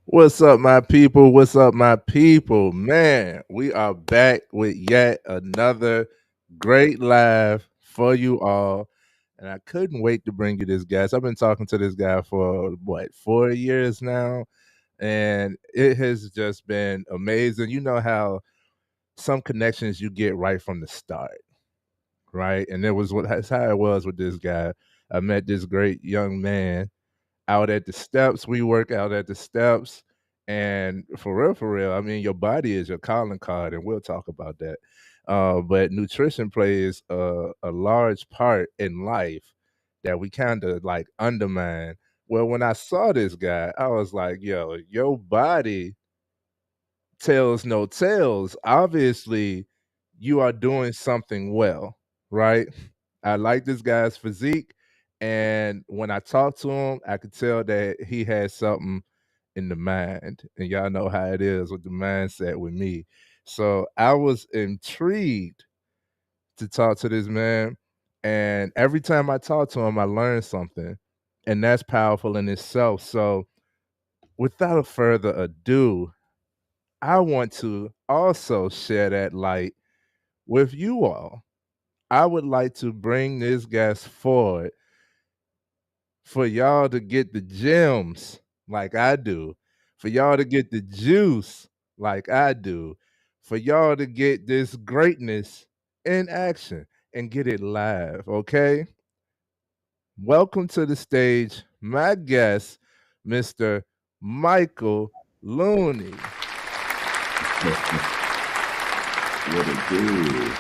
What's up, my people? What's up, my people? Man, we are back with yet another great live for you all. And I couldn't wait to bring you this guest. I've been talking to this guy for what, 4 years now? And it has just been amazing. You know how some connections you get right from the start, right? And that's how it was with this guy. I met this great young man out at the steps. We work out at the steps. And for real, I mean, your body is your calling card, and we'll talk about that. But nutrition plays a large part in life that we kind of like undermine. Well, when I saw this guy, I was like, yo, your body tells no tales. Obviously, you are doing something well, right? I like this guy's physique. And when I talked to him, I could tell that he had something in the mind. And y'all know how it is with the mindset with me. So I was intrigued to talk to this man. And every time I talk to him, I learn something. And that's powerful in itself. So without further ado, I want to also share that light with you all. I would like to bring this guest forward for y'all to get the gems like I do, for y'all to get the juice like I do, for y'all to get this greatness in action and get it live, okay? Welcome to the stage, my guest, Mr. Michael Looney. What it do?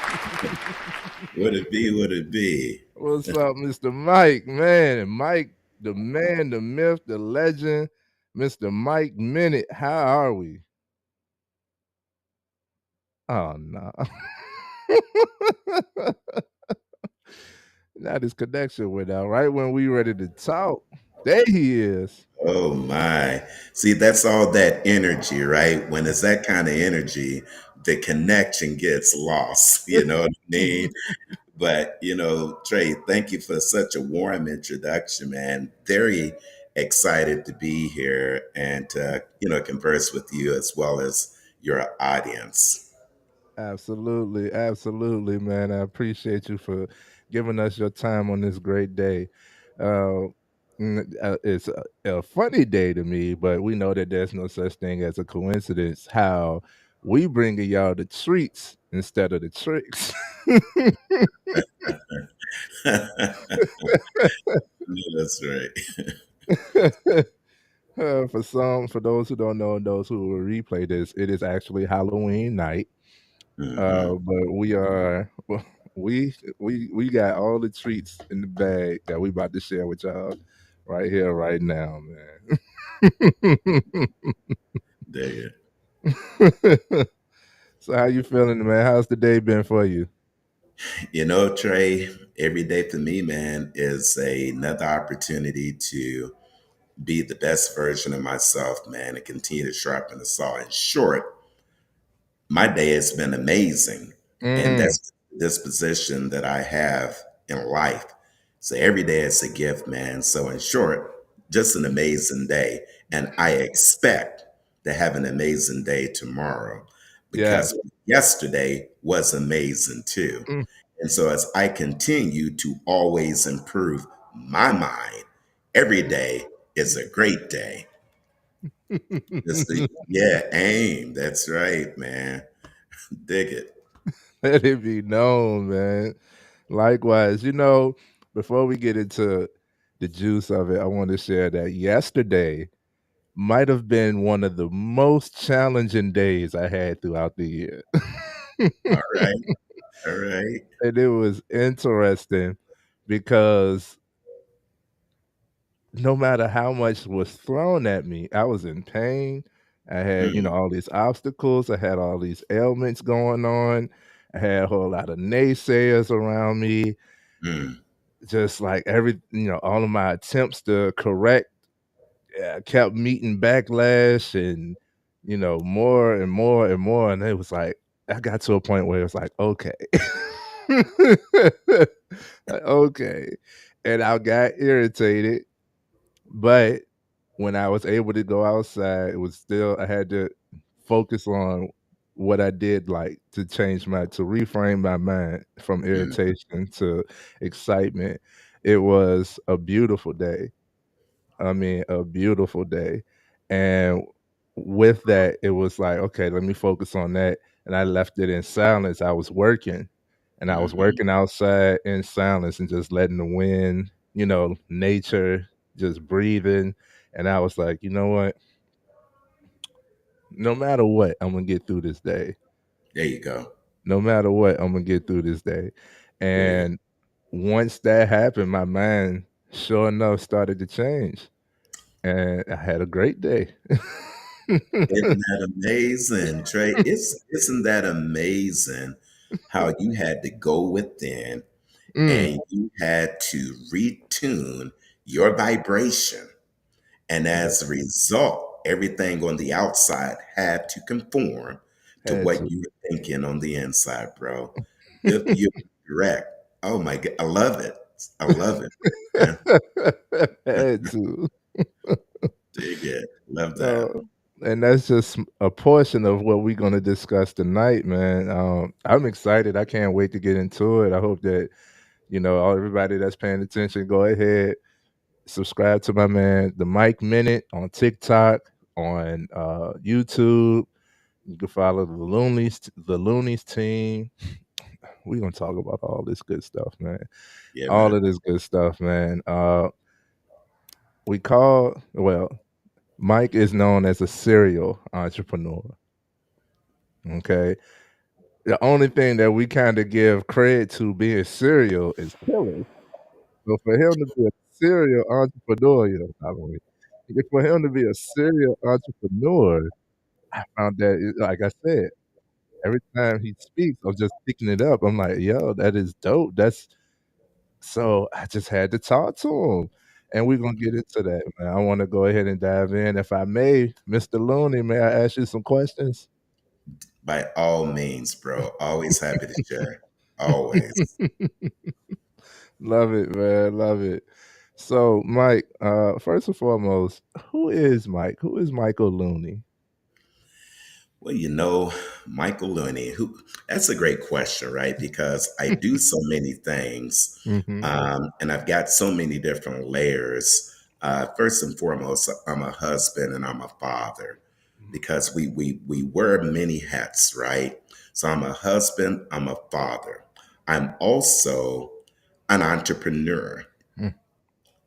What it be? What it be? What's up, Mr. Mike? Man, Mike, the man, the myth, the legend, Mr. Mike Minute. How are we? Oh no. Now this connection went out right when we ready to talk. There he is. Oh my. See, that's all that energy, right? When it's that kind of energy, the connection gets lost. You know what I mean? But, Trey, thank you for such a warm introduction, man. Very excited to be here and to, converse with you as well as your audience. Absolutely, absolutely, man. I appreciate you for giving us your time on this great day. Uh, it's a funny day to me, but we know that there's no such thing as a coincidence. How we bringing y'all the treats instead of the tricks. That's right. For those who don't know, and those who will replay this, it is actually Halloween night. Hmm. But we got all the treats in the bag that we about to share with y'all right here, right now, man. Dig it. So how you feeling, man? How's the day been for you? Trey, every day for me, man, is another opportunity to be the best version of myself, man, and continue to sharpen the saw. In short, my day has been amazing. And Mm, that's the disposition that I have in life. So every day is a gift, man. So in short, just an amazing day. And I expect to have an amazing day tomorrow yeah. because yesterday was amazing too. Mm. And so as I continue to always improve my mind, every day is a great day. Yeah, aim. That's right, man. Dig it. Let it be known, man. Likewise, before we get into the juice of it, I want to share that yesterday might have been one of the most challenging days I had throughout the year. All right. All right. And it was interesting because no matter how much was thrown at me, I was in pain. I had, Mm, all these obstacles. I had all these ailments going on. I had a whole lot of naysayers around me. mm, Just like all of my attempts to correct kept meeting backlash and more and more and more, and it was like I got to a point where it was like okay. Like, okay, and I got irritated, but when I was able to go outside, it was still I had to focus on what I did like to change my to reframe my mind from Mm, irritation to excitement. It was a beautiful day. I mean, a beautiful day. And with that, it was like, okay, let me focus on that. And I left it in silence. I was working and I was mhm. working outside in silence and just letting the wind, nature just breathing. And I was like, you know what? No matter what, I'm going to get through this day. There you go. No matter what, I'm going to get through this day. There you go. And once that happened, my mind, sure enough, started to change. And I had a great day. Isn't that amazing, Trey? Isn't that amazing how you had to go within Mm, and you had to retune your vibration. And yeah, as a result, everything on the outside had to conform to had what to. you were thinking on the inside, bro. You're correct. Oh my God. I love it. I love it, man. Had to. Dig it. Love that. So, and that's just a portion of what we're gonna discuss tonight, man. I'm excited. I can't wait to get into it. I hope that, all everybody that's paying attention, go ahead, subscribe to my man, the Mike Minute on TikTok, on YouTube. You can follow the Loonies team. We're gonna talk about all this good stuff, man. Yeah, All man. of this good stuff, man. We call well, Mike is known as a serial entrepreneur. Okay. The only thing that we kind of give credit to being serial is killers. So for him to be a serial entrepreneur, not only for him to be a serial entrepreneur, I found that like I said, every time he speaks, I'm just picking it up. I'm like, yo, that is dope. That's So I just had to talk to him. And we're gonna get into that, man. I wanna go ahead and dive in. If I may, Mr. Looney, may I ask you some questions? By all means, bro. Always happy to share. Always. Love it, man. Love it. So, Mike, first and foremost, who is Mike? Who is Michael Looney? Well, Michael Looney, who that's a great question, right? Because I do so many things, Mhm. and I've got so many different layers. First and foremost, I'm a husband and I'm a father because we wear many hats, right? So I'm a husband, I'm a father. I'm also an entrepreneur. Mm.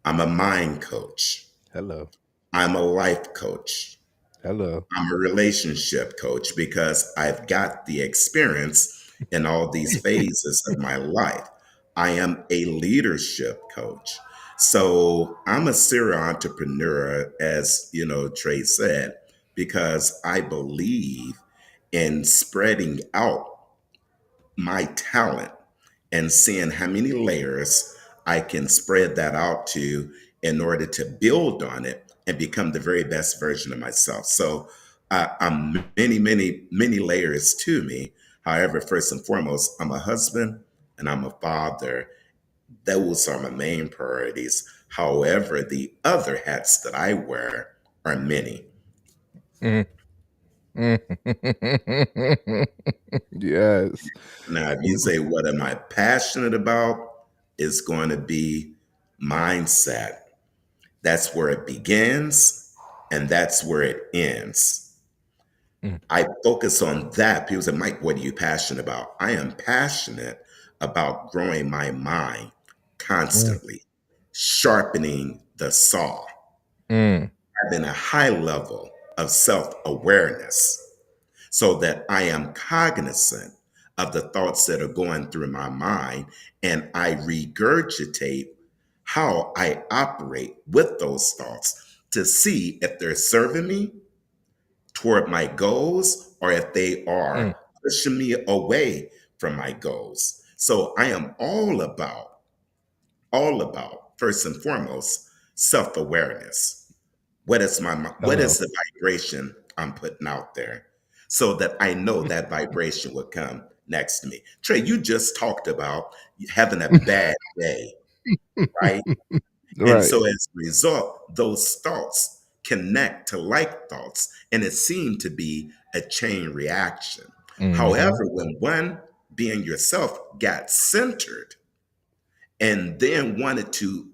I'm a mind coach. Hello. I'm a life coach. Hello. I'm a relationship coach because I've got the experience in all these phases of my life. I am a leadership coach. So I'm a serial entrepreneur, as Trey said, because I believe in spreading out my talent and seeing how many layers I can spread that out to in order to build on it and become the very best version of myself. So I'm many, many, many layers to me. However, first and foremost, I'm a husband and I'm a father. Those are my main priorities. However, the other hats that I wear are many. Mm. Mm. Yes. Now, if you say, what am I passionate about? It's going to be mindset. That's where it begins and that's where it ends. Mm. I focus on that. People say, Mike, what are you passionate about? I am passionate about growing my mind Mm. constantly, sharpening the saw, Mm. having a high level of self awareness so that I am cognizant of the thoughts that are going through my mind and I regurgitate how I operate with those thoughts to see if they're serving me toward my goals or if they Mm. are pushing me away from my goals. So I am all about, first and foremost, self-awareness. What is Hello. the vibration I'm putting out there so that I know that vibration will come next to me? Trey, you just talked about having a bad day, right? And Right. so as a result, those thoughts connect to like thoughts, and it seemed to be a chain reaction. Mhm. However, when one, being yourself, got centered and then wanted to,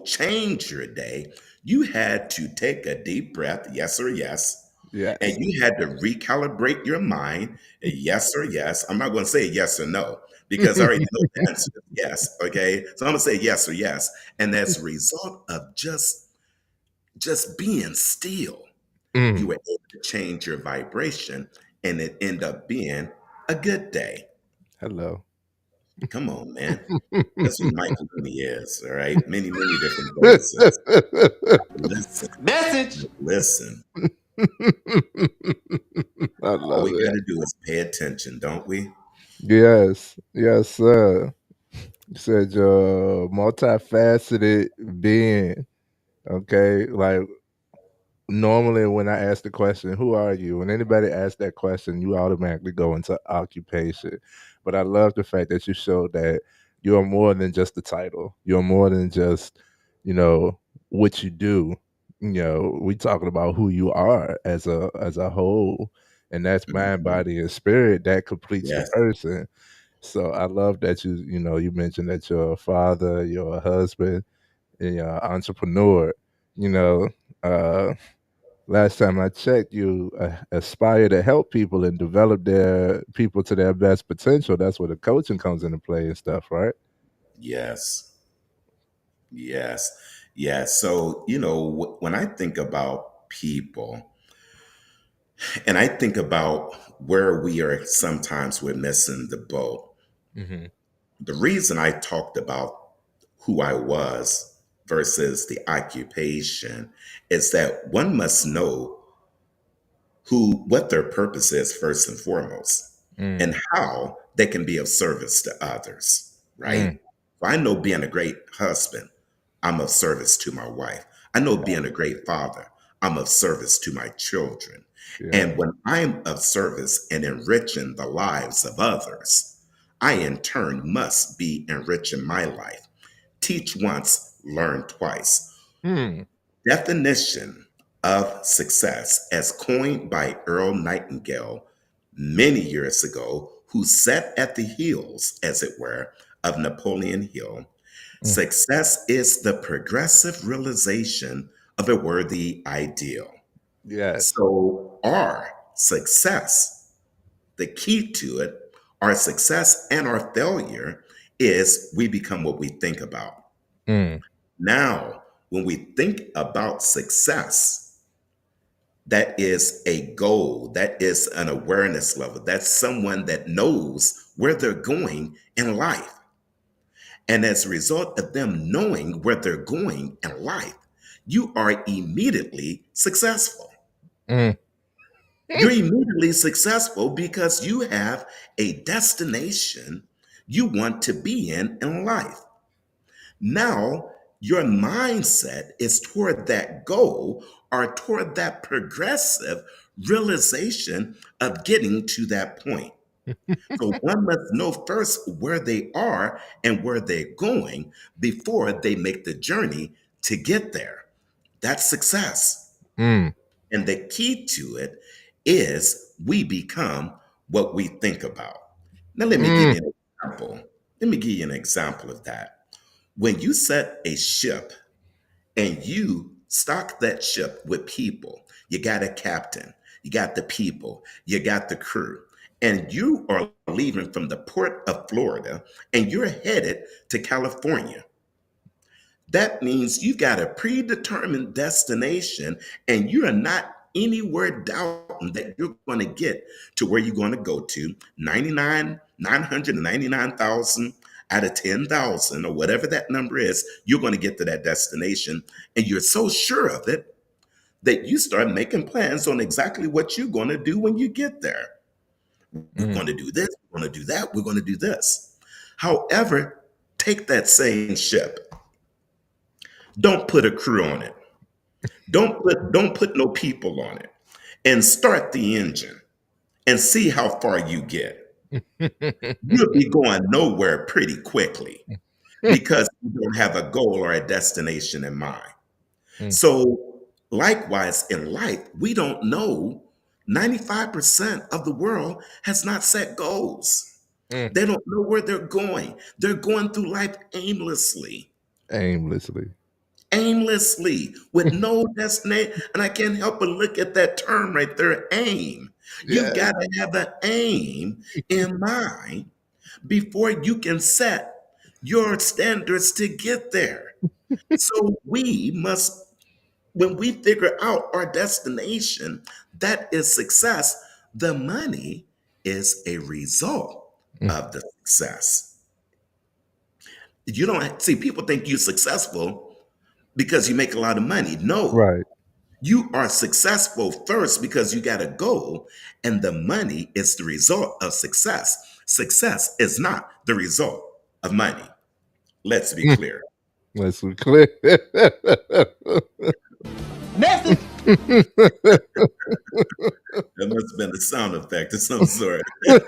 change your day, you had to take a deep breath, yes or yes, and Yes. you had to recalibrate your mind, a yes or yes. I'm not going to say yes or no because I already know the answer is yes. Okay, so I'm going to say yes or yes, and as a result of just being still, you Mm. were able to change your vibration, and it ended up being a good day. Hello. Come on, man. That's what Michael Looney is. All right, many different faces. Listen, Message. listen. I All love we got it. to do is pay attention, don't we? Yes. Yes, sir. You said you're a multifaceted being. Okay. Like normally when I ask the question, who are you? When anybody asks that question, you automatically go into occupation. But I love the fact that you showed that you're more than just the title. You're more than just, you know, what you do. We talking about who you are as a whole. And that's mind, Mhm. body, and spirit that completes the Yes, person. So I love that you mentioned that you're a father, you're a husband, and you're an entrepreneur. You know, uh, last time I checked, you aspire to help people and develop their people to their best potential. That's where the coaching comes into play and stuff, right? yes, yes, yes. So, when I think about people and I think about where we are, sometimes we're missing the boat. Hmm. The reason I talked about who I was versus the occupation is that one must know what their purpose is first and foremost, and Mm, how they can be of service to others, right? mm, So I know being a great husband, I'm of service to my wife. I know being a great father, I'm of service to my children. yeah. And when I'm of service and enriching the lives of others, I in turn must be enriching my life. Teach once, learn twice. Mm, Definition of success, as coined by Earl Nightingale many years ago, who sat at the heels, as it were, of Napoleon Hill. mm, Success is the progressive realization of a worthy ideal. yes. So, our success, the key to it, our success and our failure is we become what we think about. Mm, Now, when we think about success, that is a goal, that is an awareness level, that's someone that knows where they're going in life. And as a result of them knowing where they're going in life, you are immediately successful. mm, You're immediately successful because you have a destination you want to be in life. Now, your mindset is toward that goal or toward that progressive realization of getting to that point. So one must know first where they are and where they're going before they make the journey to get there. That's success. mm, And the key to it is we become what we think about. Now, let me give mm, you an example. Let me give you an example of that. When you set a ship and you stock that ship with people, you got a captain, you got the people, you got the crew, and you are leaving from the port of Florida and you're headed to California. That means you've got a predetermined destination and you are not anywhere doubting that you're going to get to where you're going to go to 999,000 out of 10,000 or whatever that number is. You're going to get to that destination and you're so sure of it that you start making plans on exactly what you're going to do when you get there. We're mm, going to do this, we're going to do that, we're going to do this. However, take that same ship. Don't put a crew on it. Don't put no people on it. And start the engine and see how far you get. You'll be going nowhere pretty quickly because you don't have a goal or a destination in mind. mm, So Likewise, in life, we don't know. 95% of the world has not set goals. Mm. They don't know where they're going. They're going through life aimlessly, Aimlessly. aimlessly, with no destination. And I can't help but look at that term right there, aim. You've Yeah. got to have an aim in mind before you can set your standards to get there. So we must, when we figure out our destination, that is success, the money is a result Mm. of the success. You don't see, people think you're successful because you make a lot of money. No, Right. you are successful first because you got a goal, and the money is the result of success. Success is not the result of money. Let's be Mm. clear. Let's be clear. Message. That must have been a sound effect of some sort. I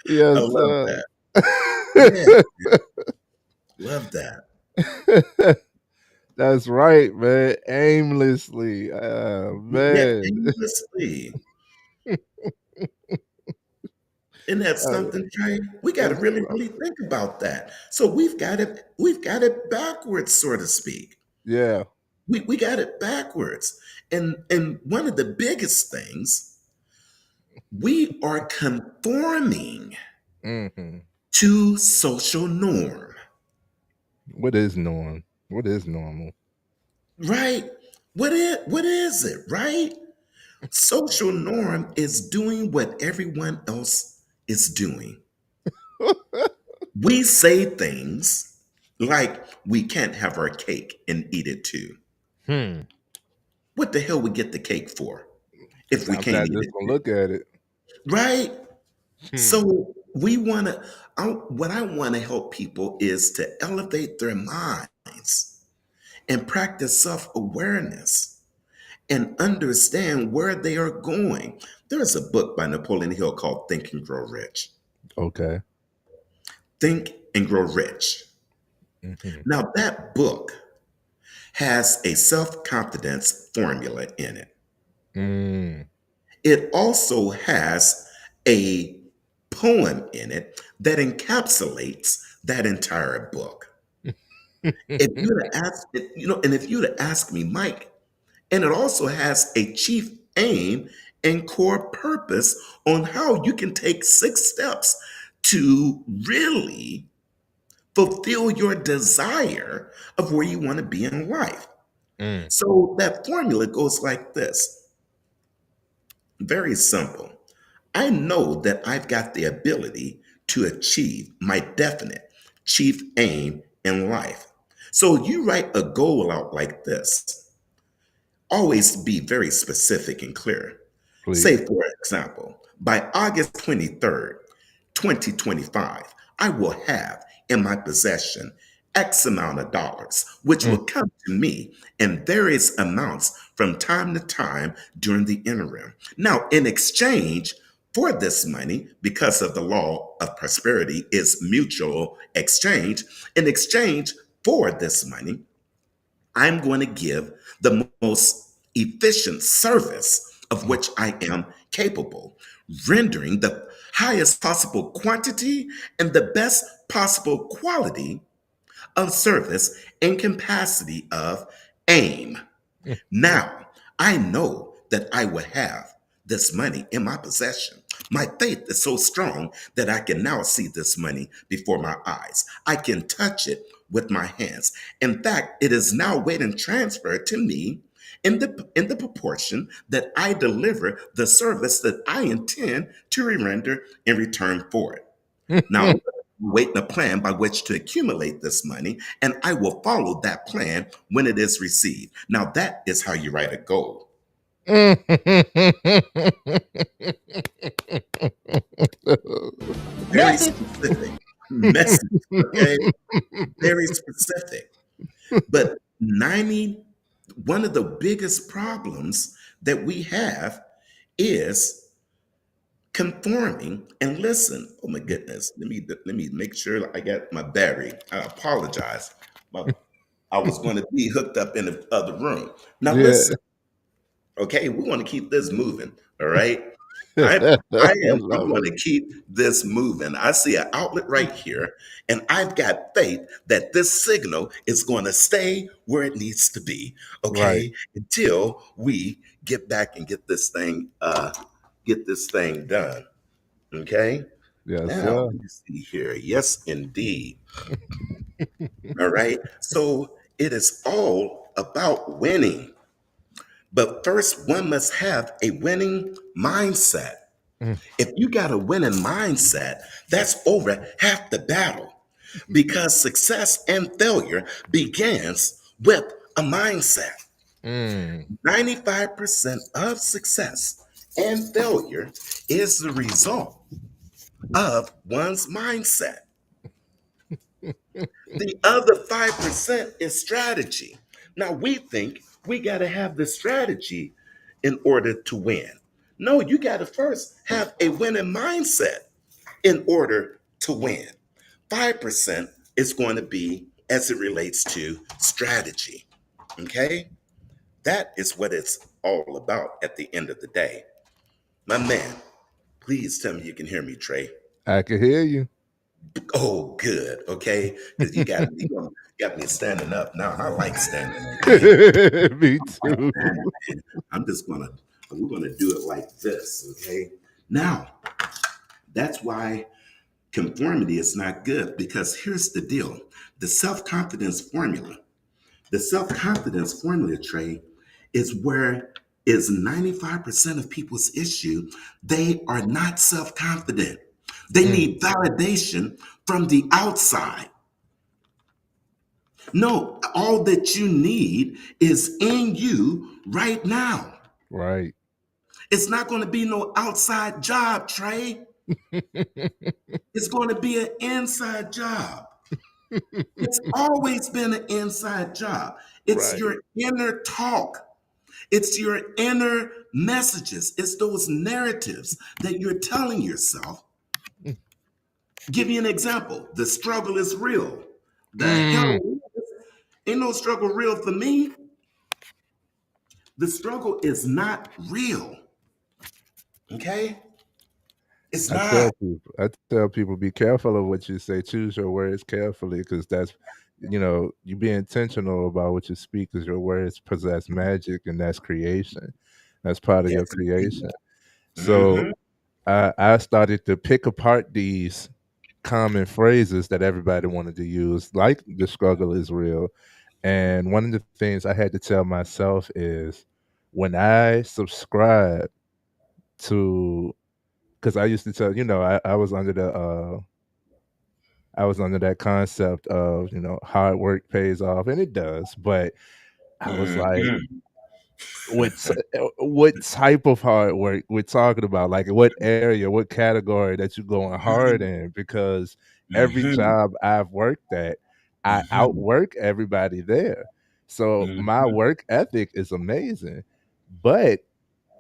Yes, love sir. that. Yeah, love that. That's right, man. Aimlessly. Yeah, Man. aimlessly. Isn't that Uh, something, Trey? We got to that's really, really something. think about that. So we've got it backwards, so to speak. Yeah. We got it backwards. And one of the biggest things, we are conforming Hmm. to social norm, What is norm? What is normal? right? What is it, right? Social norm is doing what everyone else is doing. We say things like we can't have our cake and eat it too. Hmm. What the hell we get the cake for if we I'm can't not eat just it gonna too? look at it. Right? Hmm. So we want to, what I want to help people is to elevate their minds and practice self awareness and understand where they are going. There's a book by Napoleon Hill called Think and Grow Rich. Okay. Think and Grow Rich. Hmm. Now, that book has a self confidence formula in it. Mm. It also has a poem in it that encapsulates that entire book. If you'd have asked, and if you'd have asked me, Mike, and it also has a chief aim and core purpose on how you can take 6 steps to really fulfill your desire of where you want to be in life. Mm. So that formula goes like this, very simple. I know that I've got the ability to achieve my definite chief aim in life. So you write a goal out like this. Always be very specific and clear. Please. Say, for example, by August 23rd, 2025, I will have in my possession X amount of dollars, which Mm. will come to me in various amounts from time to time during the interim. Now, in exchange for this money, because of the law of prosperity is mutual exchange, in exchange for this money, I'm going to give the most efficient service of Mm. which I am capable, rendering the highest possible quantity and the best possible quality of service and capacity of aim. Mm. Now, I know that I will have this money in my possession. My faith is so strong that I can now see this money before my eyes. I can touch it with my hands. In fact, it is now waiting transferred to me in the proportion that I deliver the service that I intend to render in return for it. Now, waiting a plan by which to accumulate this money, and I will follow that plan when it is received. Now, that is how you write a goal. Very Message. specific message, okay? Very specific. But one of the biggest problems that we have is conforming. And listen, oh my goodness, let me make sure I got my battery. I apologize. I was going to be hooked up in the other room. Now Yeah. listen, okay, we want to keep this moving. All right. I I I'm love going it. to keep this moving. I see an outlet right here, and I've got faith that this signal is going to stay where it needs to be, Right. okay, until we get back and get this thing done. Okay. Yes, Now sir. let me see here. Yes, indeed. All right. So it is all about winning. But first, one must have a winning mindset. Mm. If you got a winning mindset, that's over half the battle because success and failure begins with a mindset. Mm. 95% of success and failure is the result of one's mindset. The other 5% is strategy. Now we think we got to have the strategy in order to win. No, you got to first have a winning mindset in order to win. 5% is going to be as it relates to strategy. Okay? That is what it's all about at the end of the day. My man, please tell me you can hear me, Trey. I can hear you. Oh, good. Okay. Because got me standing up now. I like standing. Okay. Me Like too. that, man. I'm just gonna we're gonna do it like this. Okay. Now, that's why conformity is not good because here's the deal. The self-confidence formula. The self-confidence formula, Trey, is where is 95% of people's issue. They are not self-confident. They Mm. need validation from the outside. No, all that you need is in you right now. Right. It's not going to be no outside job, Trey. It's going to be an inside job. It's always been an inside job. It's Right. your inner talk. It's your inner messages. It's those narratives that you're telling yourself. Give you an example. The struggle is real. The Mm. hell ain't no struggle real for me. The struggle is not real. Okay? It's not. I tell people be careful of what you say. Choose your words carefully because that's you be intentional about what you speak because your words possess magic and that's creation. That's part of your Yes, indeed. creation. So Mm-hmm. I started to pick apart these common phrases that everybody wanted to use, like the struggle is real. And one of the things I had to tell myself is when I subscribe to, because I used to tell, I was under I was under that concept of, hard work pays off, and it does. But I was like, Mm-hmm. what type of hard work we're talking about? Like what area, what category that you're going hard in? Because every Mm-hmm. job I've worked at, I Mm-hmm. outwork everybody there. So my Mm-hmm. work ethic is amazing. But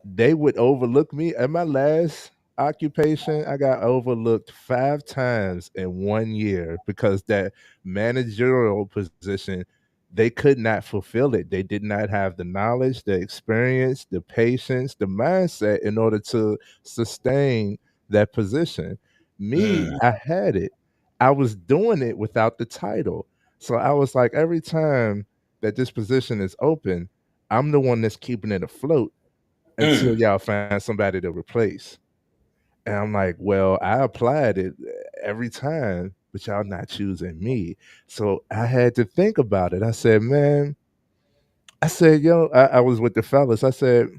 they would overlook me at my last occupation. I got overlooked 5 times in 1 year because that managerial position, they could not fulfill it. They did not have the knowledge, the experience, the patience, the mindset in order to sustain that position. Me, Mm-hmm. I had it. I was doing it without the title. So I was like, every time that this position is open, I'm the one that's keeping it afloat until Mm-hmm. y'all find somebody to replace. And I'm like, well, I applied it every time, but y'all not choosing me. So I had to think about it. I said, man, I said, yo, I was with the fellas. I said,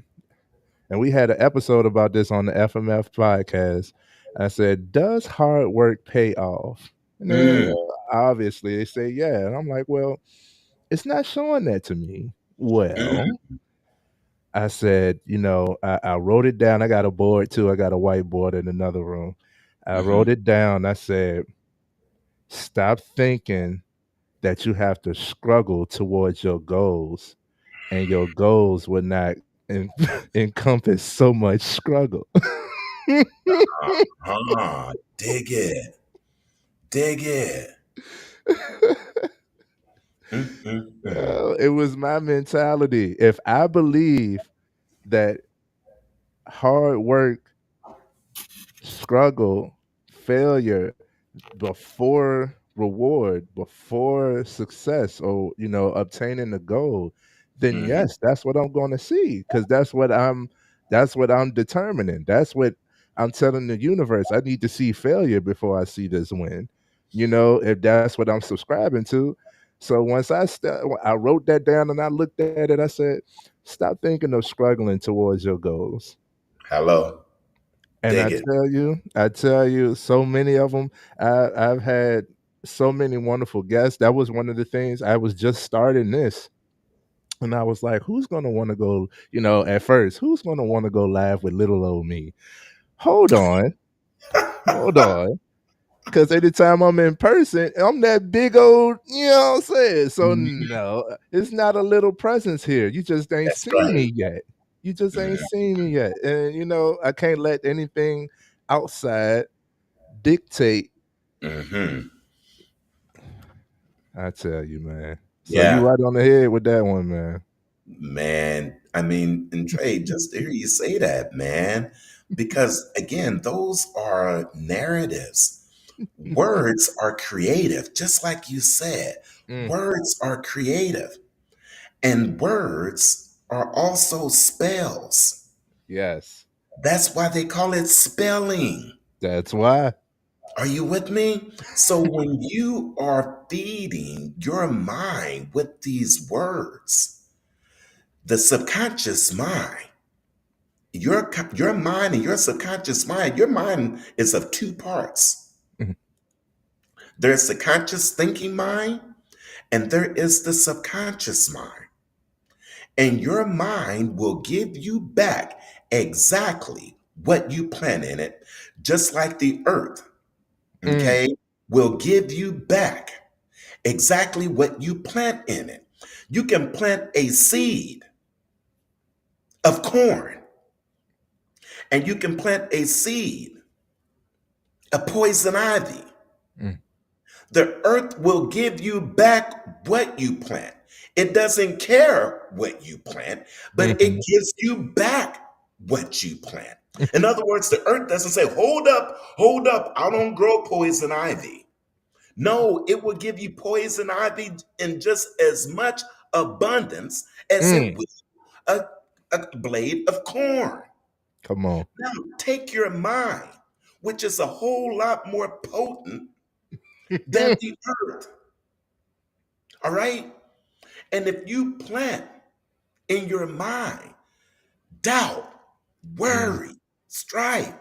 and we had an episode about this on the FMF podcast. I said, does hard work pay off? And then Mm-hmm. obviously they say, yeah. And I'm like, well, it's not showing that to me. Well, I said, I wrote it down. I got a board too. I got a whiteboard in another room. I Mm-hmm. wrote it down. I said, stop thinking that you have to struggle towards your goals, and your goals would not encompass so much struggle. Ah, dig it. Dig it. mm, mm, mm. It was my mentality. If I believe that hard work, struggle, failure before reward, before success, or obtaining the goal, then Mhm. yes, that's what I'm going to see, because that's what I'm determining. That's what I'm telling the universe. I need to see failure before I see this win. If that's what I'm subscribing to. So once I wrote that down and I looked at it, I said, stop thinking of struggling towards your goals. Hello. And Dig it. I tell you, so many of them. I've had so many wonderful guests. That was one of the things. I was just starting this, and I was like, "Who's gonna want to go?" At first, who's gonna want to go live with little old me? Hold on, hold on. Because anytime I'm in person, I'm that big old, what I'm saying? So, Mhm. no, it's not a little presence here. You just ain't That's seen right. me yet. You just ain't Mhm. seen me yet. And, I can't let anything outside dictate. Mhm. I tell you, man. So you Yeah, right on the head with that one, man. man. I mean, and Trey, just to hear you say that, man, because again, those are narratives. Words are creative, just like you said. Mm, Words are creative, and words are also spells. yes, That's why they call it spelling. that's why. Are you with me? So when you are feeding your mind with these words, the subconscious mind, your mind and your subconscious mind, your mind is of two parts. Mm, There's the conscious thinking mind, and there is the subconscious mind. And your mind will give you back exactly what you plant in it, just like the earth, mm, okay, will give you back exactly what you plant in it. You can plant a seed of corn, and you can plant a seed of poison ivy. mm, The earth will give you back what you plant. It doesn't care what you plant, but it mhm, gives you back what you plant. In other words, the earth doesn't say, hold up, I don't grow poison ivy. No, it will give you poison ivy in just as much abundance as it mm. will a, a blade of corn. Come on. Now, take your mind, which is a whole lot more potent than the earth. All right? And if you plant in your mind doubt, Mm, worry, strife,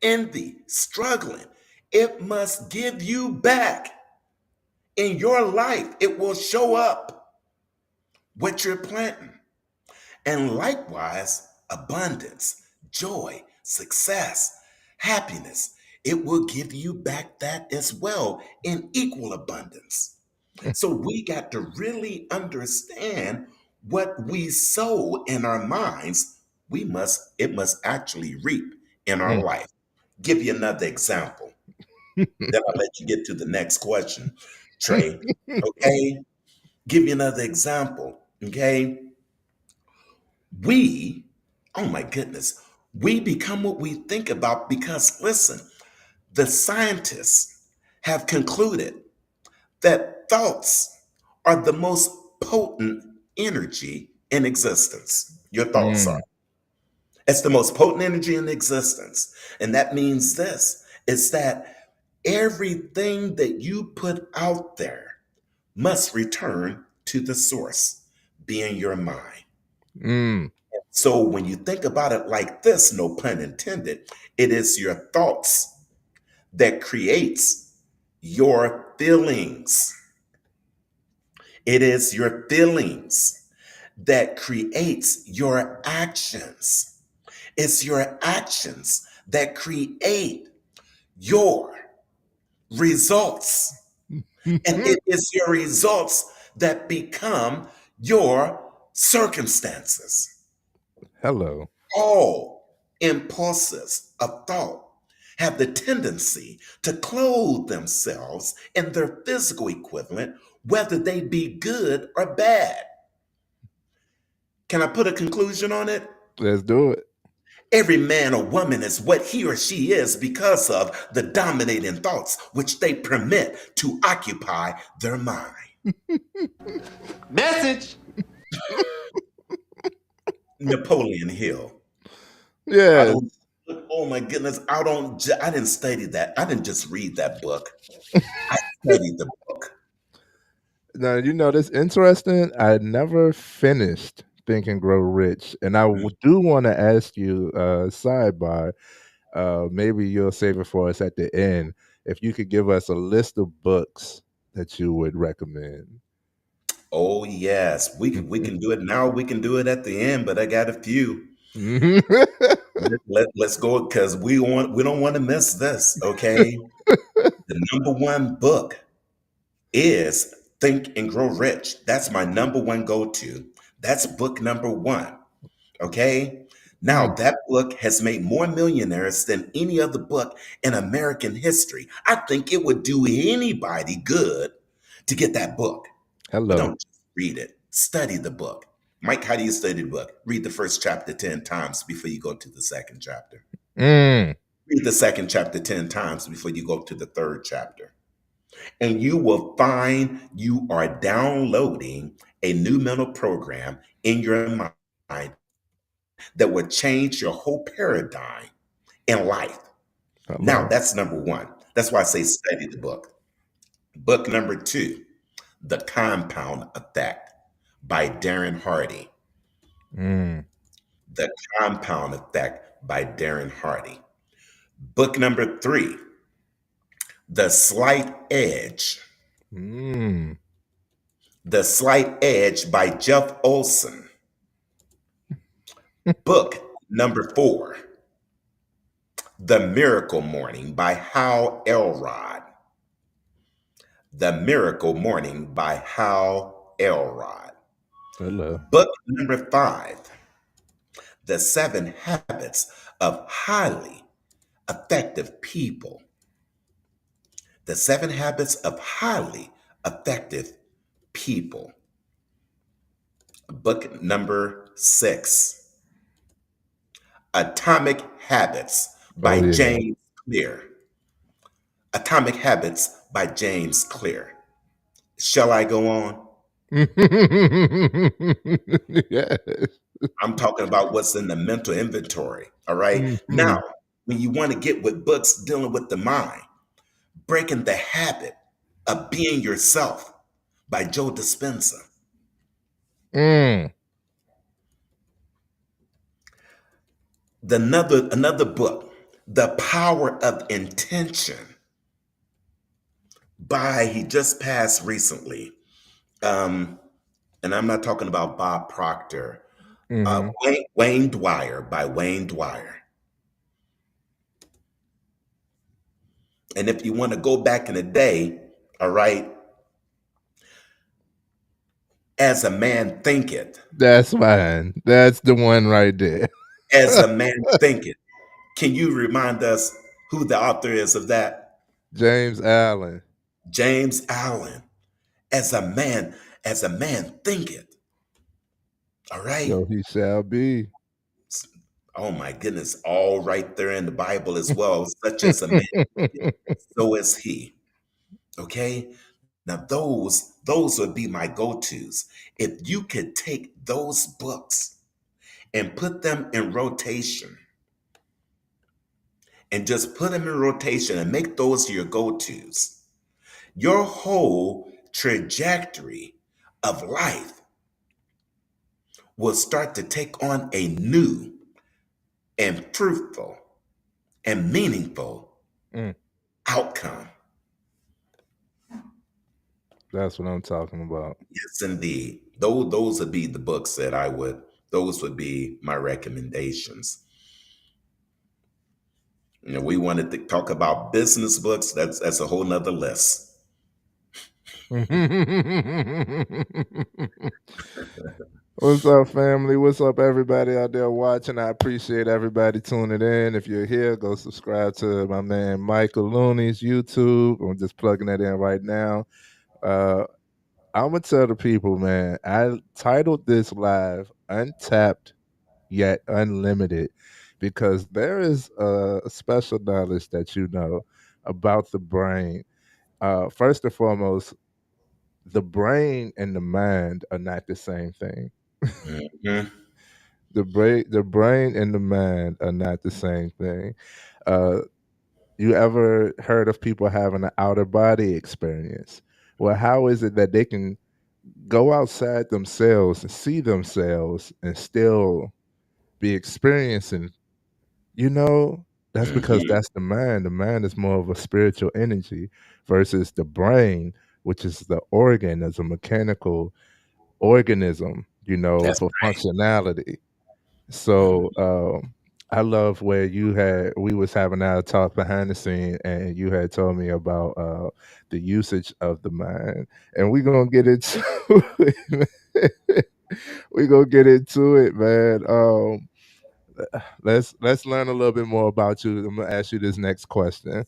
envy, struggling, it must give you back in your life. It will show up what you're planting. And likewise, abundance, joy, success, happiness, it will give you back that as well in equal abundance. So we got to really understand what we sow in our minds, it must actually reap in our mm. life. Give you another example. Then I'll let you get to the next question, Trey. Okay? Give you another example. Okay? We, oh my goodness, we become what we think about because listen, the scientists have concluded that thoughts are the most potent energy in existence. Your thoughts are. Mm, It's the most potent energy in existence. And that means this is that everything that you put out there must return to the source, being your mind. mm, So when you think about it like this, no pun intended, it is your thoughts that creates your feelings. It is your feelings that creates your actions. It's your actions that create your results. And it is your results that become your circumstances. Hello. All impulses of thought have the tendency to clothe themselves in their physical equivalent, whether they be good or bad. Can I put a conclusion on it? Let's do it. Every man or woman is what he or she is because of the dominating thoughts which they permit to occupy their mind. Message. Napoleon Hill. I Yes. don't, oh my goodness, I didn't study that. I didn't just read that book. I studied the book. Now, you know, that's interesting. I never finished Think and Grow Rich. And I do want to ask you, sidebar, maybe you'll save it for us at the end. If you could give us a list of books that you would recommend. Oh yes, we can do it now. We can do it at the end, but I got a few. Mhm. Let's go because we don't want to miss this. Okay, the number one book is Think and Grow Rich. That's my number one go to. That's book number one. Okay. Now, Mm, that book has made more millionaires than any other book in American history. I think it would do anybody good to get that book. But hello. don't just read it, study the book. Mike, how do you study the book? Read the first chapter 10 times before you go to the second chapter. Mm, Read the second chapter 10 times before you go to the third chapter. And you will find you are downloading a new mental program in your mind that will change your whole paradigm in life. Now, hello. that's number one. That's why I say study the book. Book number two, The Compound Effect by Darren Hardy. Mm, The Compound Effect by Darren Hardy. Book number three, The Slight Edge. mm, The Slight Edge by Jeff Olson. Book number four, The Miracle Morning by Hal Elrod. The Miracle Morning by Hal Elrod. hello. Book number five, The Seven Habits of Highly Effective People. The Seven Habits of Highly Effective People. Book number six, Atomic Habits by Oh, yeah. James Clear. Atomic Habits by James Clear. Shall I go on? Yes. I'm talking about what's in the mental inventory. All right. Now, Mhm. when you want to get with books dealing with the mind, Breaking the Habit of Being Yourself by Joe Dispenza. Mm, Another book, The Power of Intention by he just passed recently. Um, and I'm not talking about Bob Proctor. mhm. Wayne Dwyer by Wayne Dwyer. And if you want to go back in the day, all right, as a man thinketh, That's fine. That's the one right there. as a man thinketh. Can you remind us who the author is of that? James Allen. James Allen. As a man, as a man thinketh. All right. So he shall be. Oh my goodness, all right there in the Bible as well. Such as a man thinketh, so is he. Okay. Now those would be my go-tos. If you could take those books and put them in rotation and just put them in rotation and make those your go-tos, your whole trajectory of life will start to take on a new and fruitful and meaningful Mm, outcome. that's what I'm talking about. Yes, indeed. Those would be the books that those would be my recommendations. You know, we wanted to talk about business books. That's a whole nother list. What's up, family? What's up, everybody out there watching? I appreciate everybody tuning in. If you're here, go subscribe to my man Michael Looney's YouTube. I'm just plugging that in right now. Uh, I'm gonna tell the people, man. I titled this live "Untapped Yet Unlimited" because there is a special knowledge that you know about the brain. First and foremost, the brain and the mind are not the same thing. Mhm. The brain and the mind are not the same thing. Uh, you ever heard of people having an outer body experience? Well, how is it that they can go outside themselves and see themselves and still be experiencing? You know, that's because Mhm. that's the mind. The mind is more of a spiritual energy versus the brain, which is the organ, as a mechanical organism, That's for functionality. So mhm. I love where we was having our talk behind the scene, and you had told me about the usage of the mind, and we're gonna get into it. We're gonna get into it, man. Let's learn a little bit more about you. I'm gonna ask you this next question.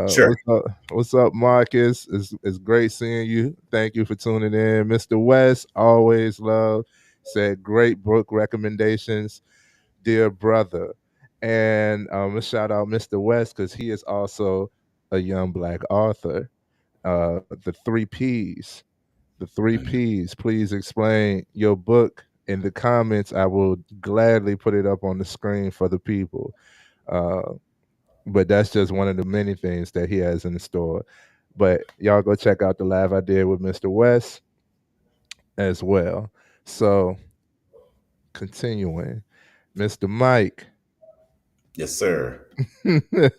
Sure. What's up? What's up, Marcus? It's great seeing you. Thank you for tuning in, Mr. West. Always love. Said great book recommendations, dear brother. And a shout out Mr. West because he is also a young black author. The three P's. The three Mhm. P's. Please explain your book in the comments. I will gladly put it up on the screen for the people. Uh, but that's just one of the many things that he has in the store. But y'all go check out the live I did with Mr. West as well. So continuing, Mr. Mike. Yes, sir. I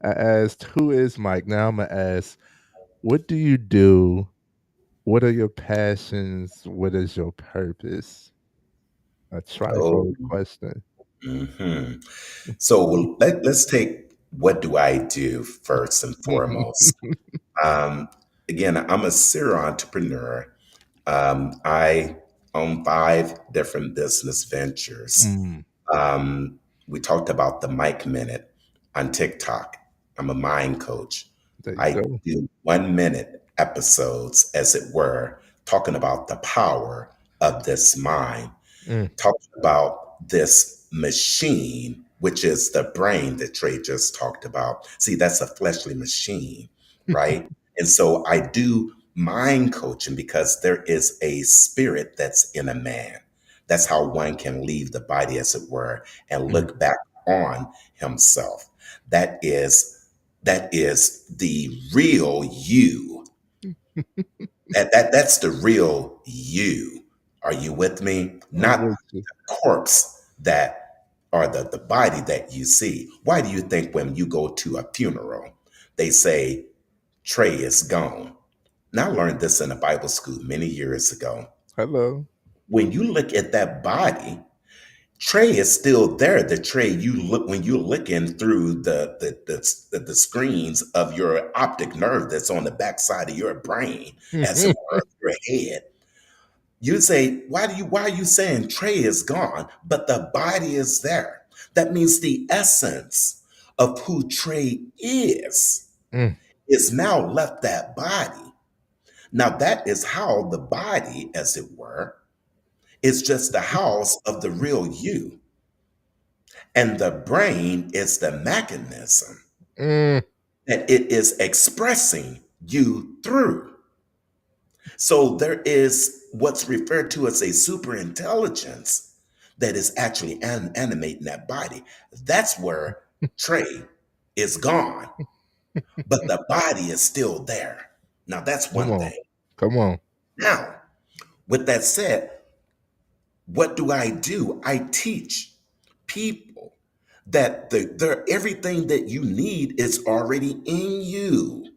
asked, "Who is Mike?" Now I'm gonna ask, "What do you do? What are your passions? What is your purpose?" A Oh. trifold question. Mhm. So let's take what do I do first and foremost. Um, Again, I'm a serial entrepreneur. I own 5 different business ventures. Mm, Um, we talked about the Mike Minute on TikTok. I'm a mind coach. there you I go. do 1 minute episodes, as it were, talking about the power of this mind, Mm, talking about this machine, which is the brain that Trey just talked about. See, that's a fleshly machine, right? And so I do mind coaching because there is a spirit that's in a man. That's how one can leave the body, as it were, and mm, look back on himself. That is the real you. That's the real you. Are you with me? I'm Not with you. corpse that or the body that you see. Why do you think when you go to a funeral, they say Trey is gone? Now I learned this in a Bible school many years ago. Hello. When you look at that body, Trey is still there. The Trey you look when you're looking through the screens of your optic nerve that's on the backside of your brain, as it were, your head. You say, why are you saying Trey is gone, but the body is there? That means the essence of who Trey Mm, is now left that body. Now that is how the body, as it were, is just the house of the real you. And the brain is the mechanism mm. that it is expressing you through. So there is what's referred to as a super intelligence that is actually animating that body. That's where Trey is gone, but the body is still there. Now, that's Come one on. thing. Come on. Now, with that said, what do? I teach people that everything that you need is already in you.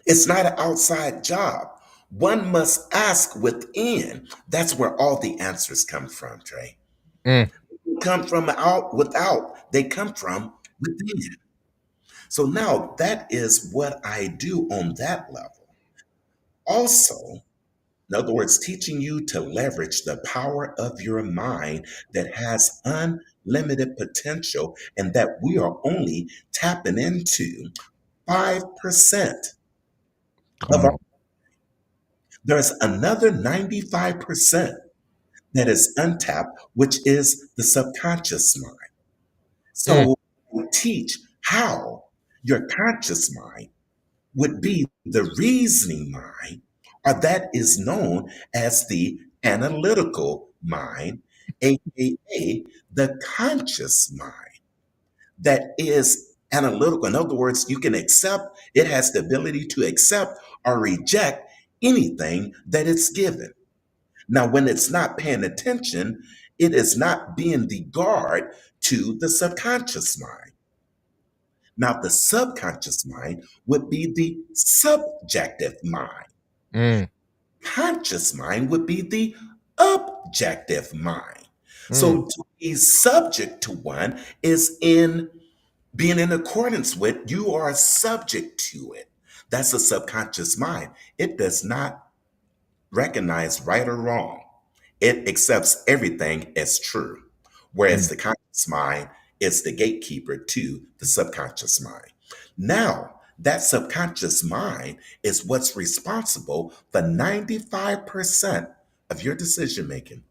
It's not an outside job. One must ask within. That's where all the answers come from, Trey. Mm. They come from out without. They come from within. So now that is what I do on that level. Also, In other words, teaching you to leverage the power of your mind that has unlimited potential and that we are only tapping into 5% of Come our. on. There's another 95% that is untapped, which is the subconscious mind. Mm, So we teach how your conscious mind would be the reasoning mind, or that is known as the analytical mind, aka the conscious mind that is analytical. In other words, you can accept, it has the ability to accept or reject anything that it's given. Now, when it's not paying attention, it is not being the guard to the subconscious mind. Now, the subconscious mind would be the subjective mind. mm, Conscious mind would be the objective mind. mm. So to be subject to one is in being in accordance with, you are subject to it. That's a subconscious mind. It does not recognize right or wrong. It accepts everything as true. Whereas Mm. the conscious mind is the gatekeeper to the subconscious mind. Now, that subconscious mind is what's responsible for 95% of your decision making.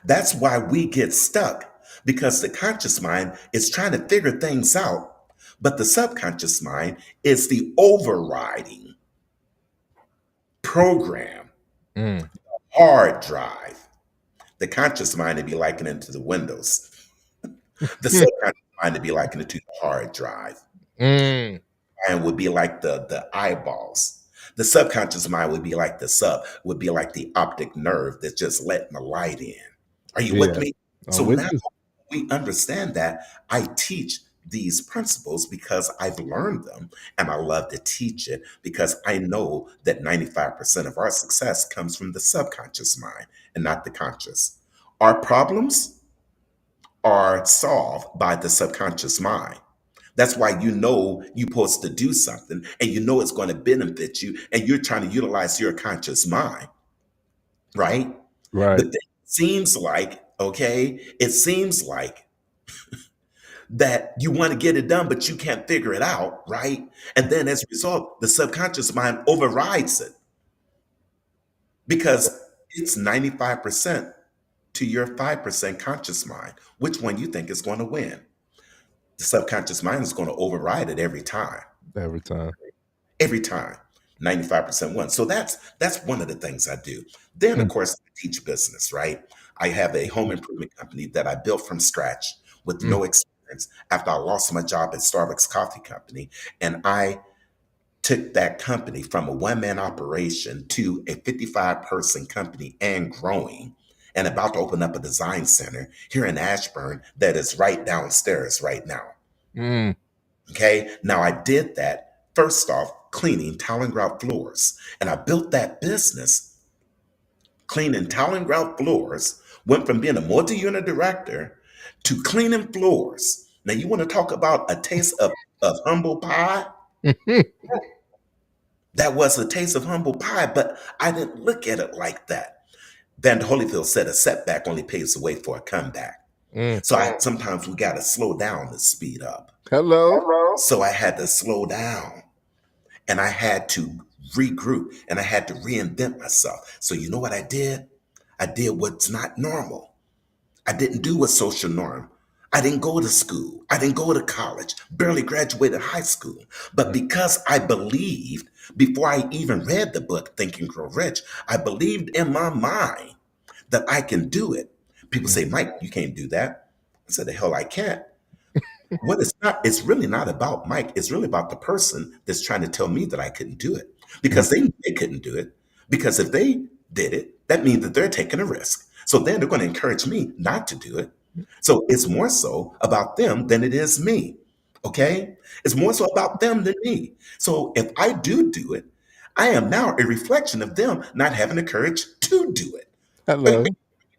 That's why we get stuck because the conscious mind is trying to figure things out, but the subconscious mind is the overriding program, Mm. hard drive. The conscious mind would be likened it to the Windows. The subconscious mind would be likened it to the hard drive. Mm. And would be like the eyeballs. The subconscious mind would be like the would be like the optic nerve that's just letting the light in. Are you with Yeah, me? I'm So with now you. we understand that. I teach these principles because I've learned them and I love to teach it because I know that 95% of our success comes from the subconscious mind and not the conscious. Our problems are solved by the subconscious mind. That's why you know you're supposed to do something and you know it's going to benefit you and you're trying to utilize your conscious mind, right? But Right. then it seems like, okay, it seems like that you want to get it done, but you can't figure it out, right? And then as a result, the subconscious mind overrides it because it's 95% to your 5% conscious mind. Which one you think is going to win? The subconscious mind is going to override it every time. Every time. Every time. 95% one. So that's one of the things I do. Then of Mm, course I teach business, right? I have a home improvement company that I built from scratch with mm, no experience after I lost my job at Starbucks Coffee Company. And I took that company from a one-man operation to a 55-person company and growing and about to open up a design center here in Ashburn that is right downstairs right now. mm. Okay. Now I did that first off cleaning tile and grout floors. And I built that business cleaning tile and grout floors, went from being a multi-unit director to cleaning floors. Now you want to talk about a taste of humble pie? That was a taste of humble pie, but I didn't look at it like that. Van Holyfield said a setback only paves the way for a comeback. Mm. So sometimes we got to slow down to speed up. Hello. So I had to slow down and I had to regroup and I had to reinvent myself. So you know what I did? I did what's not normal. I didn't do what's social norm. I didn't go to school. I didn't go to college, barely graduated high school. But Mm, because I believed before I even read the book, Think and Grow Rich, I believed in my mind that I can do it. People mm, say, Mike, you can't do that. I said, the hell I can't. What it's not, it's really not about Mike. It's really about the person that's trying to tell me that I couldn't do it mm. because they couldn't do it. Because if they did it, that means that they're taking a risk. So then they're going to encourage me not to do it. So it's more so about them than it is me. Okay. It's more so about them than me. So if I do it, I am now a reflection of them not having the courage to do it. Hello.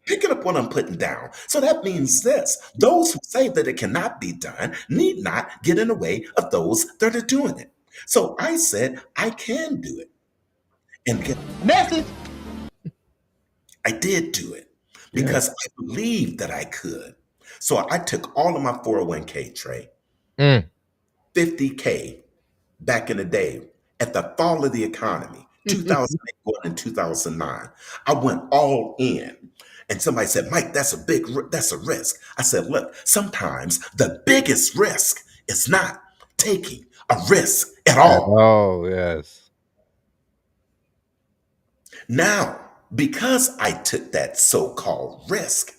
Picking up what I'm putting down. So that means this: those who say that it cannot be done need not get in the way of those that are doing it. So I said, I can do it. And get Message. I did do it Yeah. because I believed that I could. So I took all of my 401k, Trey, Mm. 50K back in the day at the fall of the economy, 2008 going in 2009. I went all in. And somebody said, Mike, that's a risk. I said, look, sometimes the biggest risk is not taking a risk at At all. all, yes. Now, because I took that so-called risk,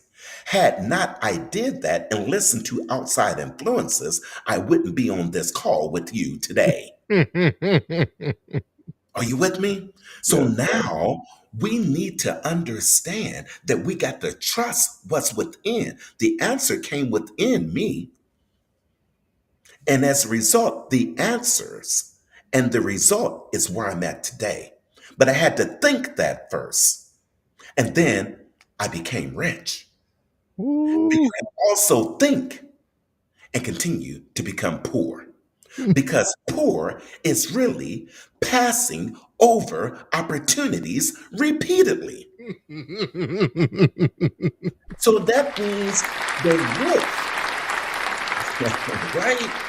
had not I did that and listened to outside influences, I wouldn't be on this call with you today. Are you with me? So Yes, sir. now we need to understand that we got to trust what's within. The answer came within me. And as a result, the answers and the result is where I'm at today. But I had to think that first. And then I became rich. But you Woo. can also think and continue to become poor because poor is really passing over opportunities repeatedly. So that means the rich, right?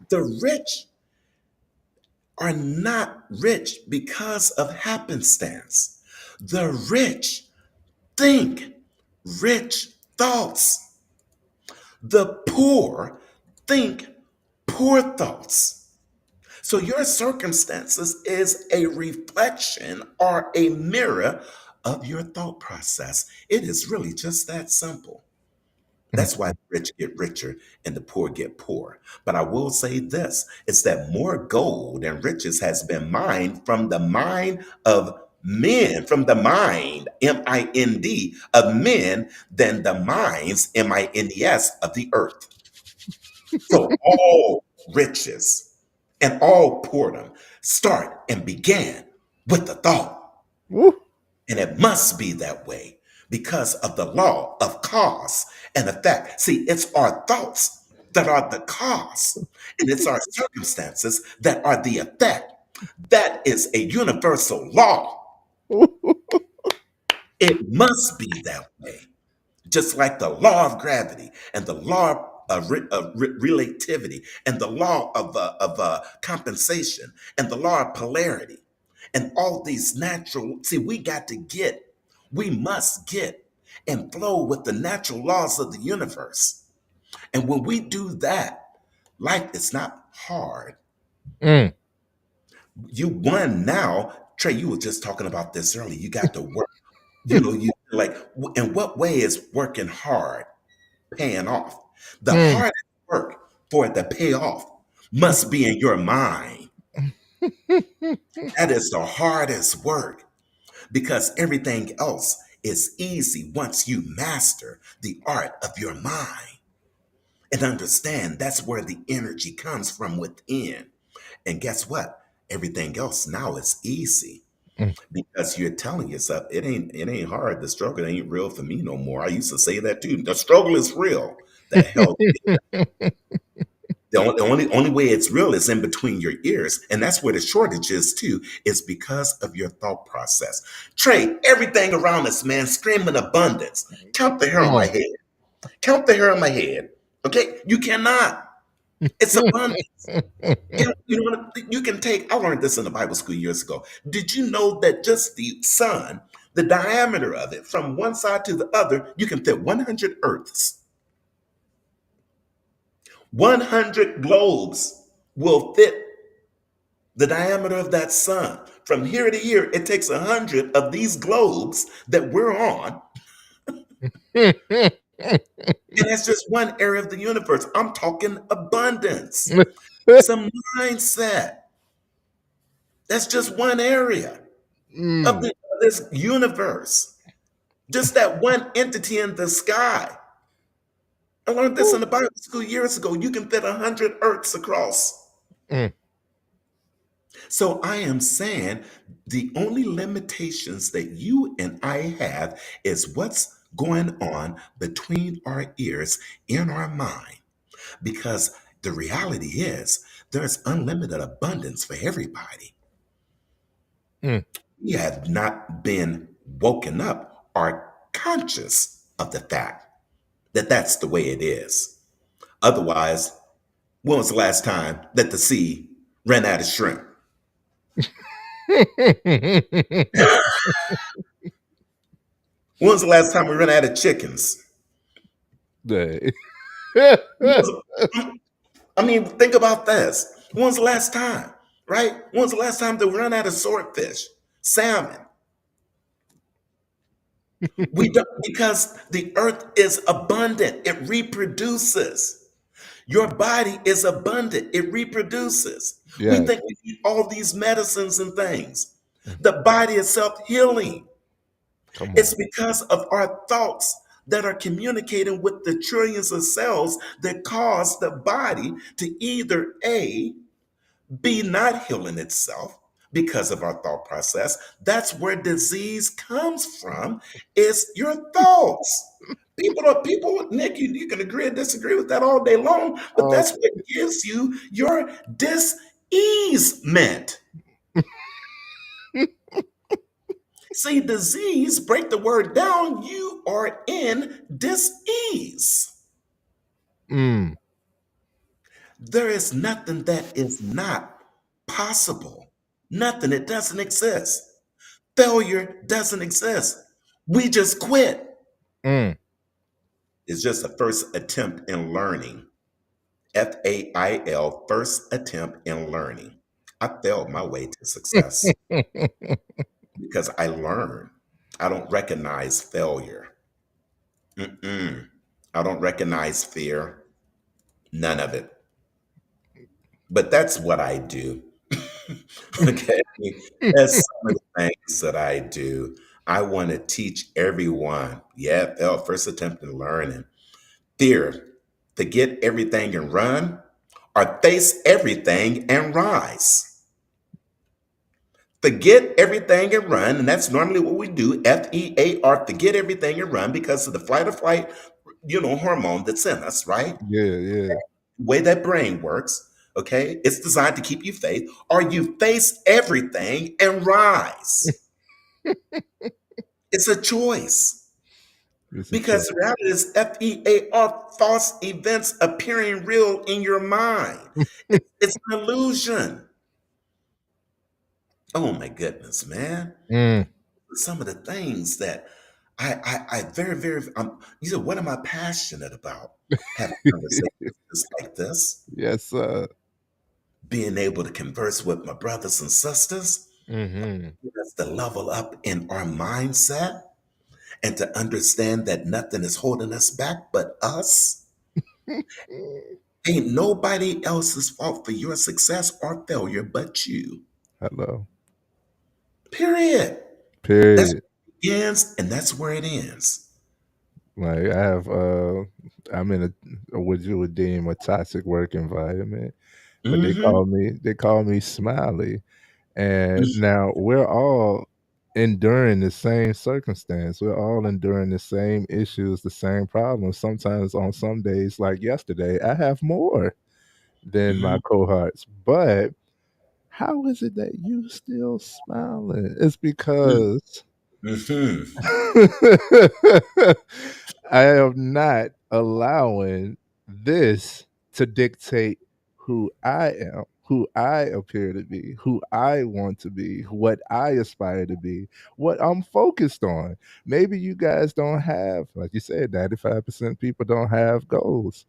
The rich are not rich because of happenstance. The rich think rich thoughts. The poor think poor thoughts. So your circumstances is a reflection or a mirror of your thought process. It is really just that simple. That's why the rich get richer and the poor get poor. But I will say this, it's that more gold and riches has been mined from the mind of men, from the mind, M-I-N-D, of men than the minds, M-I-N-D-S, of the earth. So all riches and all boredom start and began with the thought. Woo. And it must be that way because of the law of cause and effect. See, it's our thoughts that are the cause, and it's our circumstances that are the effect. That is a universal law. It must be that way. Just like the law of gravity and the law of relativity and the law of compensation and the law of polarity and all these natural, see, we must get and flow with the natural laws of the universe. And when we do that, life is not hard. Mm. You won now. Trey, you were just talking about this earlier. You got to work. You like, in what way is working hard paying off? The Mm. hardest work for it to pay off must be in your mind. That is the hardest work because everything else is easy once you master the art of your mind and understand that's where the energy comes from within. And guess what? Everything else now is easy Mm. because you're telling yourself it ain't hard. The struggle ain't real for me no more. I used to say that too. The struggle is real. The hell. The only way it's real is in between your ears. And that's where the shortage is too, is because of your thought process. Trey, everything around us, man, screaming abundance. Count the hair Come on my on. head. Count the hair on my head. Okay? You cannot. It's abundance. You know what? You can take, I learned this in the Bible school years ago. Did you know that just the sun, the diameter of it from one side to the other, you can fit 100 earths? 100 globes will fit the diameter of that sun. From here to here, it takes 100 of these globes that we're on, and that's just one area of the universe. I'm talking abundance. It's a mindset. That's just one area of, Mm. of this universe. Just that one entity in the sky. I learned this in Woo. the Bible school years ago. You can fit 100 earths across. Mm. So I am saying the only limitations that you and I have is what's going on between our ears in our mind. Because the reality is there's unlimited abundance for everybody. Mm. We have not been woken up are conscious of the fact that that's the way it is. Otherwise, when was the last time that the sea ran out of shrimp? When was the last time we ran out of chickens? Dang. When was- I mean, think about this. When was the last time, right? When was the last time that we ran out of swordfish, salmon? We don't, because the earth is abundant, it reproduces. Your body is abundant, it reproduces. We Yes. think we need all these medicines and things. The body is self healing. Come It's on. because of our thoughts that are communicating with the trillions of cells that cause the body to either A, be not healing itself because of our thought process. That's where disease comes from, is your thoughts. People, Nick, you can agree or disagree with that all day long, but Oh, that's what gives you your dis-easement. See, disease, break the word down, you are in dis-ease. mm, There is nothing that is not possible. Nothing, it doesn't exist. Failure doesn't exist. We just quit. mm. It's just a first attempt in learning. FAIL, first attempt in learning. I failed my way to success because I learn. I don't recognize failure. Mm-mm. I don't recognize fear. None of it. But that's what I do. Okay. That's some of the things that I do. I want to teach everyone. Yeah, fail, first attempt in learning. Fear, forget everything and run, or face everything and rise. Forget everything and run, and that's normally what we do. FEAR, forget everything and run because of the flight or flight, hormone that's in us, right? Yeah, yeah. The way that brain works, okay, it's designed to keep you faith, or you face everything and rise. It's a choice. It's a Because choice. the reality is FEAR, false events appearing real in your mind. It's an illusion. Oh my goodness, man. Mm. Some of the things that I very, very, you said, what am I passionate about? Having conversations just like this, Yes, sir. being able to converse with my brothers and sisters, Mhm. that's to level up in our mindset and to understand that nothing is holding us back but us. Ain't nobody else's fault for your success or failure but you. Hello. Period. That's Period. where it begins and that's where it ends. Like I have I'm in a what you would deem a toxic work environment, but Hmm. they call me Smiley. And now we're all enduring the same circumstance. We're all enduring the same issues, the same problems. Sometimes on some days, like yesterday, I have more than my Hmm. cohorts. But how is it that you still smiling? It's because Hmm. I am not allowing this to dictate who I am, who I appear to be, who I want to be, what I aspire to be, what I'm focused on. Maybe you guys don't have, like you said, 95% of people don't have goals.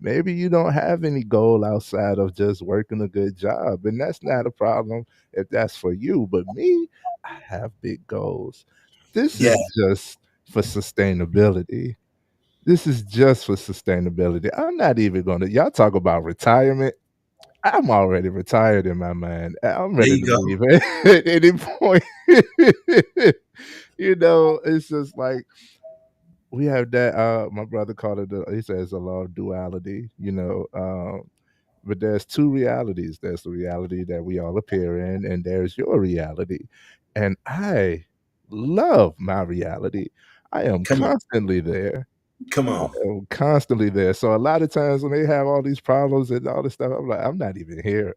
Maybe you don't have any goal outside of just working a good job. And that's not a problem if that's for you. But me, I have big goals. This Yeah, is just for sustainability. This is just for sustainability. I'm not even going to, y'all talk about retirement. I'm already retired in my mind. I'm there ready you to go. leave at any point. It's just like we have that. My brother called it, he says, a law of duality, but there's two realities. There's the reality that we all appear in, and there's your reality. And I love my reality. I am Come on. constantly there. Come on. constantly there. So a lot of times when they have all these problems and all this stuff, I'm like, I'm not even here.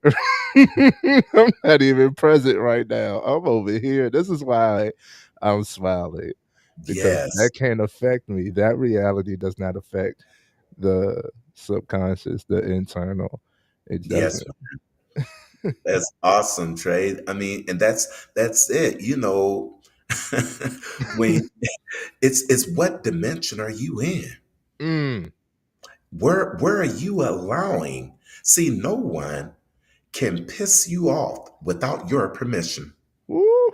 I'm not even present right now. I'm over here. This is why I'm smiling because Yes. that can't affect me. That reality does not affect the subconscious, the internal. It Yes. doesn't. That's awesome, Trey. I mean, and that's it. When it's what dimension are you in? Mm. Where are you allowing? See, no one can piss you off without your permission. Woo.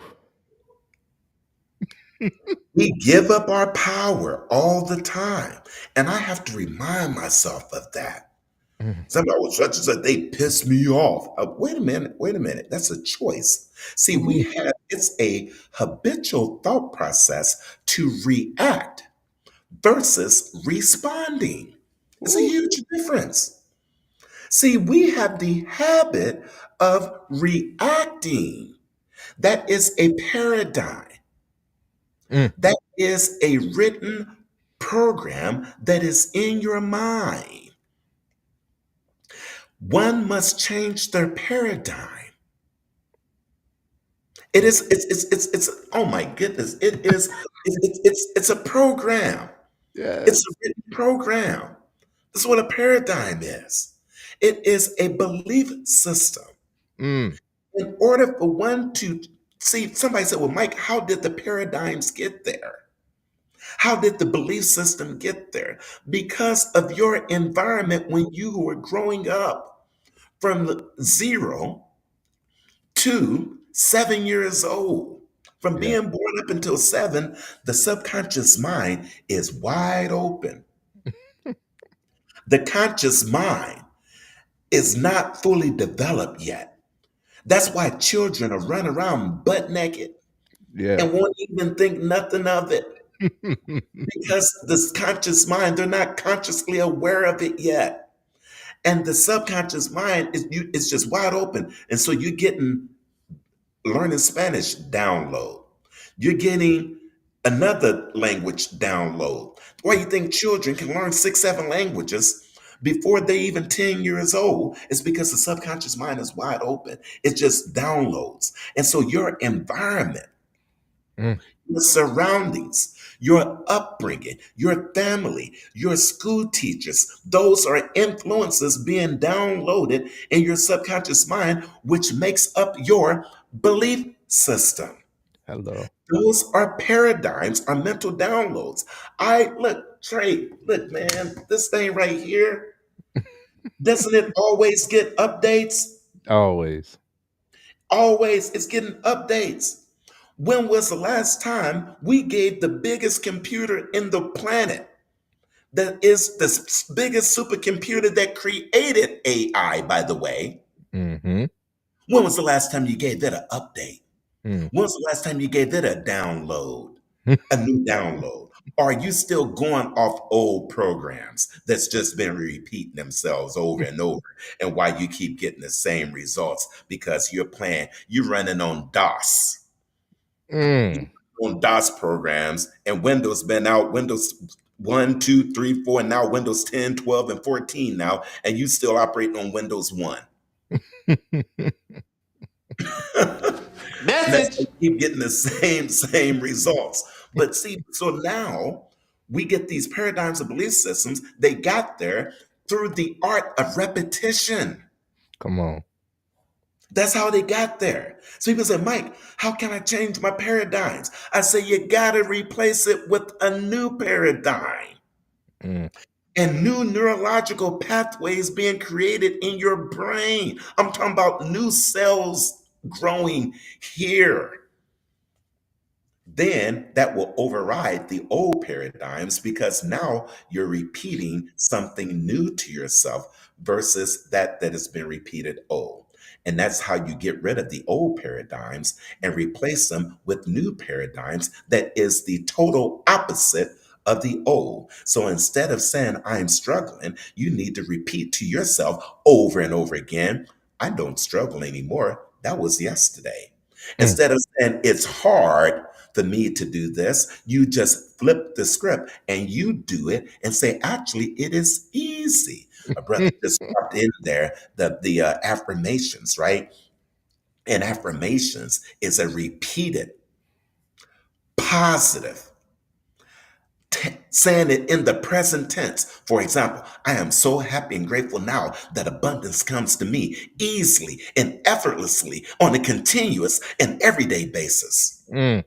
We give up our power all the time. And I have to remind myself of that. Mm. Somebody was such and such, they piss me off. Wait a minute. That's a choice. See, Mm. it's a habitual thought process to react versus responding. It's a Woo. huge difference. See, we have the habit of reacting. That is a paradigm. Mm. That is a written program that is in your mind. One must change their paradigm. It Mm. is it's oh my goodness. It is it's a program. It's a Yes. written program. This is what a paradigm is. It is a belief system. Mm. In order for one to see, somebody said, well, Mike, how did the paradigms get there? How did the belief system get there? Because of your environment when you were growing up from the 0 to 7 years old. From Yeah. being born up until 7, the subconscious mind is wide open. The conscious mind is not fully developed yet. That's why children are running around butt naked Yeah. and won't even think nothing of it because this conscious mind, they're not consciously aware of it yet. And the subconscious mind is just wide open. And so you're getting learning Spanish download. You're getting another language download. Why you think children can learn 6, 7 languages before they even 10 years old? It's because the subconscious mind is wide open. It just downloads. And so your environment, Mm. your surroundings, your upbringing, your family, your school teachers, those are influences being downloaded in your subconscious mind, which makes up your belief system. Hello. Those are paradigms, are mental downloads. I look, Trey, look, man, this thing right here, doesn't it always get updates? Always. Always, it's getting updates. When was the last time we gave the biggest computer in the planet, that is the biggest supercomputer that created AI, by the way? Mhm. When was the last time you gave that an update? Mm. When was the last time you gave that a download, a new download? Or are you still going off old programs that's just been repeating themselves over and over? And why you keep getting the same results? Because you're running on DOS. Mm. On DOS programs, and Windows been out, Windows 1, 2, 3, 4, and now Windows 10, 12, and 14 now, and you still operating on Windows 1. And that's why Message. you keep getting the same results. But see, so now we get these paradigms of belief systems. They got there through the art of repetition. Come on. That's how they got there. So people say, Mike, how can I change my paradigms? I say, you got to replace it with a new paradigm Mm. and new neurological pathways being created in your brain. I'm talking about new cells growing here. Then that will override the old paradigms because now you're repeating something new to yourself versus that has been repeated old. And that's how you get rid of the old paradigms and replace them with new paradigms that is the total opposite of the old. So instead of saying, I'm struggling, you need to repeat to yourself over and over again, I don't struggle anymore. That was yesterday. Mm. Instead of saying it's hard for me to do this. You just flip the script and you do it and say, actually, it is easy. A brother just dropped in there the affirmations, right? And affirmations is a repeated positive saying it in the present tense. For example, I am so happy and grateful now that abundance comes to me easily and effortlessly on a continuous and everyday basis. Mm.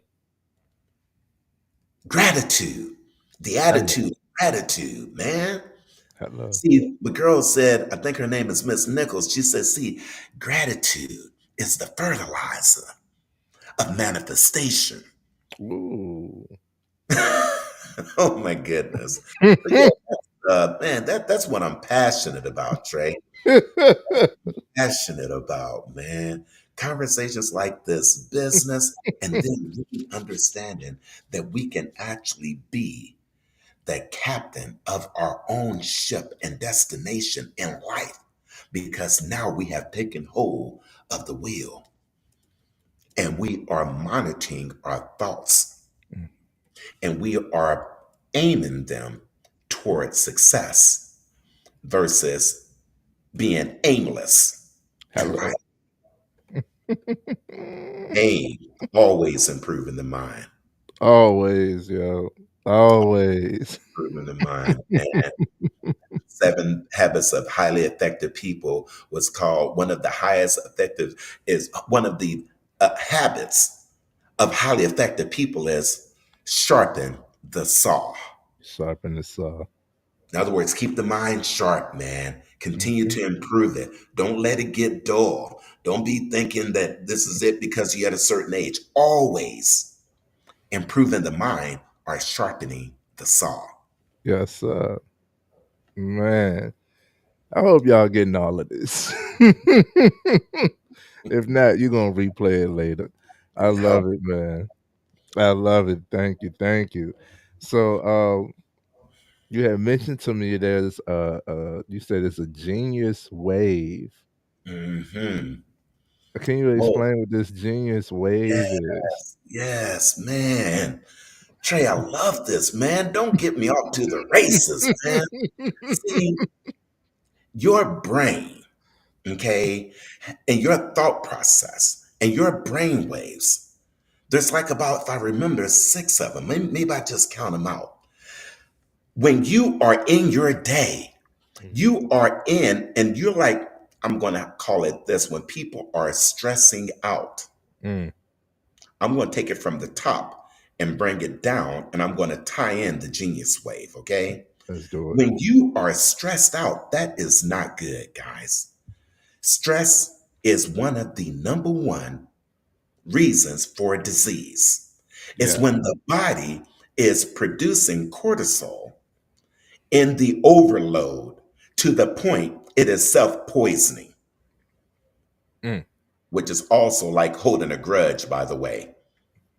Gratitude, the Hello. attitude of gratitude, man. Hello. See, the girl said, I think her name is Miss Nichols. She said, see, gratitude is the fertilizer of manifestation. Ooh. Oh my goodness. But yeah, man, that's what I'm passionate about, Trey. Passionate about, man. Conversations like this, business, and then really understanding that we can actually be the captain of our own ship and destination in life because now we have taken hold of the wheel and we are monitoring our thoughts Mm. and we are aiming them towards success versus being aimless in life. Hello. Aim, always improving the mind, Always, yo. Always. improving the mind. And Seven Habits of Highly Effective People was called one of the highest effective, is one of the habits of highly effective people is sharpen the saw. Sharpen the saw. In other words, keep the mind sharp, man. Continue Mhm. to improve it. Don't let it get dull. Don't be thinking that this is it because you're at a certain age. Always improving the mind or sharpening the saw. Yes, man. I hope y'all getting all of this. If not, you're gonna replay it later. I How- love it, man. I love it. Thank you. Thank you. So you had mentioned to me there's you said it's a genius wave. Mhm. Can you Oh, explain what this genius wave is? yes, yes, man. Trey, I love this, man. Don't get me off to the races, man. See, your brain, okay, and your thought process and your brain waves, there's like about, if I remember, six of them. Maybe I just count them out. When you are in your day, Mhm. you are in, and you're like, I'm going to call it this when people are stressing out. Mm, I'm going to take it from the top and bring it down, and I'm going to tie in the genius wave, okay? let's do it. When you are stressed out, that is not good, guys. Stress is one of the number one reasons for disease. It's Yeah. when the body is producing cortisol in the overload to the point it is self poisoning, Mm. which is also like holding a grudge, by the way.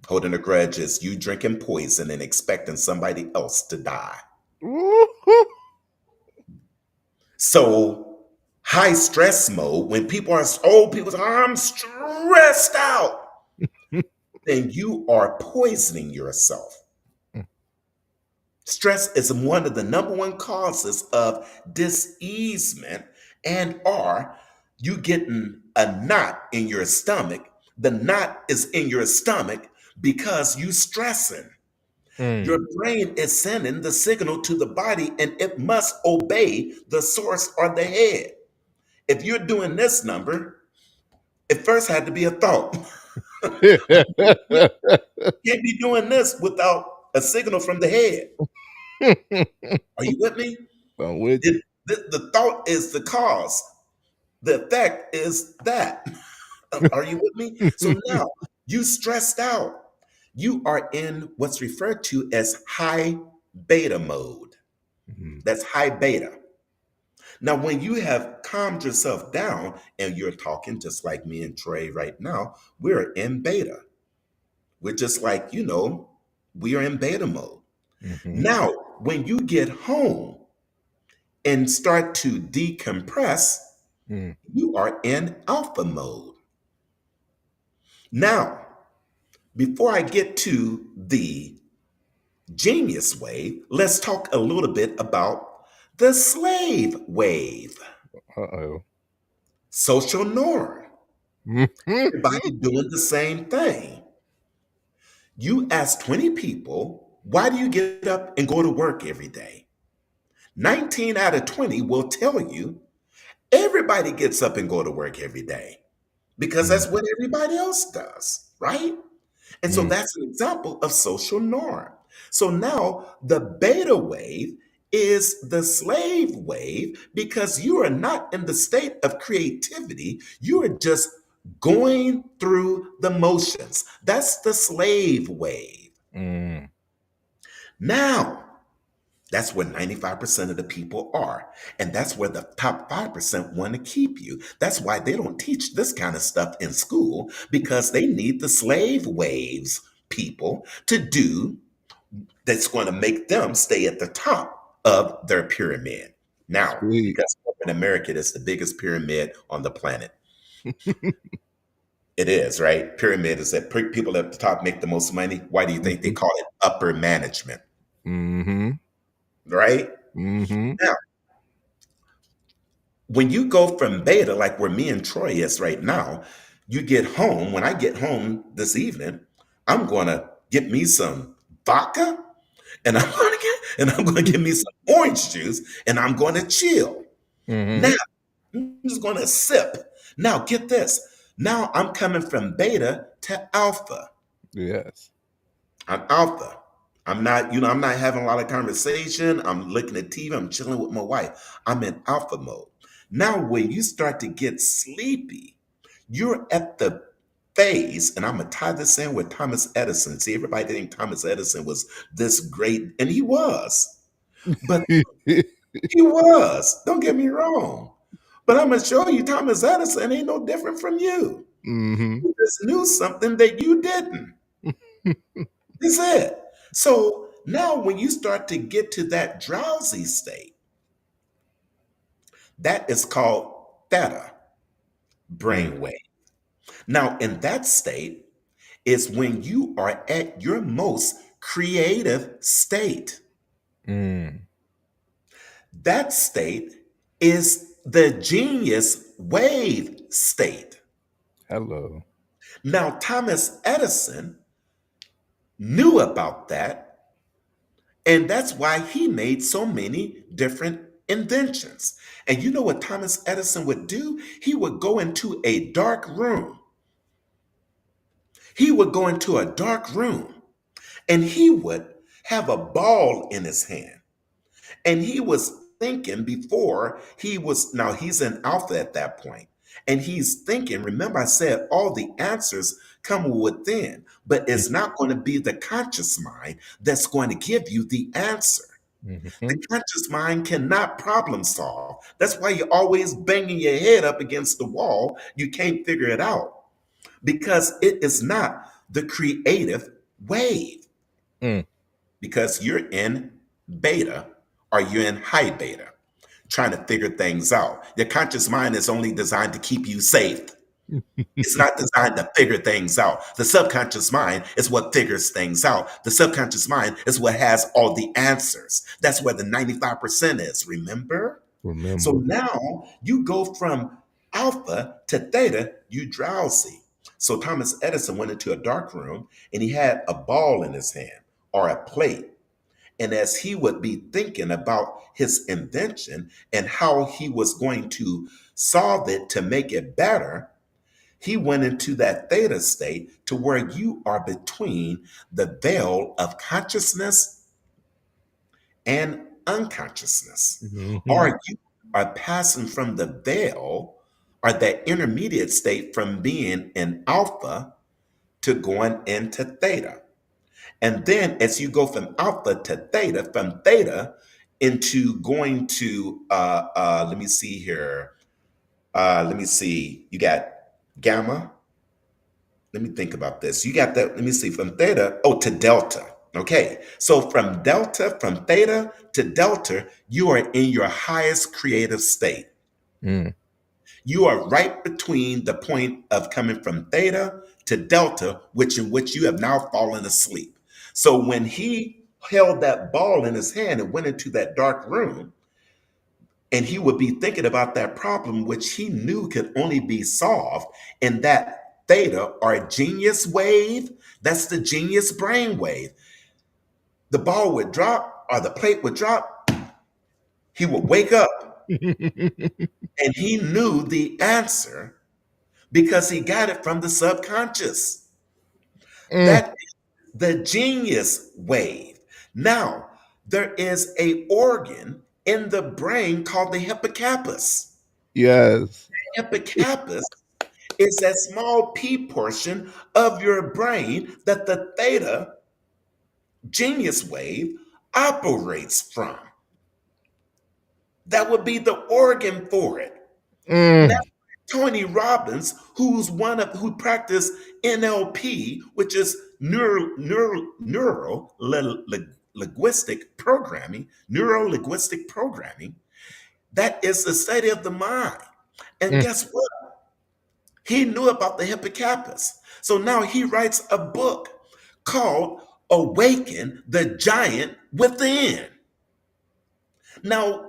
Holding a grudge is you drinking poison and expecting somebody else to die. Woo-hoo. So, high stress mode, when people are, oh, people say, I'm stressed out, then you are poisoning yourself. Mm, Stress is one of the number one causes of diseasement and are you getting a knot in your stomach. The knot is in your stomach because you stressing. Your mm. brain is sending the signal to the body and it must obey the source or the head. If you're doing this number, it first had to be a thought. You can't be doing this without a signal from the head. Are you with me? I'm with you. The thought is the cause. The effect is that. Are you with me? So now you stressed out. You are in what's referred to as high beta mode. Mhm. That's high beta. Now, when you have calmed yourself down and you're talking just like me and Trey right now, we're in beta. We're just like, we are in beta mode. Mhm. Now, when you get home and start to decompress, Mm. you are in alpha mode. Now, Before I get to the genius wave, let's talk a little bit about the slave wave, Uh-oh. social norm. Everybody doing the same thing. You ask 20 people, why do you get up and go to work every day? 19 out of 20 will tell you everybody gets up and go to work every day because Mm, that's what everybody else does, right? And so mm, that's an example of social norm. So now the beta wave is the slave wave because you are not in the state of creativity. You are just going through the motions. That's the slave wave. mm. Now, that's where 95% of the people are. And that's where the top 5% want to keep you. That's why they don't teach this kind of stuff in school because they need the slave waves people to do that's going to make them stay at the top of their pyramid. Now, Sweet. because corporate America is the biggest pyramid on the planet. It is, right? Pyramid is that people at the top make the most money. Why do you think they Mhm, call it upper management, mhm, right? mhm, Now, when you go from beta, like where me and Troy is right now, you get home. When I get home this evening, I'm gonna get me some vodka and I'm gonna get me some orange juice and I'm gonna chill. Now mhm. I'm just gonna sip. Now get this. Now I'm coming from beta to alpha. Yes. I'm alpha. I'm not having a lot of conversation. I'm looking at TV. I'm chilling with my wife. I'm in alpha mode. Now, when you start to get sleepy, you're at the phase, and I'm gonna tie this in with Thomas Edison. See, everybody think Thomas Edison was this great, and he was, but he was. Don't get me wrong. But I'm gonna show you Thomas Edison ain't no different from you. Mhm. He just knew something that you didn't. That's it. So now when you start to get to that drowsy state, that is called theta Mm, brainwave. Now, in that state is when you are at your most creative state. mm. That state is the genius wave state. Hello. Now, Thomas Edison knew about that. And that's why he made so many different inventions. And you know what Thomas Edison would do? He would go into a dark room. He would go into a dark room and he would have a ball in his hand. And he was thinking before he was, now he's in alpha at that point, and he's thinking, remember, I said all the answers come within, but it's not going to be the conscious mind that's going to give you the answer. The Mhm. conscious mind cannot problem solve. That's why you're always banging your head up against the wall. You can't figure it out because it is not the creative wave Mm. because you're in beta or you're in high beta trying to figure things out. Your conscious mind is only designed to keep you safe. It's not designed to figure things out. The subconscious mind is what figures things out. The subconscious mind is what has all the answers. That's where the 95% is, remember? So Remember. now you go from alpha to theta, you drowsy. So Thomas Edison went into a dark room and he had a ball in his hand or a plate. And as he would be thinking about his invention and how he was going to solve it to make it better, he went into that theta state to where you are between the veil of consciousness and unconsciousness. Mhm. Or you are passing from the veil or that intermediate state from being in alpha to going into theta. And then as you go from alpha to theta, from theta into going to, let me see here. Let me see. You got gamma. Let me think about this. You got that. Let me see. From theta, oh, to delta. Okay. So from delta, from theta to delta, you are in your highest creative state. Mm. You are right between the point of coming from theta to delta, which in which you have now fallen asleep. So when he held that ball in his hand and went into that dark room, and he would be thinking about that problem, which he knew could only be solved in that theta or genius wave. That's the genius brain wave. The ball would drop or the plate would drop. He would wake up and he knew the answer because he got it from the subconscious. Mm, That is the genius wave. Now, there is a organ in the brain called the hippocampus. yes. Hippocampus is that small p portion of your brain that the theta genius wave operates from. That would be the organ for it. Now, Mm, Tony Robbins, who practiced NLP, which is linguistic programming, neuro linguistic programming, that is the study of the mind. And mm, guess what? He knew about the hippocampus. So now he writes a book called Awaken the Giant Within. Now,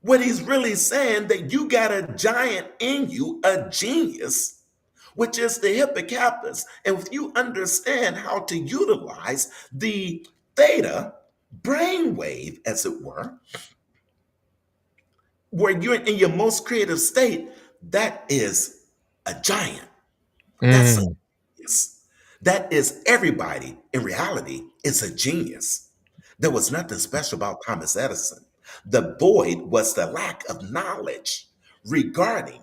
what he's really saying that you got a giant in you, a genius, which is the hippocampus. And if you understand how to utilize the theta brainwave, as it were, where you're in your most creative state, that is a giant. That's a mm. genius. That is everybody in reality is a genius. There was nothing special about Thomas Edison. The void was the lack of knowledge regarding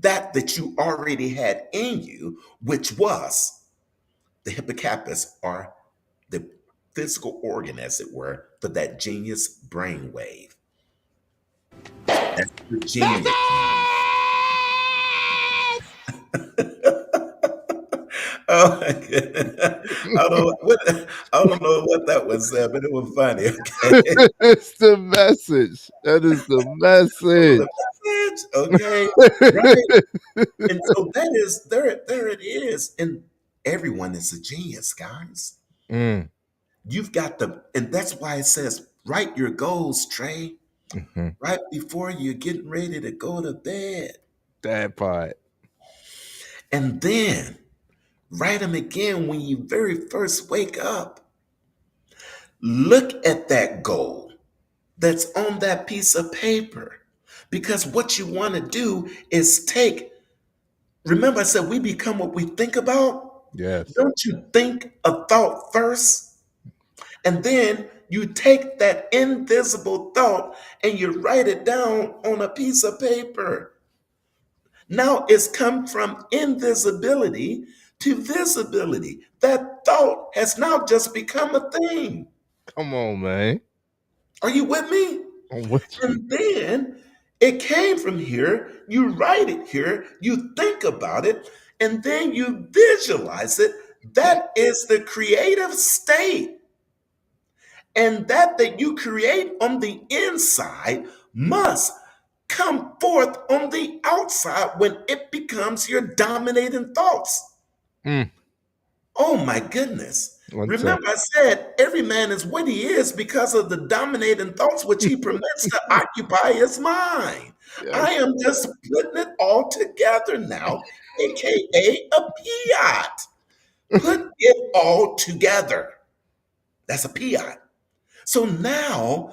that you already had in you, which was the hippocampus or the physical organ, as it were, for that genius brainwave. That's the genius. Oh my goodness. I don't know what that was, but it was funny. Okay. It's the message. That is the The message. message. Okay. Right. And so that is there it is. And everyone is a genius, guys. Mm, You've got and that's why it says write your goals, Trey, mhm. right before you're getting ready to go to bed. That part. And then write them again when you very first wake up. Look at that goal that's on that piece of paper. Because what you want to do is remember I said we become what we think about? Yes. Don't you think a thought first? And then you take that invisible thought and you write it down on a piece of paper. Now it's come from invisibility to visibility. That thought has now just become a thing. Come on, man. Are you with me? I'm with you. And then it came from here. You write it here, you think about it, and then you visualize it. That is the creative state. And that you create on the inside must come forth on the outside when it becomes your dominating thoughts. Mm, Oh my goodness. Untapped. Remember, I said every man is what he is because of the dominating thoughts which he permits to occupy his mind. I Yes. am just putting it all together now, aka a piot. Put it all together. That's a piot. So now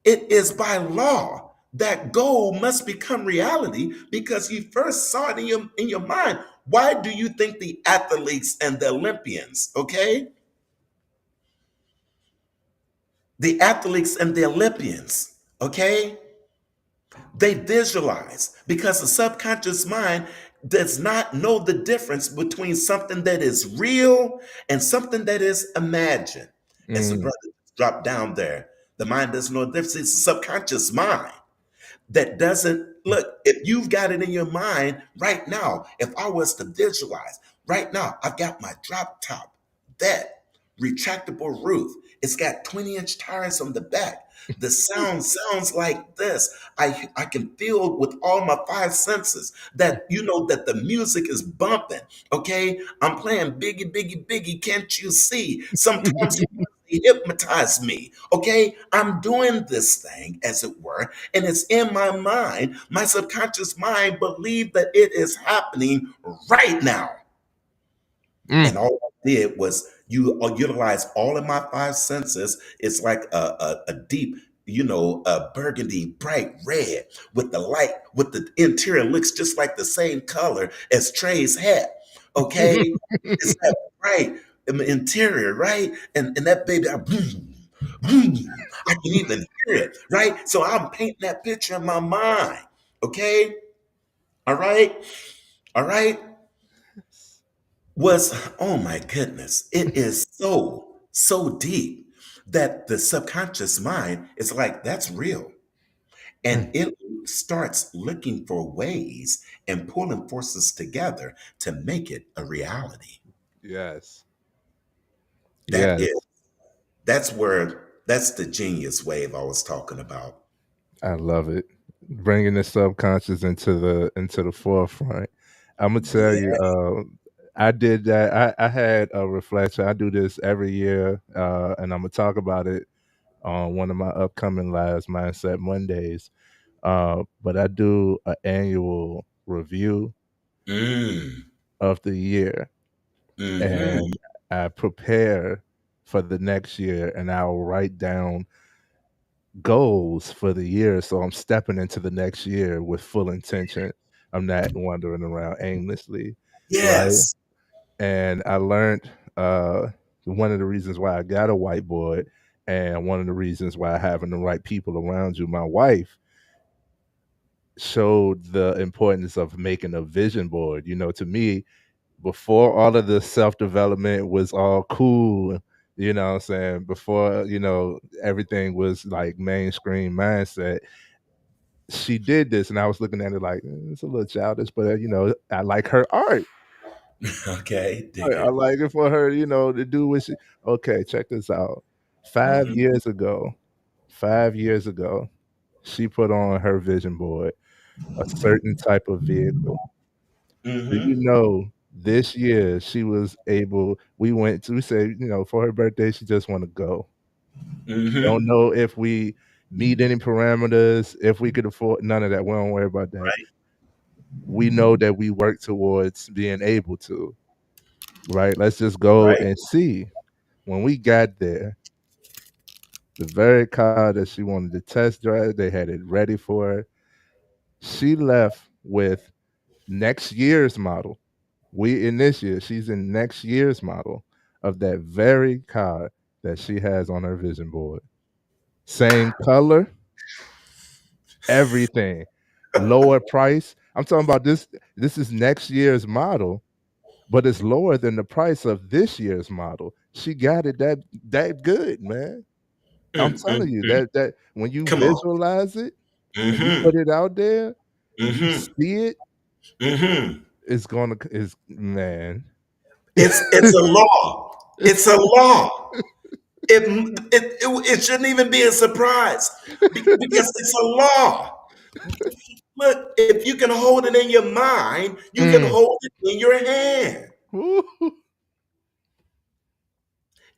it is by law that goal must become reality because you first saw it in your mind. Why do you think the athletes and the Olympians, okay? The athletes and the Olympians, okay? They visualize because the subconscious mind does not know the difference between something that is real and something that is imagined. As the Mm, brother dropped down there, the mind doesn't know the difference. It's the subconscious mind that doesn't look. If you've got it in your mind right now, if I was to visualize right now, I've got my drop top, that retractable roof. It's got 20-inch tires on the back. The sound sounds like this. I can feel with all my five senses that that the music is bumping. Okay, I'm playing Biggie, Biggie, Biggie. Can't you see? Sometimes he hypnotize me. Okay, I'm doing this thing as it were, and it's in my mind. My subconscious mind believe that it is happening right now. Mm. And all I did was utilize all of my five senses. It's like a deep, a burgundy, bright red with the light, with the interior looks just like the same color as Trey's hat. Okay, it's that bright interior, right? And that baby, I can even hear it, right? So I'm painting that picture in my mind. Okay, all right, all right. Was oh my goodness, it is so deep that the subconscious mind is like, that's real. And Mm. it starts looking for ways and pulling forces together to make it a reality. Yes. That Yes. is, that's the genius wave I was talking about. I love it. Bringing the subconscious into the forefront. I'm gonna tell you, Yeah. I did that. I had a reflection. I do this every year, and I'm gonna talk about it on one of my upcoming lives, Mindset Mondays. But I do an annual review Mm. of the year, Mm-hmm. and I prepare for the next year, and I'll write down goals for the year. So I'm stepping into the next year with full intention. I'm not wandering around aimlessly, right? Yes. And I learned one of the reasons why I got a whiteboard, and one of the reasons why having the right people around you. My wife showed the importance of making a vision board. To me, before all of the self development was all cool, what I'm saying? Before, everything was like mainstream mindset, she did this, and I was looking at it like, it's a little childish, but I like her art. Okay. I, Dig I it. like it for her, to do what she. Okay, check this out. Five Mm-hmm. years ago, 5 years ago, she put on her vision board a certain type of vehicle. Do you Mm-hmm. know this year she was able? We said, for her birthday, she just want to go. Don't Mm-hmm. know if we meet any parameters, if we could afford none of that. We don't worry about that. Right. We know that we work towards being able to, right? Let's just go Right. and see. When we got there, the very car that she wanted to test drive, they had it ready for her. She left with next year's model. We in this year, she's in next year's model of that very car that she has on her vision board. Same color, everything. Lower price. I'm talking about this. This is next year's model, but it's lower than the price of this year's model. She got it that good, man. I'm Mm, mm, telling you mm. that when you Come on. visualize it and you Mm-hmm. put it out there and you Mm-hmm. see it, Mm-hmm. it's gonna is man. It's a law. It's a law. It shouldn't even be a surprise because it's a law. Look, if you can hold it in your mind, you can Mm. hold it in your hand. Woo.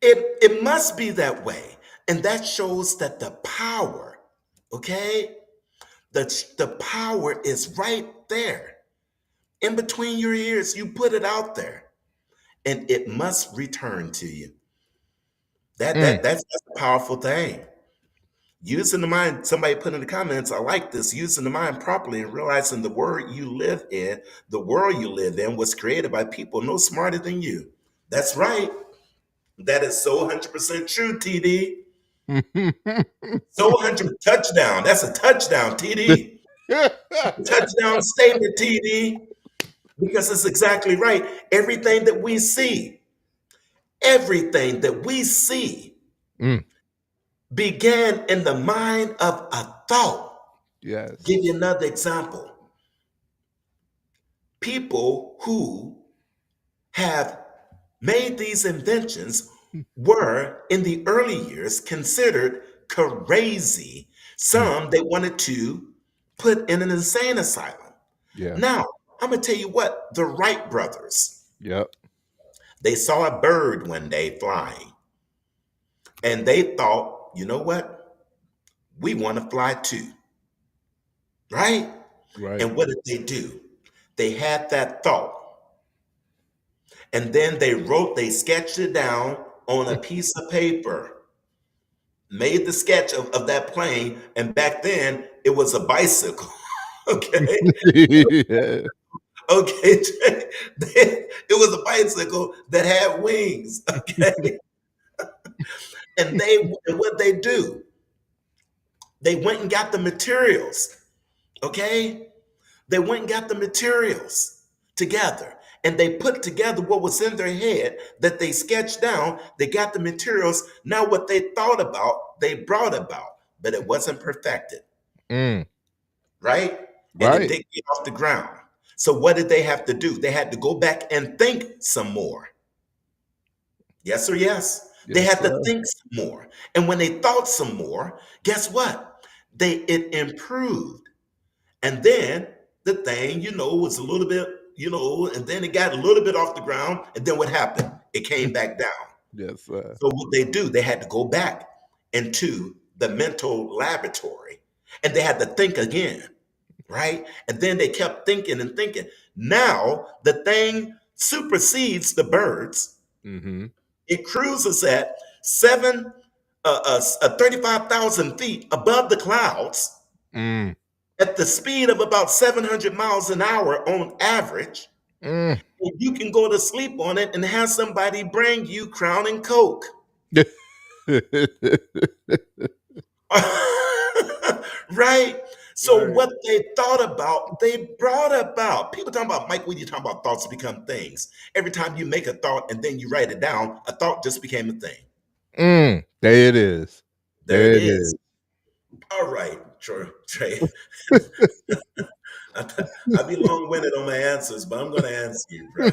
It must be that way. And that shows that the power, okay? The power is right there. In between your ears, you put it out there. And it must return to you. Mm. That's a powerful thing. Using the mind, somebody put in the comments, I like this, using the mind properly and realizing the world you live in was created by people no smarter than you. That's right. That is so 100% true, TD. So 100 touchdown. That's a touchdown, TD. Touchdown statement, TD. Because it's exactly right. Everything that we see Mm. began in the mind of a thought. Yes. Give you another example. People who have made these inventions were in the early years considered crazy. Mm. Some they wanted to put in an insane asylum. Yeah. Now, I'm gonna tell you what, the Wright brothers, Yep. they saw a bird one day flying, and they thought, you know what? We want to fly too, right? Right. And what did they do? They had that thought, and then they sketched it down on a piece of paper, made the sketch of that plane, and back then it was a bicycle. Okay. Yeah. Okay. It was a bicycle that had wings. Okay. And what they do, they went and got the materials. Okay. They went and got the materials together, and they put together what was in their head that they sketched down. They got the materials. Now, what they thought about, they brought about, but it wasn't perfected, Mm. right? And it Right. didn't get off the ground. So, what did they have to do? They had to go back and think some more. Yes or yes? They Yes, had to sir. think some more. And when they thought some more, guess what? It improved. And then the thing, was a little bit, and then it got a little bit off the ground. And then what happened? It came back down. Yes, sir. So what they do, they had to go back into the mental laboratory and they had to think again, right? And then they kept thinking and thinking. Now the thing supersedes the birds. Mm-hmm. It cruises at 35,000 feet above the clouds Mm. at the speed of about 700 miles an hour on average. Mm. And you can go to sleep on it and have somebody bring you Crown and Coke. Right? So Right. what they thought about, they brought about. People talking about, Mike, when you talk about thoughts become things. Every time you make a thought and then you write it down, a thought just became a thing. Mm. There it is. There There it it is. is. All right, Trey. I be long-winded on my answers, but I'm going to answer you, bro.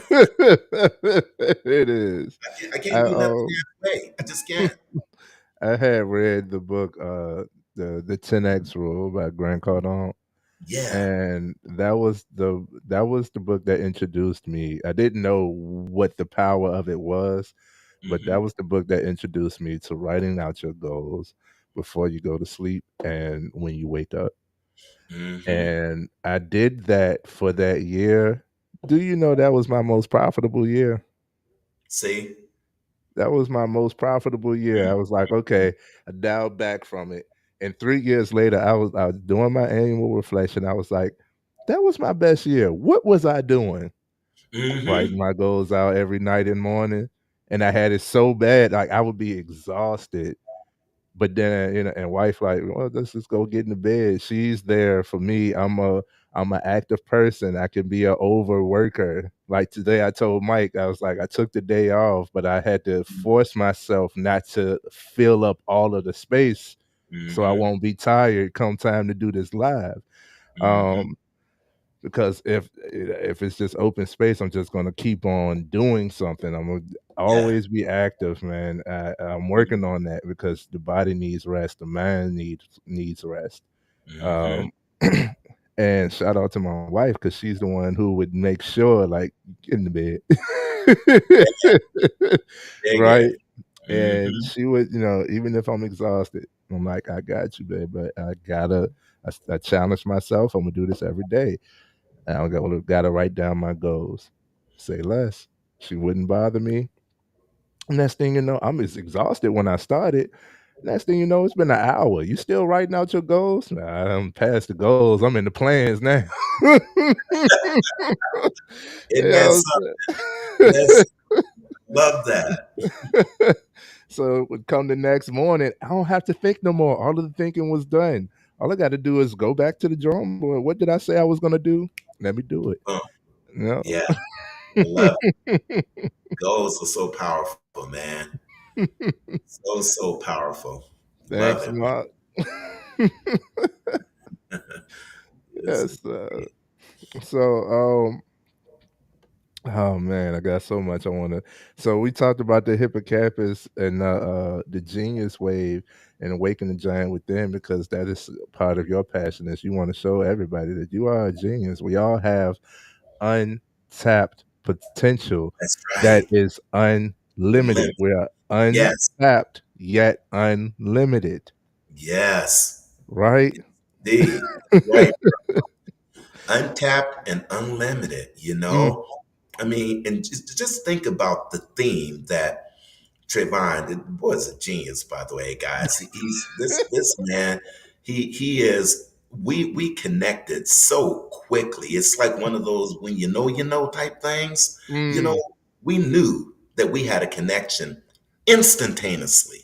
It is. I I can't do nothing halfway. I just can't. I had read the book the 10X Rule by Grant Cardone, Yeah. and that was the book that introduced me. I didn't know what the power of it was, but that Hmm. was the book that introduced me to writing out your goals before you go to sleep and when you wake up. Hmm. And I did that for that year. Do you know that was my most profitable year? See? That was my most profitable year. I was like, okay, I dialed back from it. And 3 years later, I was doing my annual reflection. I was like, that was my best year. What was I doing? Writing Hmm. my goals out every night and morning. And I had it so bad, like I would be exhausted. But then, and wife like, well, let's just go get in the bed. She's there for me. I'm an active person. I can be an overworker. Like today, I told Mike, I was like, I took the day off, but I had to force myself not to fill up all of the space, so I Hmm. won't be tired come time to do this live. Hmm. Um, because if it's just open space, I'm just gonna keep on doing something. I'm gonna Yeah. always be active, man. I'm working on that because the body needs rest, the mind needs rest. Hmm. Um, and shout out to my wife because she's the one who would make sure, like, get in the bed, Dig right? it. And Hmm. she would, even if I'm exhausted, I'm like, I got you, babe, but I gotta. I challenge myself. I'm gonna do this every day. I gotta write down my goals. Say less. She wouldn't bother me. Next thing you know, I'm as exhausted when I started. Next thing you know, it's been an hour. You still writing out your goals? Nah, I'm past the goals. I'm in the plans now. Isn't that Yeah. something? Yes. Love that. So it would come the next morning. I don't have to think no more. All of the thinking was done. All I got to do is go back to the drawing board. What did I say I was gonna do? Let me do it. Oh, No. yeah. I love it. Goals are so powerful, man. So, so powerful. Love Thanks, it, Mark. man. Yes, Yes. indeed. So, Oh man, I got so much I want to. So we talked about the hippocampus and the genius wave and awaken the giant within because that is part of your passion. Is you want to show everybody that you are a genius. We all have untapped potential That's that right. is unlimited. Limit. We are Yes. untapped yet unlimited, Yes. right? Indeed. That's right. Untapped and unlimited, you Mm, know? I mean, and just think about the theme that Trayvon, it was a genius, by the way, guys. He's this man. He is. We connected so quickly. It's like one of those when you know type things. You know, mm, we knew that we had a connection instantaneously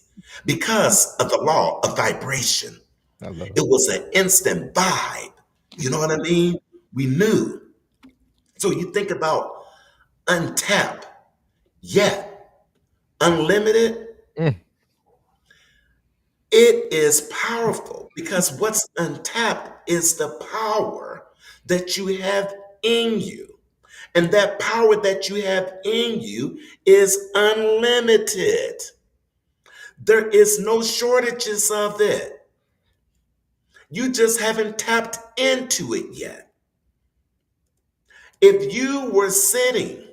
because of the law of vibration. I love It it. was an instant vibe. You know what I mean? We knew. So you think about untapped, yet unlimited. Mm, It is powerful because what's untapped is the power that you have in you. And that power that you have in you is unlimited. There is no shortages of it. You just haven't tapped into it yet. If you were sitting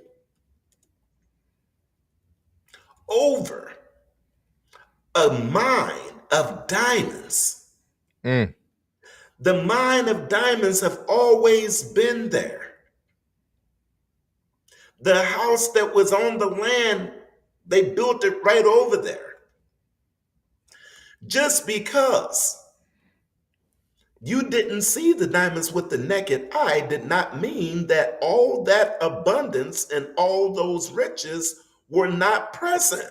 over a mine of diamonds, mm. the mine of diamonds have always been there. The house that was on the land, they built it right over there. Just because you didn't see the diamonds with the naked eye did not mean that all that abundance and all those riches were not present.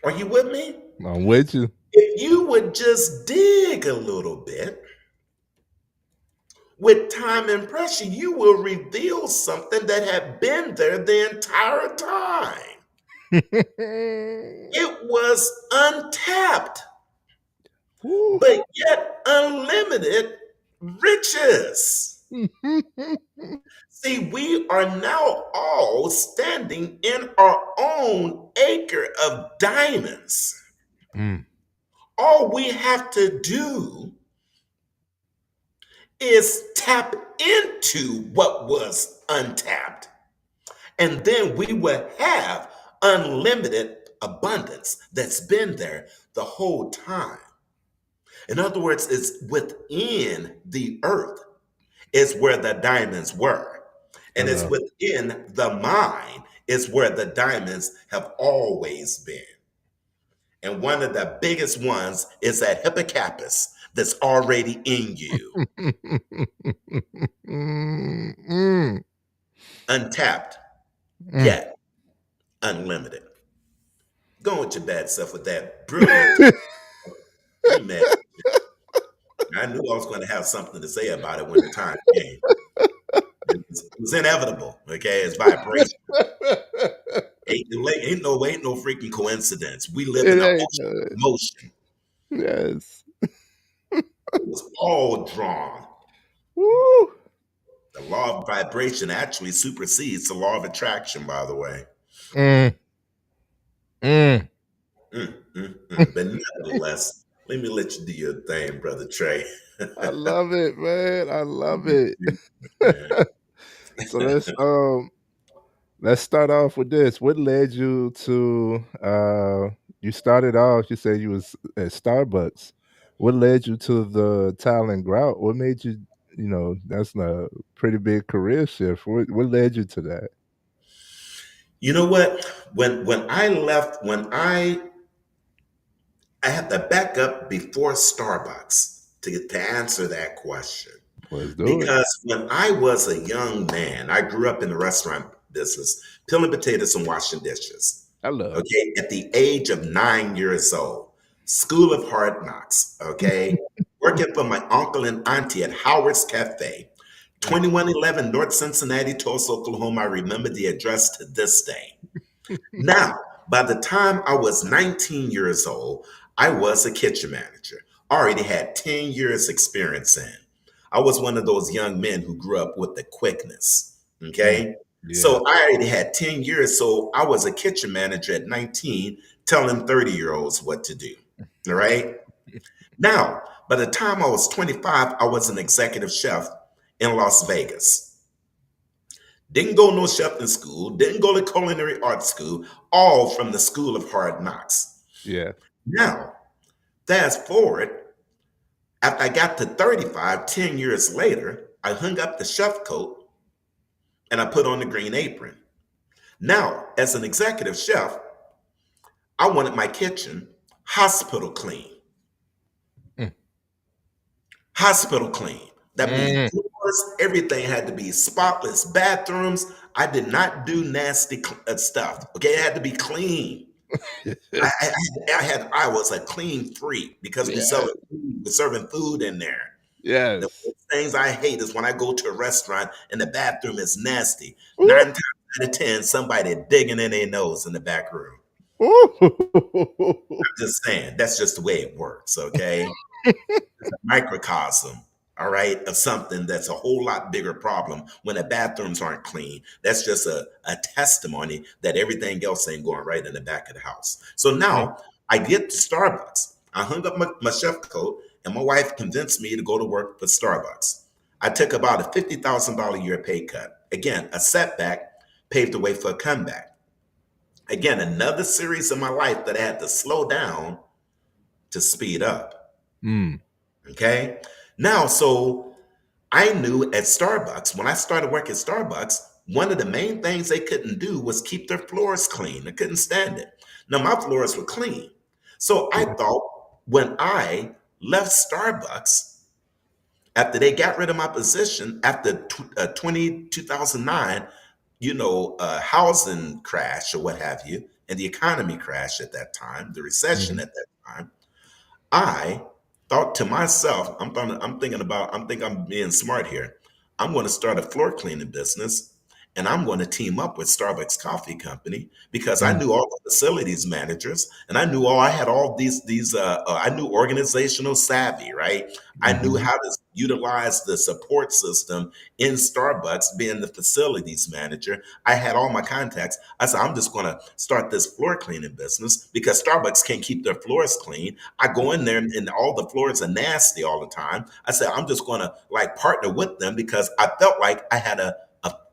Are you with me? I'm with you. If you would just dig a little bit, with time and pressure, you will reveal something that had been there the entire time. It was untapped, Woo. but yet unlimited riches. See, we are now all standing in our own acre of diamonds. Mm, All we have to do is tap into what was untapped, and then we will have unlimited abundance that's been there the whole time. In other words, it's within the earth is where the diamonds were. I And it's love. within the mine is where the diamonds have always been. And one of the biggest ones is that hippocampus that's already in you, Mm, mm, untapped, mm. yet unlimited. Go with your bad self with that brilliant. You mad. I knew I was going to have something to say about it when the time came. It was inevitable. Okay, it's vibration. Ain't no freaking coincidence. We live in It an ain't ocean of good. motion. Yes. It was all drawn. Woo. The law of vibration actually supersedes the law of attraction, by the way. Mm, mm. But nevertheless, let me let you do your thing, brother Trey. I love it, man. I love it. Man. So let's start off with this. What led you to you started off, you said you was at Starbucks. What led you to the tile and grout? What made you, that's a pretty big career shift. What led you to that? You know what? When I left, when I had to back up before Starbucks to answer that question. Let's do it. Because when I was a young man, I grew up in the restaurant business, peeling potatoes and washing dishes. I love Okay, at the age of 9 years old, School of Hard Knocks. Okay, working for my uncle and auntie at Howard's Cafe, it. 2111 North Cincinnati, Tulsa, Oklahoma. I remember the address to this day. Now, by the time I was 19 years old, I was a kitchen manager. Already had 10 years experience in. I was one of those young men who grew up with the quickness. Mm. Okay. Yeah. So I already had 10 years. So I was a kitchen manager at 19, telling 30-year-olds what to do. All right. Now, by the time I was 25, I was an executive chef in Las Vegas. Didn't go no chefing school, didn't go to culinary arts school, all from the School of Hard Knocks. Yeah. Now, fast forward, after I got to 35, 10 years later, I hung up the chef coat and I put on the green apron. Now, as an executive chef, I wanted my kitchen hospital clean. Mm. Hospital clean. That means Mm. floors, everything had to be spotless. Bathrooms, I did not do nasty stuff. Okay, it had to be clean. I was a clean freak because Yeah. we're serving food in there. The Yes. worst things I hate is when I go to a restaurant and the bathroom is nasty. Ooh. 9 times out of 10, somebody digging in their nose in the back room. Ooh. I'm just saying, that's just the way it works, okay? It's a microcosm, all right, of something that's a whole lot bigger problem when the bathrooms aren't clean. That's just a testimony that everything else ain't going right in the back of the house. So Mm. now I get to Starbucks. I hung up my chef coat, and my wife convinced me to go to work for Starbucks. I took about a $50,000 a year pay cut. Again, a setback paved the way for a comeback. Again, another series of my life that I had to slow down to speed up. Mm. Okay. Now, so I knew at Starbucks, when I started working at Starbucks, one of the main things they couldn't do was keep their floors clean. I couldn't stand it. Now, my floors were clean. So I Yeah. thought when I left Starbucks, after they got rid of my position, after 2009, housing crash or what have you, and the economy crashed at that time, the recession Mhm. at that time, I thought to myself, I'm thinking I'm being smart here. I'm going to start a floor cleaning business and I'm going to team up with Starbucks Coffee Company because I Mm. knew all the facilities managers and I had all I knew organizational savvy, right? I knew Mhm. how to utilize the support system in Starbucks, being the facilities manager. I had all my contacts. I said, I'm just going to start this floor cleaning business because Starbucks can't keep their floors clean. I go in there and all the floors are nasty all the time. I said, I'm just going to like partner with them because I felt like I had a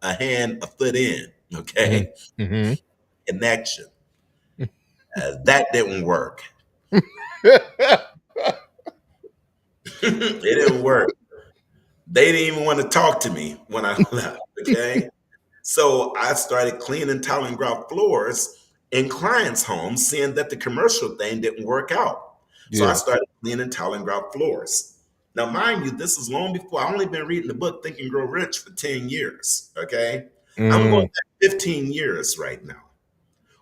hand, a foot in, Mhm. okay, Mhm. connection. That didn't work. It didn't work. They didn't even want to talk to me when I left, okay? So I started cleaning tile and grout floors in clients' homes, seeing that the commercial thing didn't work out. So I Yeah. started cleaning tile and grout floors. Now, mind you, this is long before I only been reading the book Think and Grow Rich for 10 years. Okay. I'm going Mm. back 15 years right now.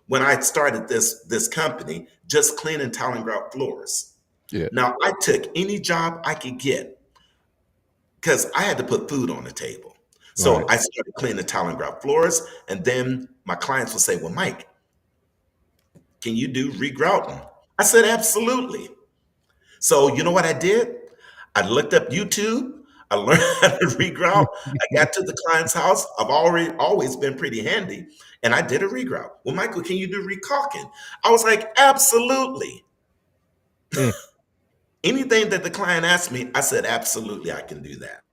When I started this company, just cleaning tile and grout floors. Yeah. Now I took any job I could get because I had to put food on the table. So Right. I started cleaning tile and grout floors, and then my clients would say, "Well, Mike, can you do regrouting?" I said, "Absolutely." So you know what I did? I looked up YouTube. I learned how to regrout. I got to the client's house. I've already always been pretty handy, and I did a regrout. Well, Michael, can you do recaulking? I was like, "Absolutely." Mm. Anything that the client asked me, I said, "Absolutely, I can do that,"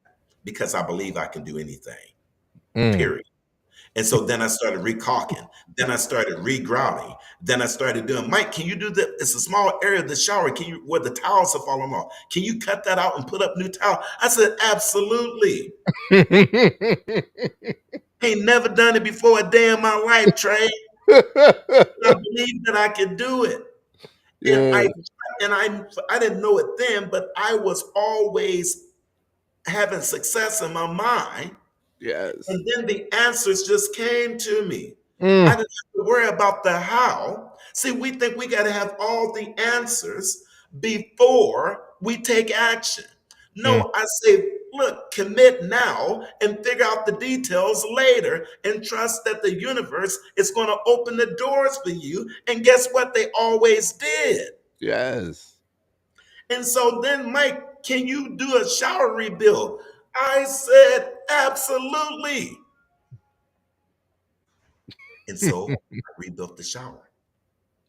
because I believe I can do anything. Mm. Period. And so then I started recalking. Then I started regrouting. Then I started doing, Mike, can you do that? It's a small area of the shower. Can you, where the towels are falling off? Can you cut that out and put up new towel? I said, absolutely. Ain't never done it before a day in my life, Trey. I believe that I could do it. And I Yes. and I didn't know it then, but I was always having success in my mind. Yes. And then the answers just came to me. I Mm. didn't have to worry about the how. See, we think we got to have all the answers before we take action. Mm. No, I say, look, commit now and figure out the details later and trust that the universe is going to open the doors for you. And guess what? They always did. Yes. And so then, Mike, can you do a shower rebuild? I said, absolutely. And so I rebuilt the shower.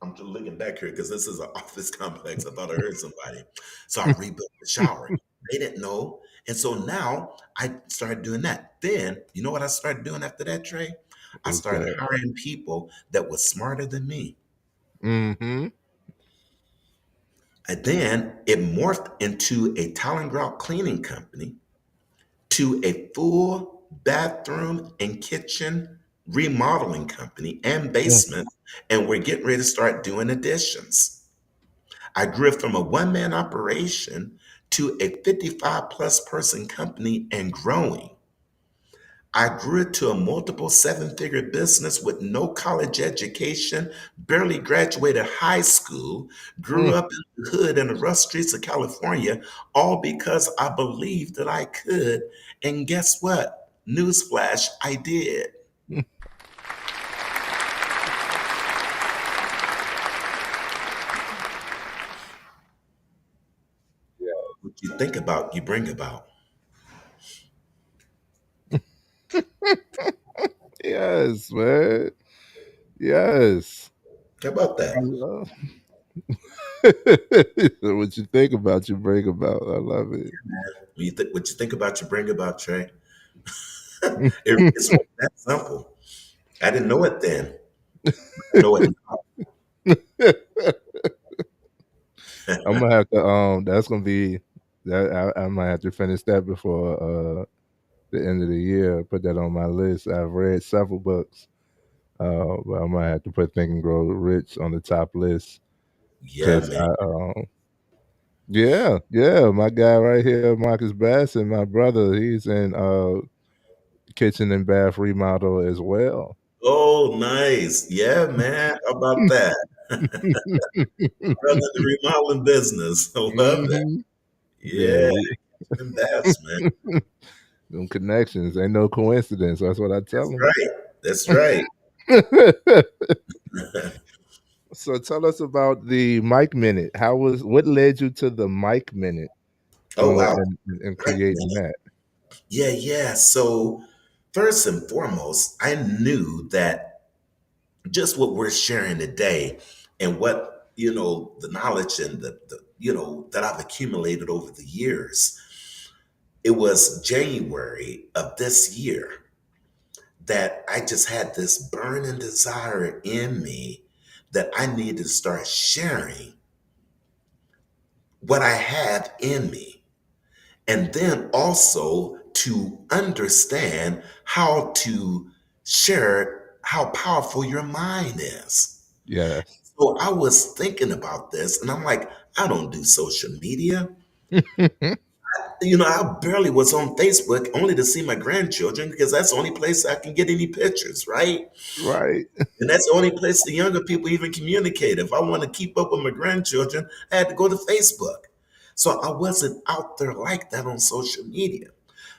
I'm just looking back here because this is an office complex. I thought I heard somebody. So I rebuilt the shower. They didn't know. And so now I started doing that. Then, you know what I started doing after that, Trey? I What's started that? hiring people that were smarter than me. Mm-hmm. And then it morphed into a tile and grout cleaning company to a full bathroom and kitchen remodeling company and Mm, basement. And we're getting ready to start doing additions. I grew it from a one man operation to a 55 plus person company and growing. I grew it to a multiple seven figure business with no college education, barely graduated high school, grew mm, up in the hood in the rough streets of California, all because I believed that I could. And guess what? Newsflash, I did. mm. What you think about, you bring about. Yes, man. Yes. How about I that? love what you think about, you bring about. I love it. What you think about, you bring about, Trey. It's really that simple. I didn't know it then. I know it I'm gonna have to that's gonna be that I might have to finish that before the end of the year. Put that on my list. I've read several books. But I might have to put Think and Grow Rich on the top list yeah, because man. yeah, yeah, my guy right here, Marcus Bass, and my brother, he's in kitchen and bath remodel as well. Oh, nice. Yeah, man. How about that? Brother, the remodeling business. I love it. Hmm. Yeah, Yeah, and that's man. them connections ain't no coincidence. That's what I tell That's them. right. That's right. So tell us about the Mike Minute. What led you to the Mike Minute Oh wow. and Right, creating man. that? Yeah, yeah. So first and foremost, I knew that just what we're sharing today and what, the knowledge and that I've accumulated over the years, it was January of this year that I just had this burning desire in me that I needed to start sharing what I have in me. And then also to understand how to share how powerful your mind is. Yes. So I was thinking about this and I'm like, I don't do social media. I barely was on Facebook only to see my grandchildren because that's the only place I can get any pictures, right? Right. And that's the only place the younger people even communicate. If I want to keep up with my grandchildren, I had to go to Facebook. So I wasn't out there like that on social media.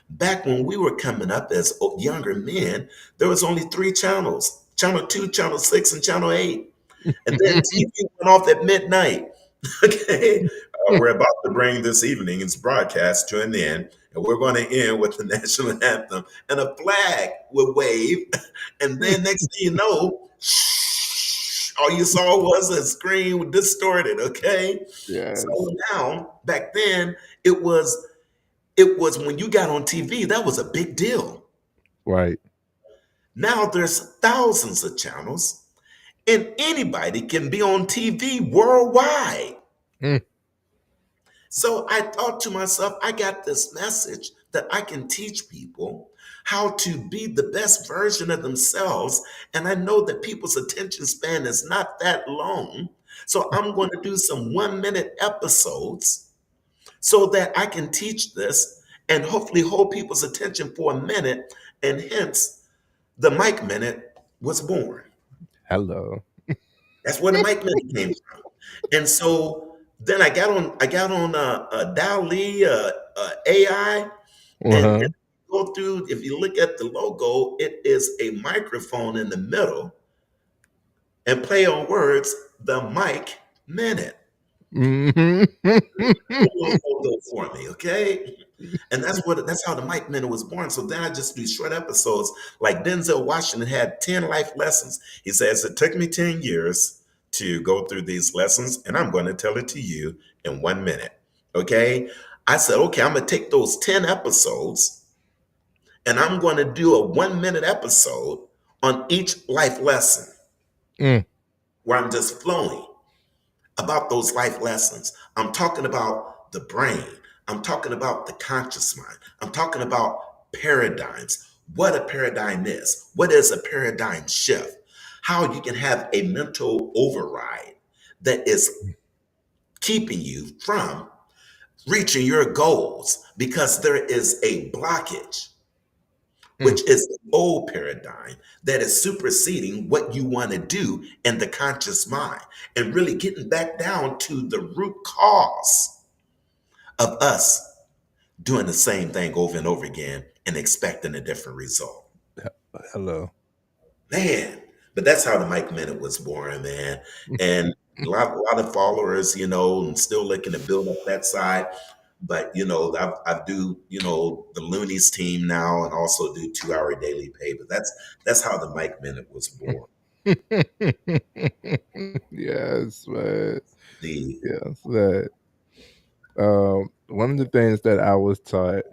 Back when we were coming up as younger men, there was only three channels: Channel 2, Channel 6, and Channel 8. And then TV went off at midnight. Okay. We're about to bring this evening's broadcast to an end, and we're going to end with the national anthem and a flag will wave. And then next thing you know, all you saw was a screen distorted. Okay. Yes. So now, back then, it was when you got on TV, that was a big deal. Right. Now there's thousands of channels, and anybody can be on TV worldwide. Mm. So I thought to myself, I got this message that I can teach people how to be the best version of themselves. And I know that people's attention span is not that long. So I'm going to do some 1 minute episodes so that I can teach this and hopefully hold people's attention for a minute. And hence, the Mike Minute was born. Hello. That's where the Mike Minute came from. And so then I got on Dali, AI, and Uh-huh. go through. If you look at the logo, it is a microphone in the middle, and play on words. The Mike Minute. Mhm. Do a little photo for me, okay? And that's how the Mike Minute was born. So then I just do short episodes. Like Denzel Washington had 10 life lessons. He says it took me 10 years to go through these lessons, and I'm going to tell it to you in 1 minute. Okay. I said, okay, I'm gonna take those 10 episodes and I'm going to do a 1 minute episode on each life lesson Mm, where I'm just flowing about those life lessons. I'm talking about the brain. I'm talking about the conscious mind. I'm talking about paradigms. What a paradigm is. What is a paradigm shift? How you can have a mental override that is keeping you from reaching your goals because there is a blockage, mm. which is the old paradigm that is superseding what you want to do in the conscious mind and really getting back down to the root cause of us doing the same thing over and over again and expecting a different result. Hello. Man, but that's how the Mike Minute was born, man. And a lot of followers, and still looking to build up that side. But I do the Looney's team now, and also do 2 hour daily pay. But that's how the Mike Minute was born. Yes, man. The Yes, that. One of the things that I was taught,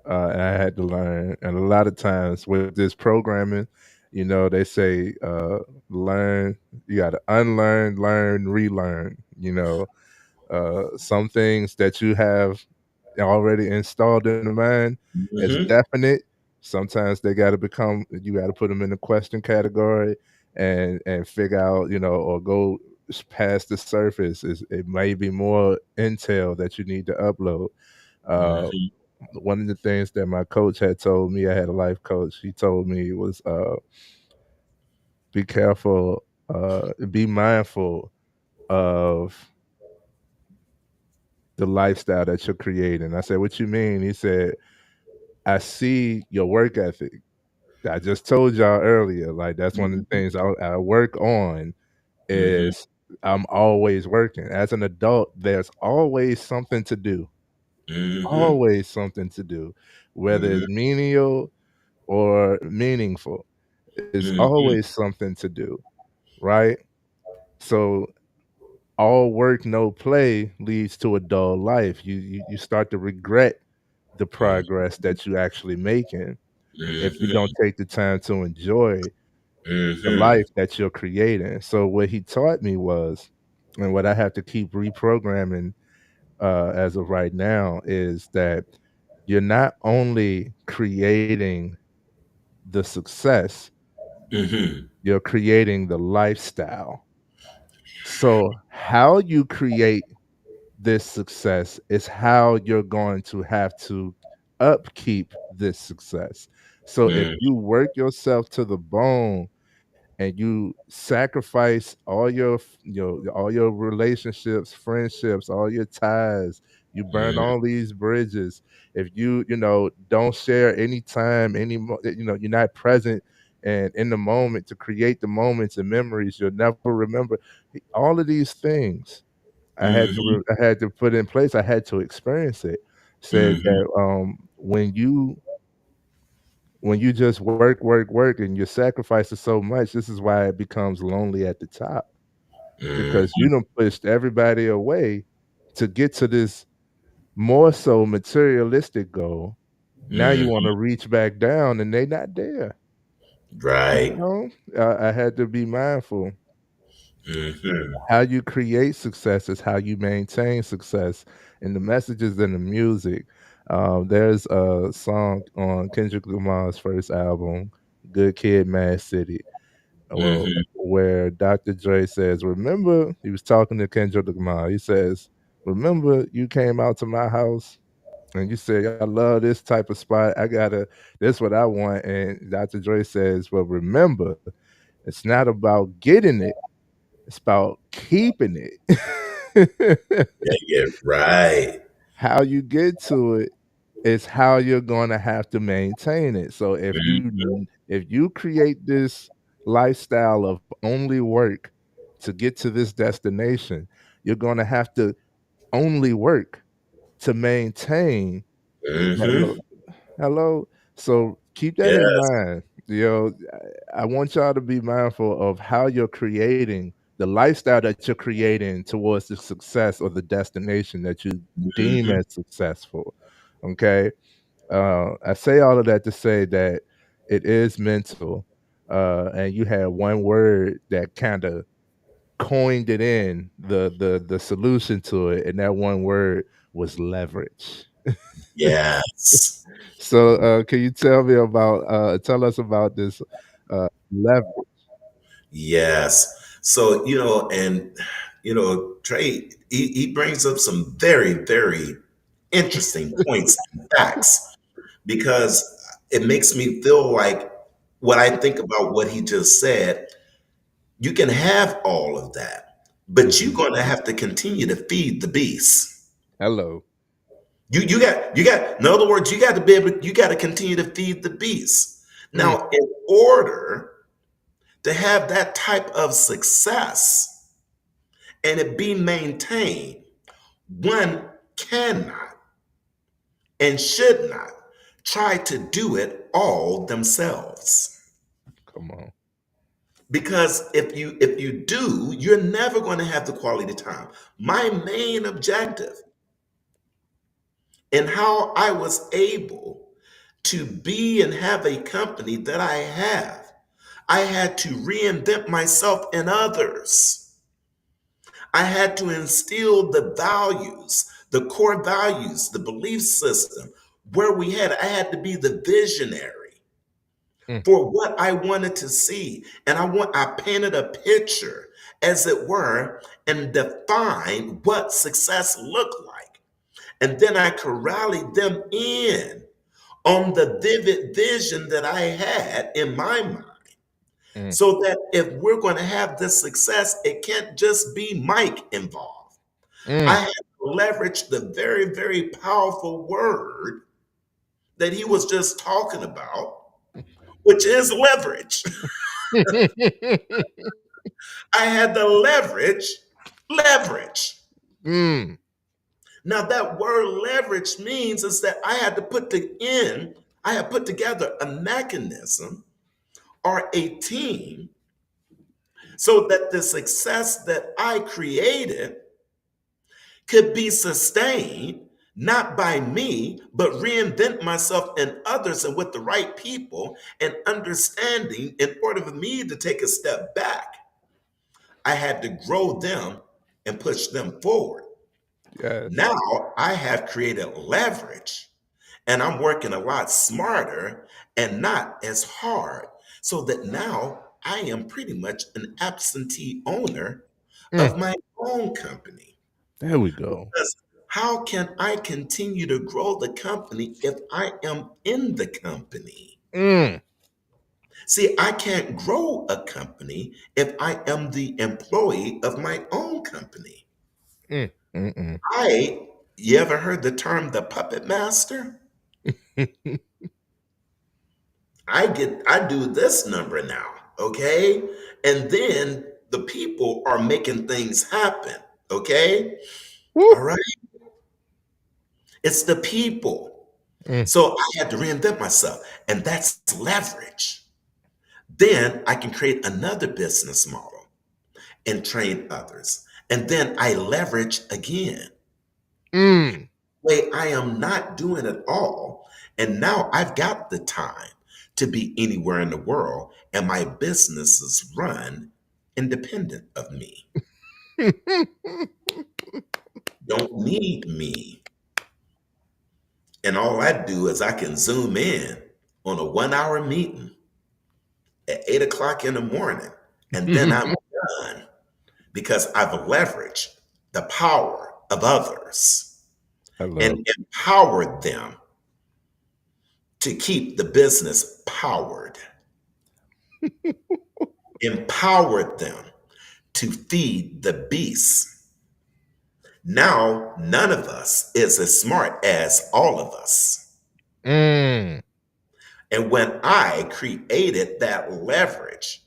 and I had to learn, and a lot of times with this programming, they say, learn. You got to unlearn, learn, relearn. Some things that you have already installed in the mind as hmm definite. Sometimes they got to become. You got to put them in the question category and figure out, or go past the surface. It may be more intel that you need to upload. Uh, hmm One of the things that my coach had told me, I had a life coach. He told me was, be careful, be mindful of the lifestyle that you're creating. I said, "What you mean?" He said, "I see your work ethic. I just told y'all earlier, like that's one of the things I work on hmm is I'm always working. As an adult, there's always something to do. hmm Always something to do, whether hmm it's menial or meaningful. It's hmm always something to do, right? So all work, no play leads to a dull life. You start to regret the progress that you actually making if you don't take the time to enjoy the hmm life that you're creating. So what he taught me was, and what I have to keep reprogramming as of right now is that you're not only creating the success, hmm you're creating the lifestyle. So how you create this success is how you're going to have to upkeep this success. So if hmm you work yourself to the bone and you sacrifice all your relationships, friendships, all your ties, you burn all these bridges. If you don't share any time anymore, you're not present and in the moment to create the moments and memories you'll never remember. All of these things I had to put in place. I had to experience it. Said hmm that when you just work, work, work, and you're sacrificing so much, this is why it becomes lonely at the top because hmm you done pushed everybody away to get to this more so materialistic goal. Now you want hmm to reach back down, and they not there. You Right. know, I had to be mindful. hmm How you create success is how you maintain success, and the messages in the music. There's a song on Kendrick Lamar's first album, "Good Kid, Mad City," hmm where Dr. Dre says, "Remember," he was talking to Kendrick Lamar. He says, "Remember, you came out to my house and you said, I love this type of spot. I gotta, this what I want." And Dr. Dre says, "Well, remember, it's not about getting it, it's about keeping it." Yeah, yeah, right. How you get to it is how you're gonna have to maintain it. So if you create this lifestyle of only work to get to this destination, you're going to have to only work to maintain. Hello, Hmm. hello. So keep that in Yes. mind. I want y'all to be mindful of how you're creating the lifestyle that you're creating towards the success or the destination that you deem Hmm. as successful. Okay. I say all of that to say that it is mental. And you had one word that kind of coined it in the solution to it, and that one word was leverage. Yes. So, can you tell us about this leverage? Yes. So, Trey, he brings up some very, very interesting points and facts because it makes me feel like when I think about what he just said, you can have all of that, but you're Mhm. going to have to continue to feed the beast. Hello. You got in other words, you got to be able you got to continue to feed the beast. Mm, Now, in order to have that type of success and it be maintained, one cannot and should not try to do it all themselves. come on. Because if you do, you're never going to have the quality time. My main objective and how I was able to be and have a company that I have, I had to reinvent myself in others. I had to instill the values, the core values, the belief system where I had to be the visionary Mm, for what I wanted to see. And I painted a picture, as it were, and defined what success looked like. And then I could rally them in on the vivid vision that I had in my mind. mm, So that if we're going to have this success, it can't just be Mike involved. I mm. had to leverage the very, very powerful word that he was just talking about, which is leverage. I had to leverage. Mm, Now that word leverage means is that I had put together a mechanism or a team so that the success that I created could be sustained not by me, but reinvent myself and others and with the right people and understanding in order for me to take a step back. I had to grow them and push them forward. yes. Now I have created leverage and I'm working a lot smarter and not as hard so that now I am pretty much an absentee owner Mm, of my own company. there we go. Because how can I continue to grow the company if I am in the company? Mm, See, I can't grow a company if I am the employee of my own company. mm, mm, You ever heard the term the puppet master? mm. I do this number now, okay? And then the people are making things happen, okay? Woo. All right? It's the people. Mm, So I had to reinvent myself, and that's leverage. Then I can create another business model and train others. And then I leverage again. mm. Way I am not doing it all. And now I've got the time to be anywhere in the world, and my businesses run independent of me. Don't need me. And all I do is I can zoom in on a 1 hour meeting at 8 o'clock in the morning, and then I'm done because I've leveraged the power of others Hello. and empowered them to keep the business powered, empowered them to feed the beast. Now, none of us is as smart as all of us. Mm, And when I created that leverage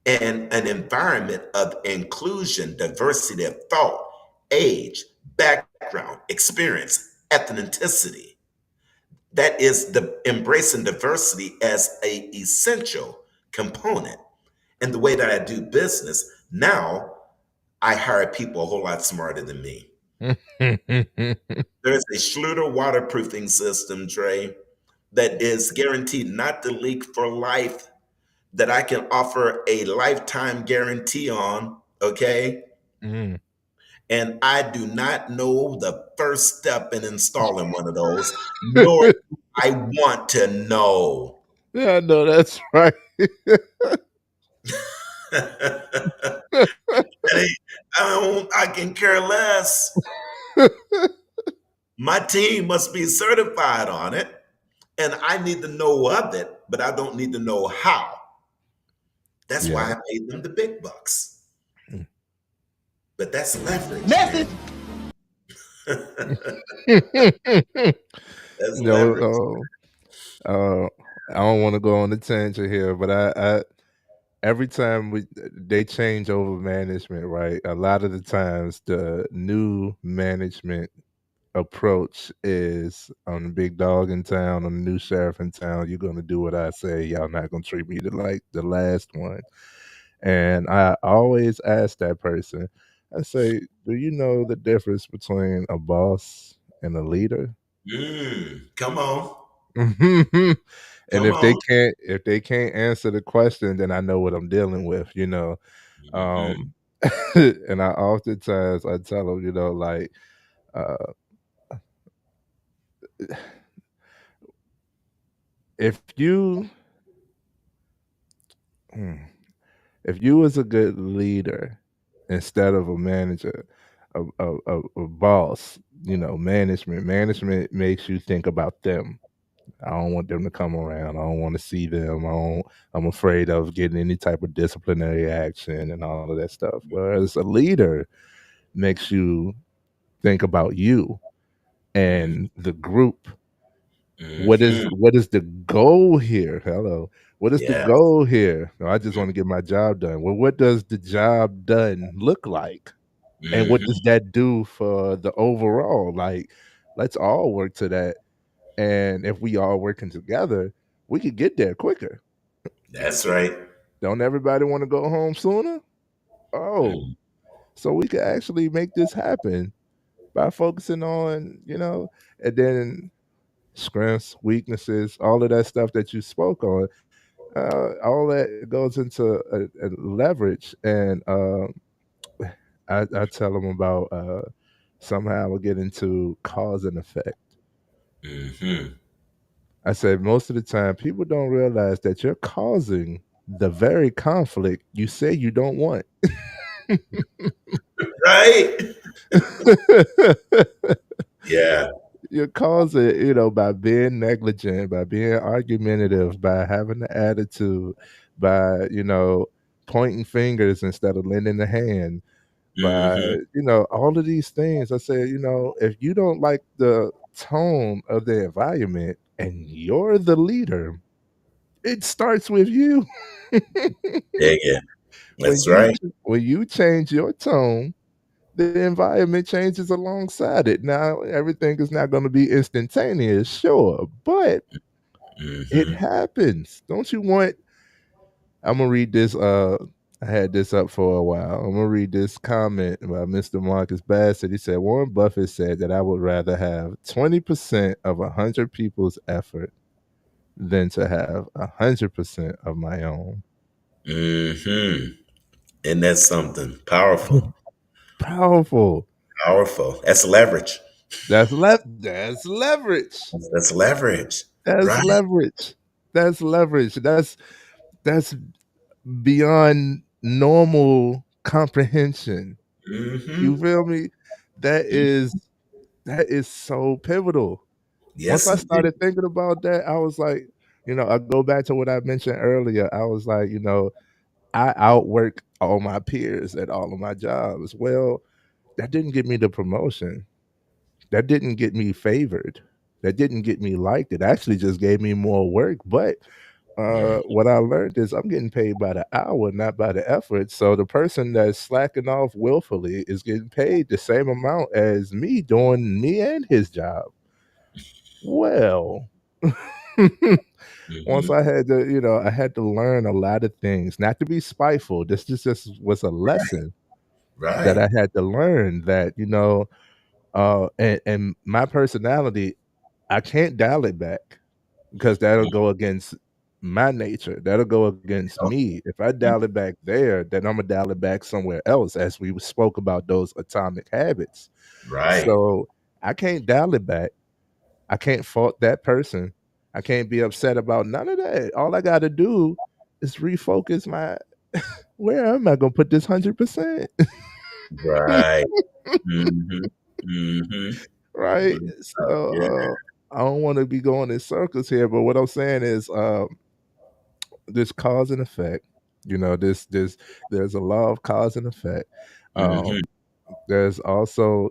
and an environment of inclusion, diversity of thought, age, background, experience, ethnicity. That is the embracing diversity as a essential component. And the way that I do business now, I hire people a whole lot smarter than me. There's a Schluter waterproofing system, Trey, that is guaranteed not to leak for life, that I can offer a lifetime guarantee on, okay? Mm. And I do not know the first step in installing one of those, nor do I want to know. Yeah, I know that's right. Hey, I can care less. My team must be certified on it, and I need to know of it, but I don't need to know how. That's Yeah. why I paid them the big bucks. Mm. But that's leverage, man. Message. That's leverage. No, I don't want to go on the tangent here, but I every time they change over management, right? A lot of the times, the new management approach is I'm the big dog in town, I'm the new sheriff in town. You're gonna do what I say. Y'all not gonna treat me like the last one. And I always ask that person, I say, do you know the difference between a boss and a leader? Come on. And Come on. if they can't answer the question, then I know what I'm dealing with, you know. Mhm. Um and I oftentimes I tell them, you know, like uh if you hmm, if you was a good leader instead of a manager, a boss, you know, management makes you think about them. I don't want them to come around. I don't want to see them. I'm afraid of getting any type of disciplinary action and all of that stuff. Whereas a leader makes you think about you Mhm. and the group. Mhm. What is the goal here? Hello. What is the Yeah. goal here? No, I just want to get my job done. Well, what does the job done look like? And what does Mhm. that do for the overall? Like, let's all work to that. And if we all working together, we could get there quicker. That's right. Don't everybody want to go home sooner? Oh, Mhm. so we could actually make this happen by focusing on, you know, and then strengths, weaknesses, all of that stuff that you spoke on. All that goes into a leverage, and I tell them about somehow we get into cause and effect. Mhm. I said most of the time people don't realize that you're causing the very conflict you say you don't want. Right? Yeah. You cause it, you know, by being negligent, by being argumentative, by having the attitude, by, you know, pointing fingers instead of lending a hand, by, Mhm. you know, all of these things. I say, you know, if you don't like the tone of the environment and you're the leader, it starts with you. Yeah, yeah. when That's you right. when you change your tone, the environment changes alongside it. Now, everything is not going to be instantaneous, sure, but it Mhm. happens. Don't you want I'm gonna read this I had this up for a while. I'm gonna read this comment by Mr. Marcus Bassett. He said Warren Buffett said that I would rather have 20% of 100 people's effort than to have 100% of my own. Mhm. And that's something powerful. Powerful. Powerful. That's leverage. That's leverage. That's leverage. That's Right? leverage. That's leverage. That's beyond normal comprehension. You Mhm. feel me? That is that is so pivotal. Once Yes, I indeed. started thinking about that, I was like, you know, I go back to what I mentioned earlier. I was like, you know, I outwork all my peers at all of my jobs. Well, that didn't get me the promotion. That didn't get me favored. That didn't get me liked. It actually just gave me more work. But What I learned is I'm getting paid by the hour, not by the effort. So the person that's slacking off willfully is getting paid the same amount as me doing me and his job. Well, once Hmm. I had to, I had to learn a lot of things, not to be spiteful. This just was a lesson that Right. I had to learn that, and my personality, I can't dial it back because that'll go against my nature. That'll go against me. If I dial it back there, then I'm gonna dial it back somewhere else, as we spoke about those atomic habits. Right. So I can't dial it back. I can't fault that person. I can't be upset about none of that. All I got to do is refocus my where am I going to put this 100%? Right. Hmm. Hmm. Right? So Yeah. I don't want to be going in circles here, but what I'm saying is this cause and effect. This there's a law of cause and effect. Hmm. Um there's also,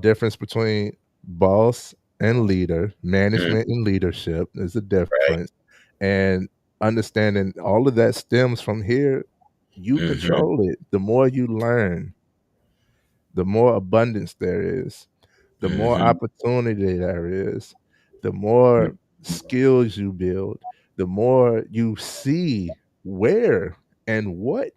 difference between boss and leader, management and leadership. There's a Right. difference. And understanding all of that stems from here, you Hmm. control it. The more you learn, the more abundance there is, the more Hmm. opportunity there is, the more skills you build, the more you see where and what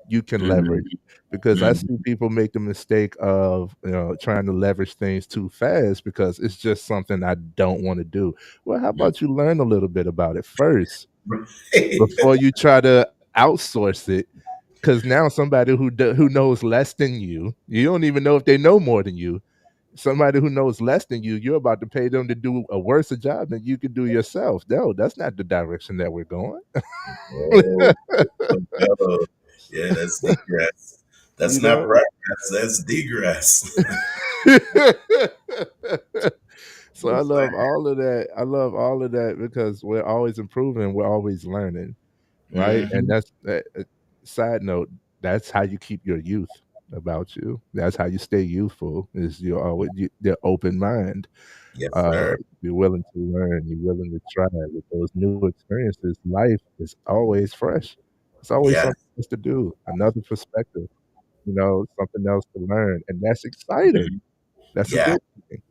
you can leverage. Hmm. Because I Hmm. see people make the mistake of trying to leverage things too fast because it's just something I don't want to do. Well, how about you learn a little bit about it first Right. before you try to outsource it? Because now somebody who knows less than you don't even know if they know more than you. Somebody who knows less than you're about to pay them to do a worse job than you could do yourself. No, that's not the direction that we're going. Oh, no. Yeah, that's degress. That's You not know? progress. That's degress. So I What's love that? all of that. I love all of that because we're always improving, we're always learning, right? And Hmm. that's side note, that's how you keep your youth about you. That's how you stay youthful is you're always the open mind. Yes, Uh, sir. you're willing to learn, you're willing to try with those new experiences. Life is always fresh. It's always Yes. something else to do, another perspective, something else to learn. And that's exciting. Mhm. That's a Yeah. good thing,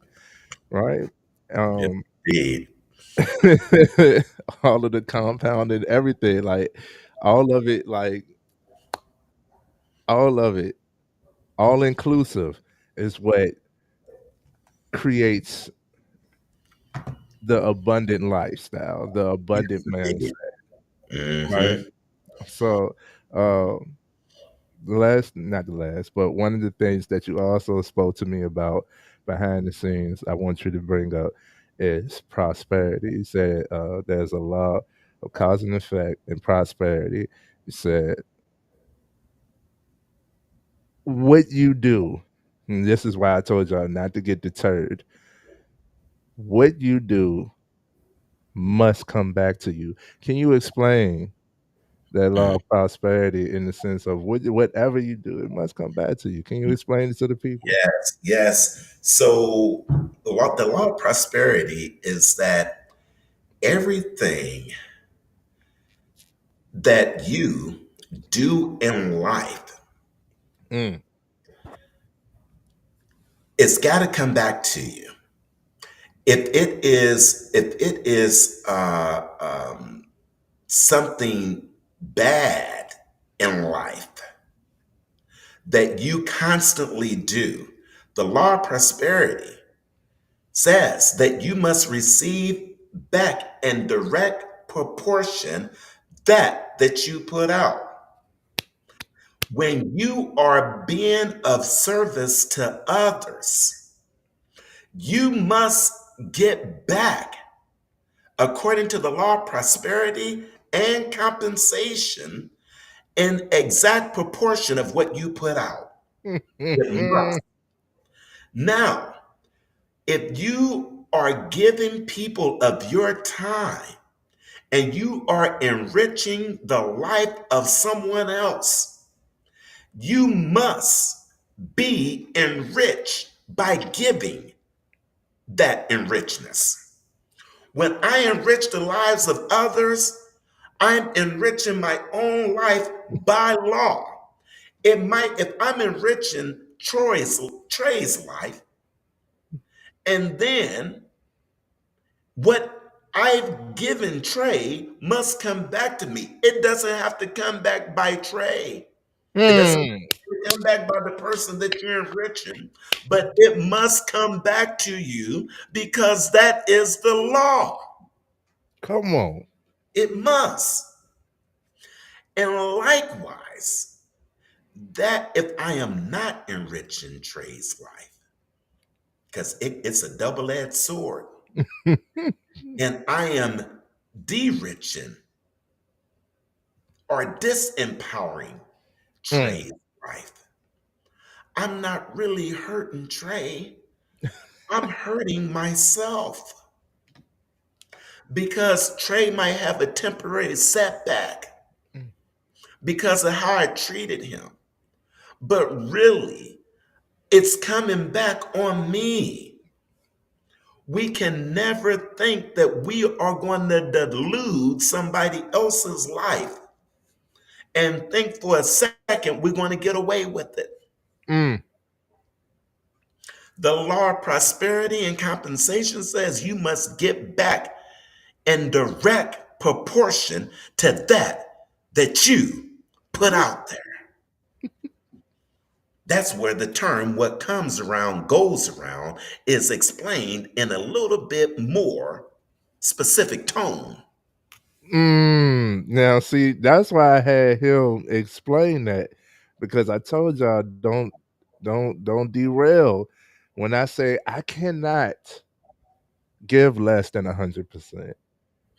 right? Yes, Um, indeed. all of the compounded everything, like all of it, like all of it, all inclusive is what creates the abundant lifestyle, the Yes, abundant indeed. mindset, right? Hmm. So, um, the last, not the last, but one of the things that you also spoke to me about behind the scenes, I want you to bring up is prosperity. You said there's a law of cause and effect in prosperity. You said what you do, and this is why I told y'all not to get deterred. What you do must come back to you. Can you explain that law of prosperity in the sense of whatever you do, it must come back to you? Can you explain it to the people? Yes, yes. So the law of prosperity is that everything that you do in life, Mm, it's got to come back to you. If it is something bad in life that you constantly do, the law of prosperity says that you must receive back in direct proportion that you put out. When you are being of service to others, you must get back according to the law of prosperity and compensation in exact proportion of what you put out. It must. Now, if you are giving people of your time and you are enriching the life of someone else, you must be enriched by giving that enrichment. When I enrich the lives of others, I'm enriching my own life by law. It might, if I'm enriching Trey's life, and then what I've given Trey must come back to me. It doesn't have to come back by Trey. It doesn't have Mm, to come back by the person that you're enriching, but it must come back to you because that is the law. come on. It must. And likewise, that if I am not enriching Trey's life, because it's a double-edged sword, and I am de-riching or disempowering Mm, Trey's life, I'm not really hurting Trey. I'm hurting myself because Trey might have a temporary setback mm, because of how I treated him. But really, it's coming back on me. We can never think that we are going to delude somebody else's life and think for a second we're going to get away with it. mm, The law of prosperity and compensation says you must get back in direct proportion to that you put out there. That's where the term what comes around goes around is explained in a little bit more specific tone. Now, see, that's why I had him explain that because I told y'all don't derail when I say I cannot give less than 100%.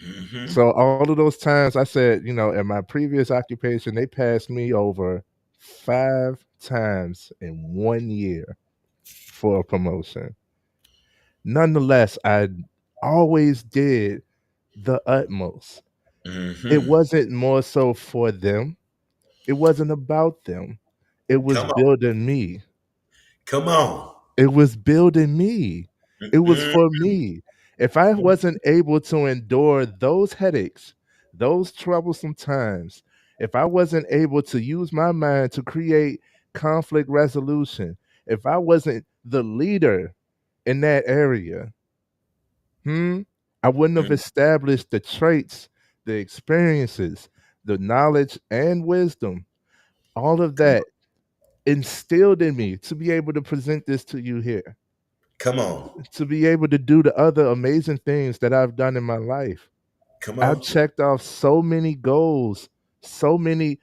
Hmm. So all of those times I said, in my previous occupation, they passed me over 5 times in 1 year for a promotion. Nonetheless, I always did the utmost. It Hmm. wasn't more so for them. It wasn't about them. It was Come on. building me. Come on. It was building me. It was Mm-mm. for me. If I wasn't able to endure those headaches, those troublesome times, if I wasn't able to use my mind to create conflict resolution, if I wasn't the leader in that area, hmm, I wouldn't have Mm. established the traits, the experiences, the knowledge and wisdom, all of Come that on. instilled in me to be able to present this to you here, Come on. to be able to do the other amazing things that I've done in my life. Come I've on. checked off so many goals, so many.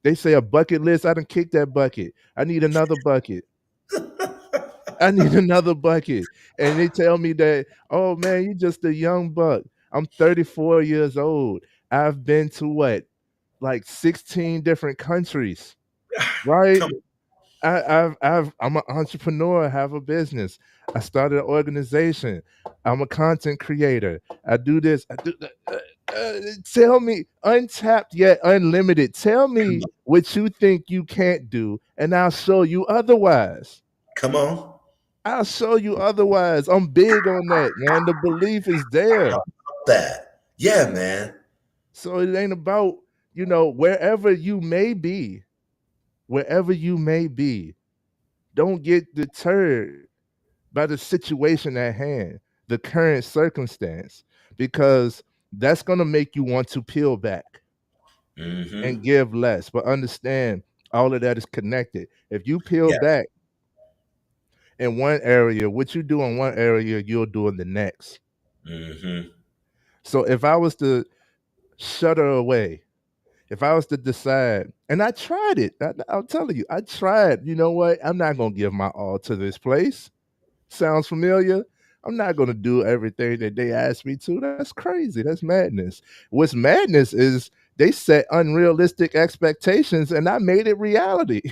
They say a bucket list. I done kicked that bucket. I need another bucket. I need another bucket. And they tell me that, oh man, you're just a young buck. I'm 34 years old. I've been to what? Like 16 different countries, right? Come I'm an entrepreneur. I have a business. I started an organization. I'm a content creator. I do this. I do that. Tell me, untapped yet unlimited. Tell me on. what you think you can't do, and I'll show you otherwise. Come on. I'll show you otherwise. I'm big on that, man. The belief is How there. about that? Yeah, man. So it ain't about, wherever you may be, don't get deterred by the situation at hand, the current circumstance, because that's going to make you want to peel back and Hmm. give less. But understand, all of that is connected. If you peel Yeah. back in one area, what you do in one area, you'll do in the next. Hmm. So if I was to shut her away, if I was to decide, and I tried it, I'm telling you, I tried, you know what? I'm not going to give my all to this place. Sounds familiar? I'm not going to do everything that they asked me to. That's crazy. That's madness. What's madness is they set unrealistic expectations and I made it reality.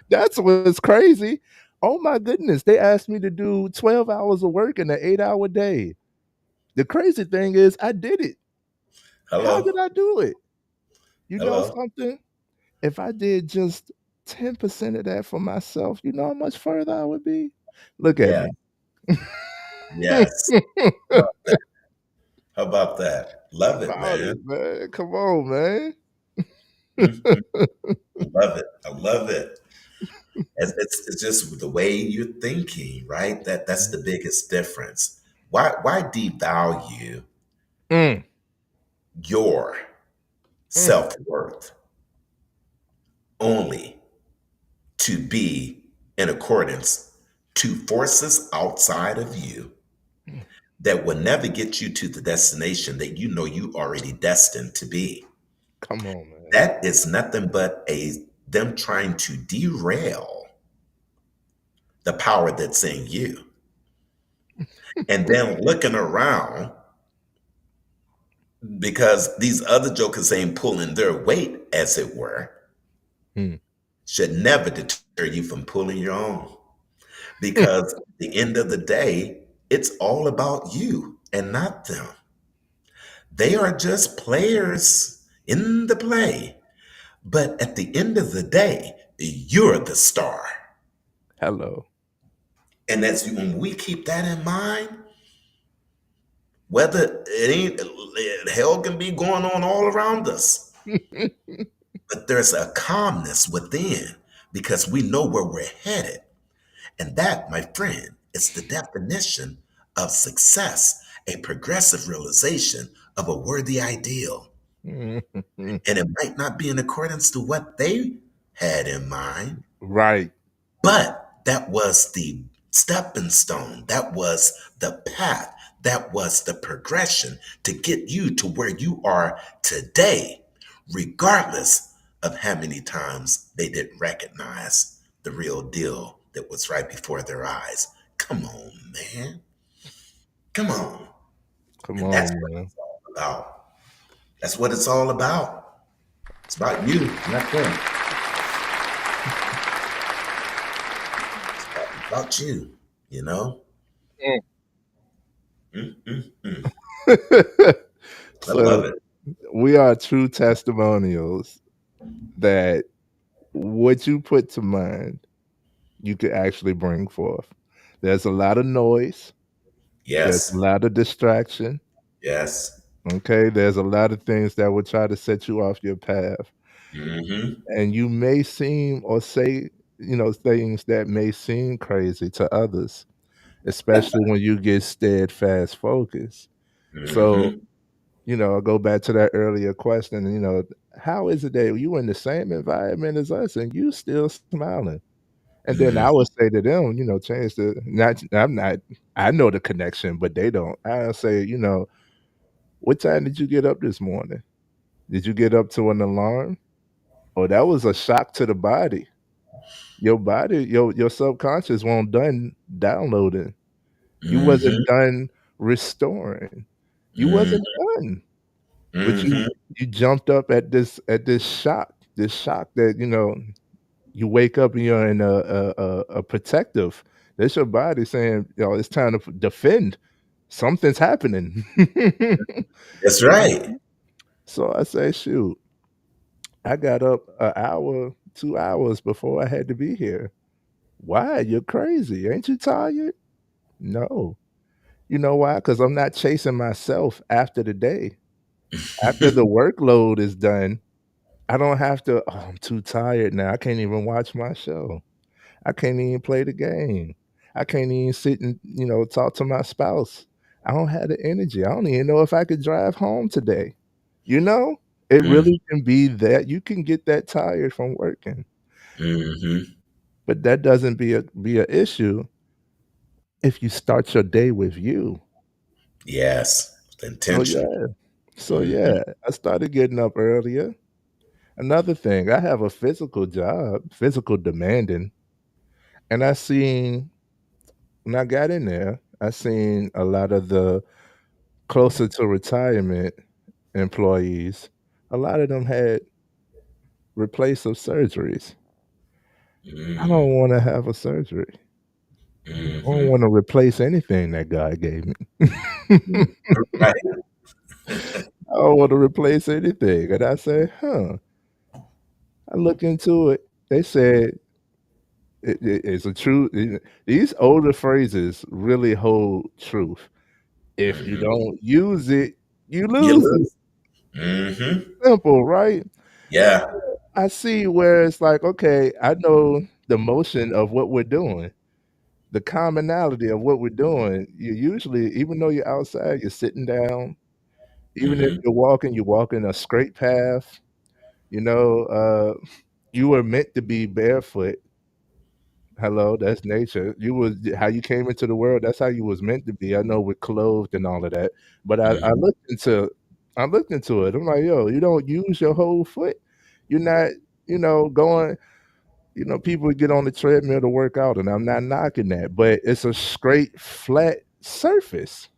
That's what's crazy. Oh my goodness. They asked me to do 12 hours of work in an 8-hour day. The crazy thing is, I did it. How did Hello. I do it? You know Hello. something? If I did just 10% of that for myself, you know how much further I would be? Look at Yeah. me. Yes. How about that? How about that? Love it, About it, man. man. Come on, man. Mhm. I love it. I love it. It's just the way you're thinking, right? That's the biggest difference. Why devalue Mm, your mm. self-worth only to be in accordance to forces outside of you that will never get you to the destination that you know you already destined to be? Come on, man. That is nothing but a them trying to derail the power that's in you. And then looking around because these other jokers ain't pulling their weight, as it were, Mm, should never deter you from pulling your own. Because at the end of the day, it's all about you and not them. They are just players in the play. But at the end of the day, you're the star. hello. And that's when we keep that in mind, whether it ain't hell can be going on all around us, but there's a calmness within because we know where we're headed. And that, my friend, is the definition of success, a progressive realization of a worthy ideal. Mhm. And it might not be in accordance to what they had in mind, Right. but that was the stepping stone. That was the path. That was the progression to get you to where you are today, regardless of how many times they didn't recognize the real deal that was right before their eyes. Come on, man. Come on. Come And that's on, what man. it's all about. That's what it's all about. It's about you, not them. About you, you know? Mm. I So love it. we are true testimonials that what you put to mind, you could actually bring forth. There's a lot of noise. There's a Yes. lot of distraction. Yes. Okay. There's a lot of things that will try to set you off your path. Mm-hmm. And you may seem or say, things that may seem crazy to others, especially when you get steadfast focus. So, Mm-hmm. I go back to that earlier question, how is it that you in the same environment as us and you still smiling? And then I Mm-hmm. would say to them, change the not I'm not I know the connection, but they don't. I say, what time did you get up this morning? Did you get up to an alarm? Oh, that was a shock to the body. Your body, your subconscious won't done downloading. You wasn't Mm-hmm. done restoring. You Mm-hmm. wasn't done. But Mm-hmm. you jumped up at this shock that, you wake up and you're in a protective. That's your body saying, it's time to defend. Something's happening. That's You right. know? So I say, shoot, I got up an hour, 2 hours before I had to be here. Why? You're crazy. Ain't you tired? No. You know why? Because I'm not chasing myself after the day. After the workload is done, I don't have to, "Oh, I'm too tired now. I can't even watch my show. I can't even play the game. I can't even sit and, talk to my spouse. I don't have the energy. I don't even know if I could drive home today." You know? It Mm-hmm. really can be that you can get that tired from working, Mm-hmm. but that doesn't be a issue if you start your day with you. Yes. So, Intention. yeah. So, Mm-hmm. yeah, I started getting up earlier. Another thing, I have a physical job, physical demanding, and I seen when I got in there, I seen a lot of the closer to retirement employees. A lot of them had replacive surgeries. I Mm-hmm. don't wanna have a surgery. I don't Mm-hmm. wanna replace anything that God gave me. Right. I don't wanna replace anything, and I said, "Huh." I looked into it. They said It's a true. These older phrases really hold truth. If you Hmm. don't use it, you You lose it. lose. Hmm. Simple, right? Yeah. I see where it's like, okay, I know the motion of what we're doing, the commonality of what we're doing. You usually, even though you're outside, you're sitting down. Even if Hmm. you're walking a straight path. You know, you were meant to be barefoot. Hello, that's nature. You was how you came into the world. That's how you was meant to be. I know we're clothed and all of that, but Hmm. I looked into it. I'm like, yo, you don't use your whole foot. You're not, going. People get on the treadmill to work out, and I'm not knocking that, but it's a straight, flat surface.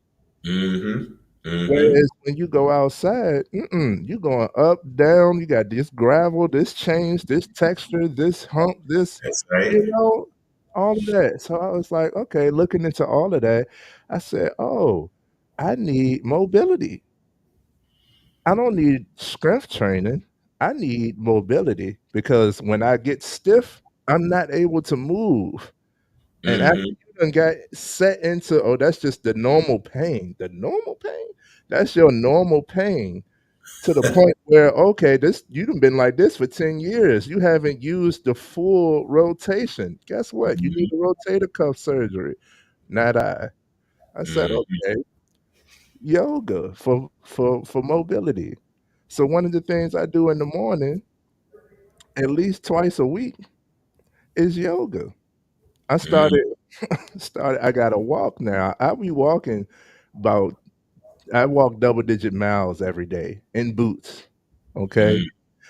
Hmm. Hmm. Whereas when you go outside, you going up, down. You got this gravel, this change, this texture, this hump, this, That's right. you know, all of that. So I was like, okay, looking into all of that, I said, oh, I need mobility. I don't need strength training. I need mobility because when I get stiff, I'm not able to move. And after Hmm. you done got set into, oh, that's just the normal pain. The normal pain? That's your normal pain to the point where, okay, this you done been like this for 10 years. You haven't used the full rotation. Guess what? You need a rotator cuff surgery. Not I. I said, Hmm. okay, yoga for mobility. So one of the things I do in the morning, at least twice a week, is yoga. I Hmm. started I gotta walk now. I be walking about I walk double digit miles every day in boots. Okay.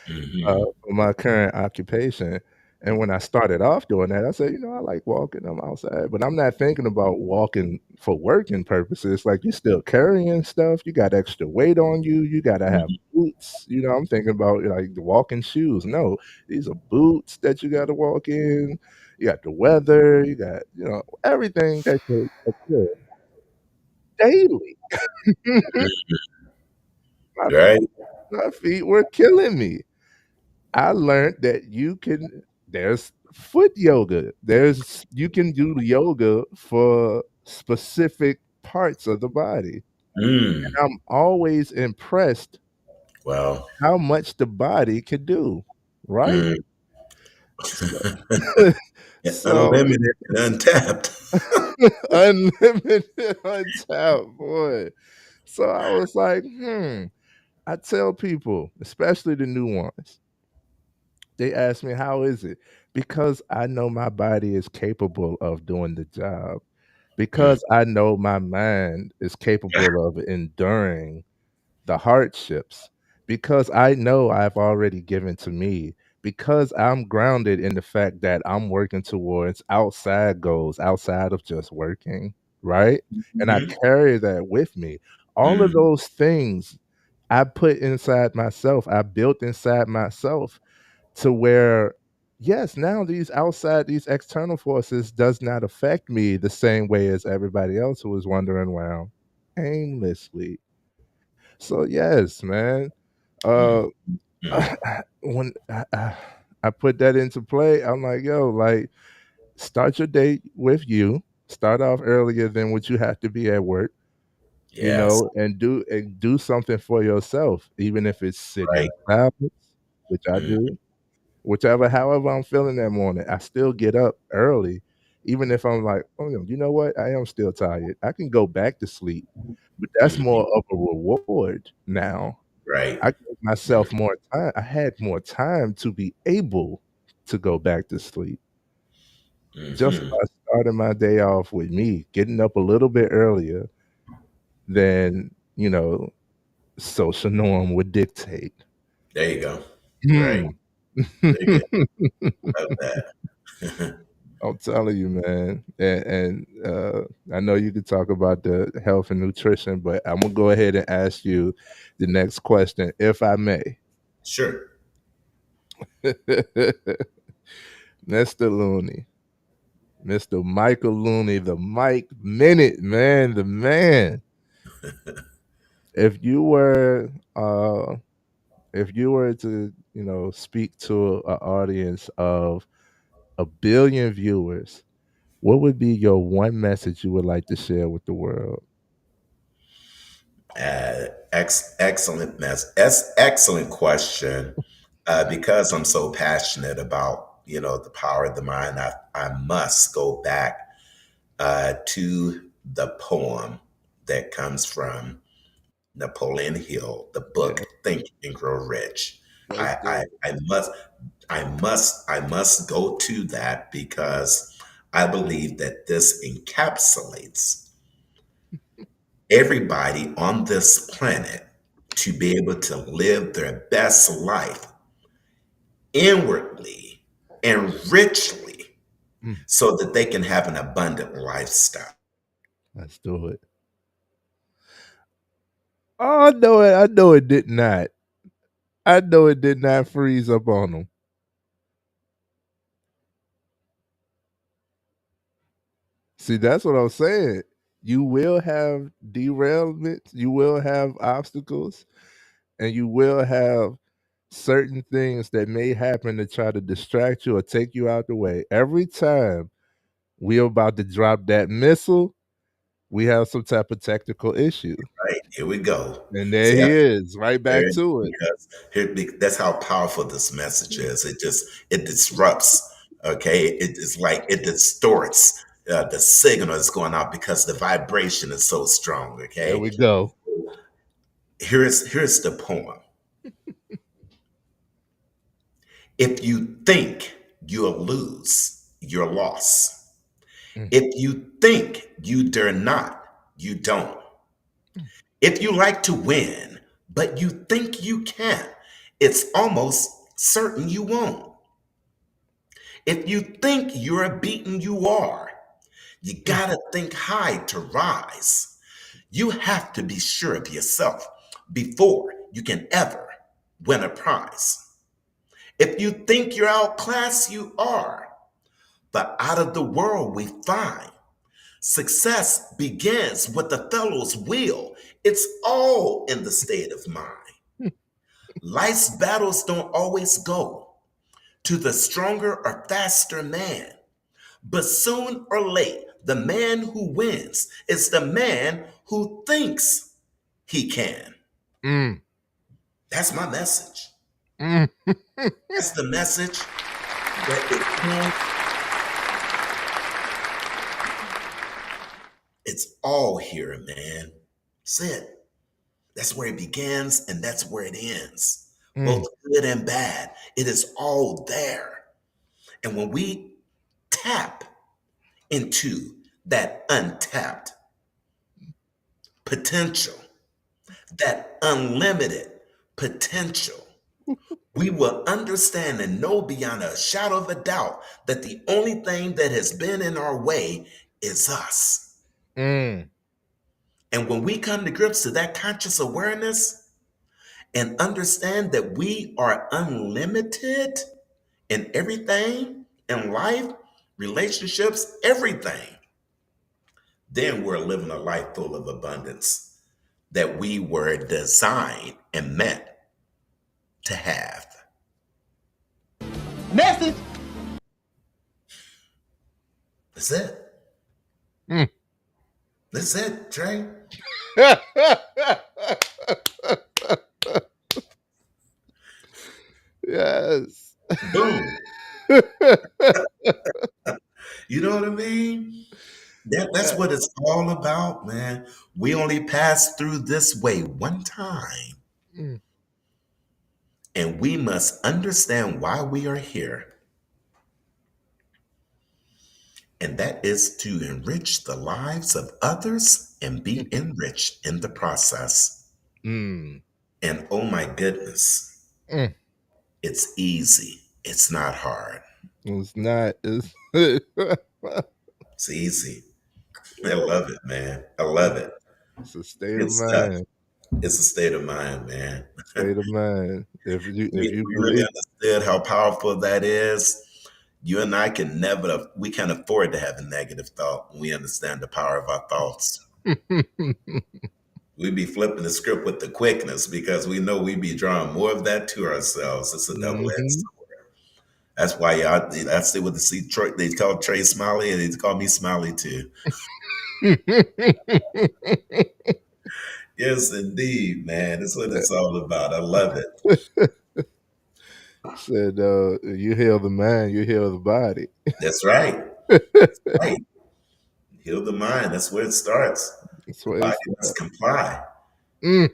Hmm. For my current occupation. And when I started off doing that, I said, I like walking. I'm outside, but I'm not thinking about walking for working purposes. Like you're still carrying stuff. You got extra weight on you. You got to have Hmm. boots. I'm thinking about like the walking shoes. No, these are boots that you got to walk in. You got the weather. You got, everything that's good daily. my, Right. my feet were killing me. I learned that there's foot yoga. You can do yoga for specific parts of the body. And Mm. I'm always impressed Wow. how much the body can do, right? Mm. So, Yeah, so unlimited and untapped. unlimited untapped, boy. So I was like, I tell people, especially the new ones, they ask me, how is it? Because I know my body is capable of doing the job. Mm. Because I know my mind is capable of enduring the hardships. Because I know I've already given to me. Because I'm grounded in the fact that I'm working towards outside goals, outside of just working, right? And I Mhm. carry that with me. All of Mm. those things I put inside myself, I built inside myself to where yes, now these external forces does not affect me the same way as everybody else who is wandering around aimlessly. So yes, man. Mm. uh Mm. when I put that into play, I'm like, yo, like, start your day with you, start off earlier than what you have to be at work, Yes. and do something for yourself, even if it's sitting in Right. silence, which I Mm. do. However I'm feeling that morning, I still get up early, even if I'm like, oh, you know what? I am still tired. I can go back to sleep, but that's Mm. more of a reward now. Right. I gave Mm. myself more time. I had more time to be able to go back to sleep just Hmm. by starting my day off with me, getting up a little bit earlier than, social norm would dictate. There you go. Right. Hmm. Dig it. Love that. I'm telling you, man. And I know you could talk about the health and nutrition, but I'm gonna go ahead and ask you the next question, if I may. Sure. Mr. Looney, Mr. Michael Looney, the Mike Minute, man, the man. If you were if you were to, speak to an audience of a billion viewers, what would be your one message you would like to share with the world? Excellent question. Because I'm so passionate about the power of the mind, I must go back to the poem that comes from Napoleon Hill, the Yeah, book Think and Grow Rich. let's I, I, do I must I must go to that because I believe that this encapsulates everybody on this planet to be able to live their best life inwardly and richly it. so that they can have an abundant lifestyle. Let's do it. Oh, I know it. I know it did not. I know it did not freeze up on them. See, that's what I'm saying. You will have derailments, you will have obstacles, and you will have certain things that may happen to try to distract you or take you out the way. Every time we're about to drop that missile, we have some type of technical issue. Right, here we go. And there See, he is, right back there, to it. because that's how powerful this message is. It disrupts. Okay, it's like it distorts the signal that's going out because the vibration is so strong. There Okay, we go. here's the poem. If you think you'll lose, you're lost. Mm, If you think you dare not, you don't. mm, If you like to win, but you think you can't, it's almost certain you won't. If you think you're beaten, you are. You mm, gotta think high to rise. You have to be sure of yourself before you can ever win a prize. If you think you're outclassed, you are. But out of the world we find success begins with the fellow's will. It's all in the state of mind. mm, Life's battles don't always go to the stronger or faster man, but soon or late, the man who wins is the man who thinks he can. mm, That's my message. mm. That's the message that it's all here, man. That's it. That's where it begins and that's where it ends. Mm, Both good and bad. It is all there. And when we tap into that untapped potential, that unlimited potential, we will understand and know beyond a shadow of a doubt that the only thing that has been in our way is us. mm, And when we come to grips to that conscious awareness and understand that we are unlimited in everything in life, relationships, everything, then we're living a life full of abundance that we were designed and meant to have. Message. That's it. mm. That's it, Trey. Yes. Boom. You know what I mean? That's Yeah. what it's all about, man. We only pass through this way one time, Mm, and we must understand why we are here. And that is to enrich the lives of others and be enriched in the process. mm, And oh my goodness, mm. it's easy. It's not hard. It's not. It's, It's easy. I love it, man. I love it. it's a state of Good stuff. mind. It's a state of mind, man. State of mind. If you We really believe, understood how powerful that is. You and I can never, we can't afford to have a negative thought when we understand the power of our thoughts. We be flipping the script with the quickness because we know we be drawing more of that to ourselves. It's a double edged hmm sword. That's why y'all. That's what the see Troy. They call Trey Smiley, and they call me Smiley too. Yes, indeed, man. That's what it's all about. I love it. Said, you heal the mind, you heal the body. That's right. Right. Heal the mind. That's where it starts. That's The what body it's must comply. mm,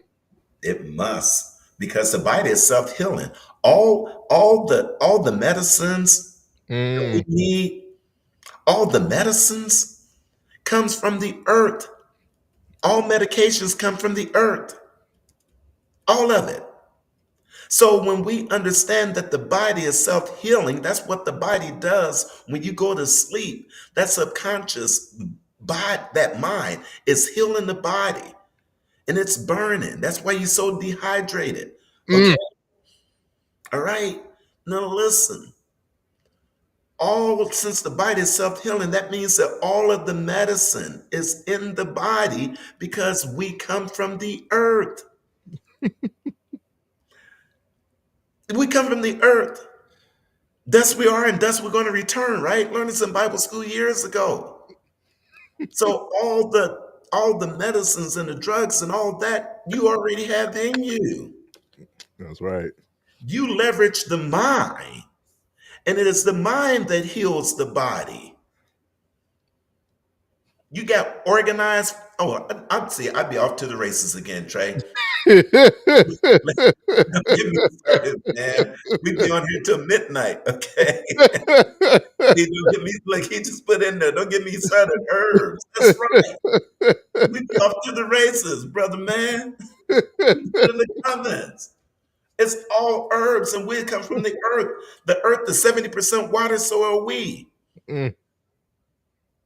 It must, because the body is self healing. All the medicines that we mm, need, all the medicines comes from the earth. All medications come from the earth. All of it. So when we understand that the body is self-healing, that's what the body does when you go to sleep. That subconscious body, that mind is healing the body and it's burning. That's why you're so dehydrated. Okay. mm. All right. Now listen. All since the body is self-healing, that means that all of the medicine is in the body because we come from the earth. We come from the earth. Thus we are, and thus we're going to return, right? Learned this in Bible school years ago. So all the medicines and the drugs and all that you already have in you. That's right. You leverage the mind, and it is the mind that heals the body. You got organized. Oh, I'd see. I'd be off to the races again, Trey. Don't get me started, man. We be on here till midnight, okay? He don't get me like he just put in there. Don't get me started. Herbs. That's right. We be off to the races, brother man. Put in the comments. It's all herbs, and we come from the earth. The earth is 70% water, so are we. Mm,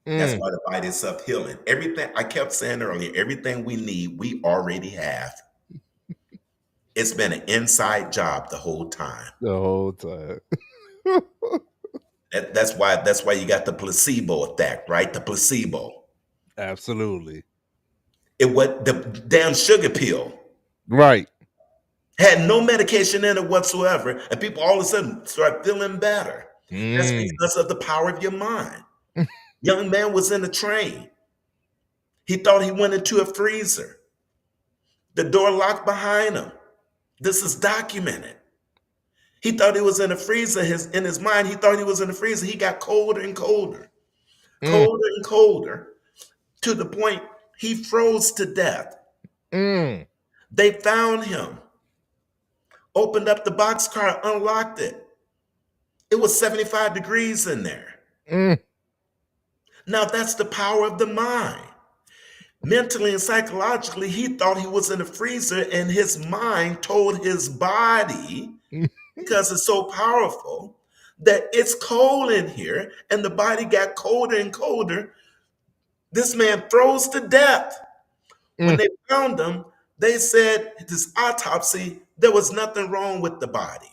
That's mm. why the body is self-healing. Everything I kept saying earlier, everything we need, we already have. It's been an inside job the whole time. The whole time. That's why you got the placebo effect, right? The placebo. Absolutely. It what the damn sugar pill Right. had no medication in it whatsoever, and people all of a sudden start feeling better. That's Mm. because of the power of your mind. Young man was in a train. He thought he went into a freezer. The door locked behind him. This is documented. He thought he was in a freezer. In his mind, he thought he was in a freezer. He got colder and colder, Mm, colder and colder, to the point he froze to death. mm, They found him, opened up the boxcar, unlocked it. It was 75 degrees in there. mm, Now that's the power of the mind. Mentally and psychologically, he thought he was in a freezer, and his mind told his body, mm, because it's so powerful, that it's cold in here, and the body got colder and colder. This man froze to death. When mm, they found him, they said this autopsy, there was nothing wrong with the body.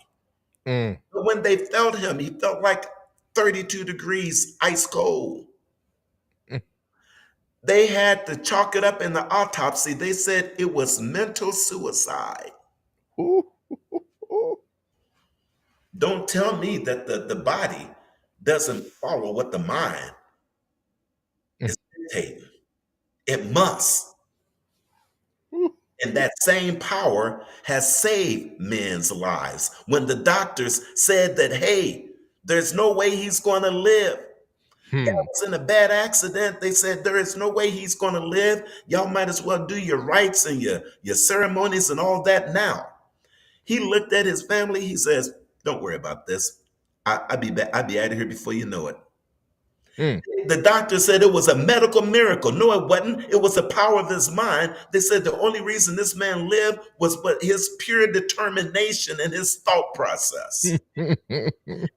mm, But when they felt him, he felt like 32 degrees, ice cold. mm. They had to chalk it up in the autopsy. They said it was mental suicide. Ooh, ooh, Don't tell me that the body doesn't follow what the mind mm, is dictating. It must. ooh. And that same power has saved men's lives. When the doctors said that, hey, there's no way he's going to live. Hmm. Was in a bad accident. They said there is no way he's going to live. Y'all might as well do your rites and your ceremonies and all that now. He looked at his family. He says, "Don't worry about this. I'll be back. I'll be out of here before you know it." Mm, The doctor said it was a medical miracle. No, it wasn't. It was the power of his mind. They said the only reason this man lived was but his pure determination and his thought process,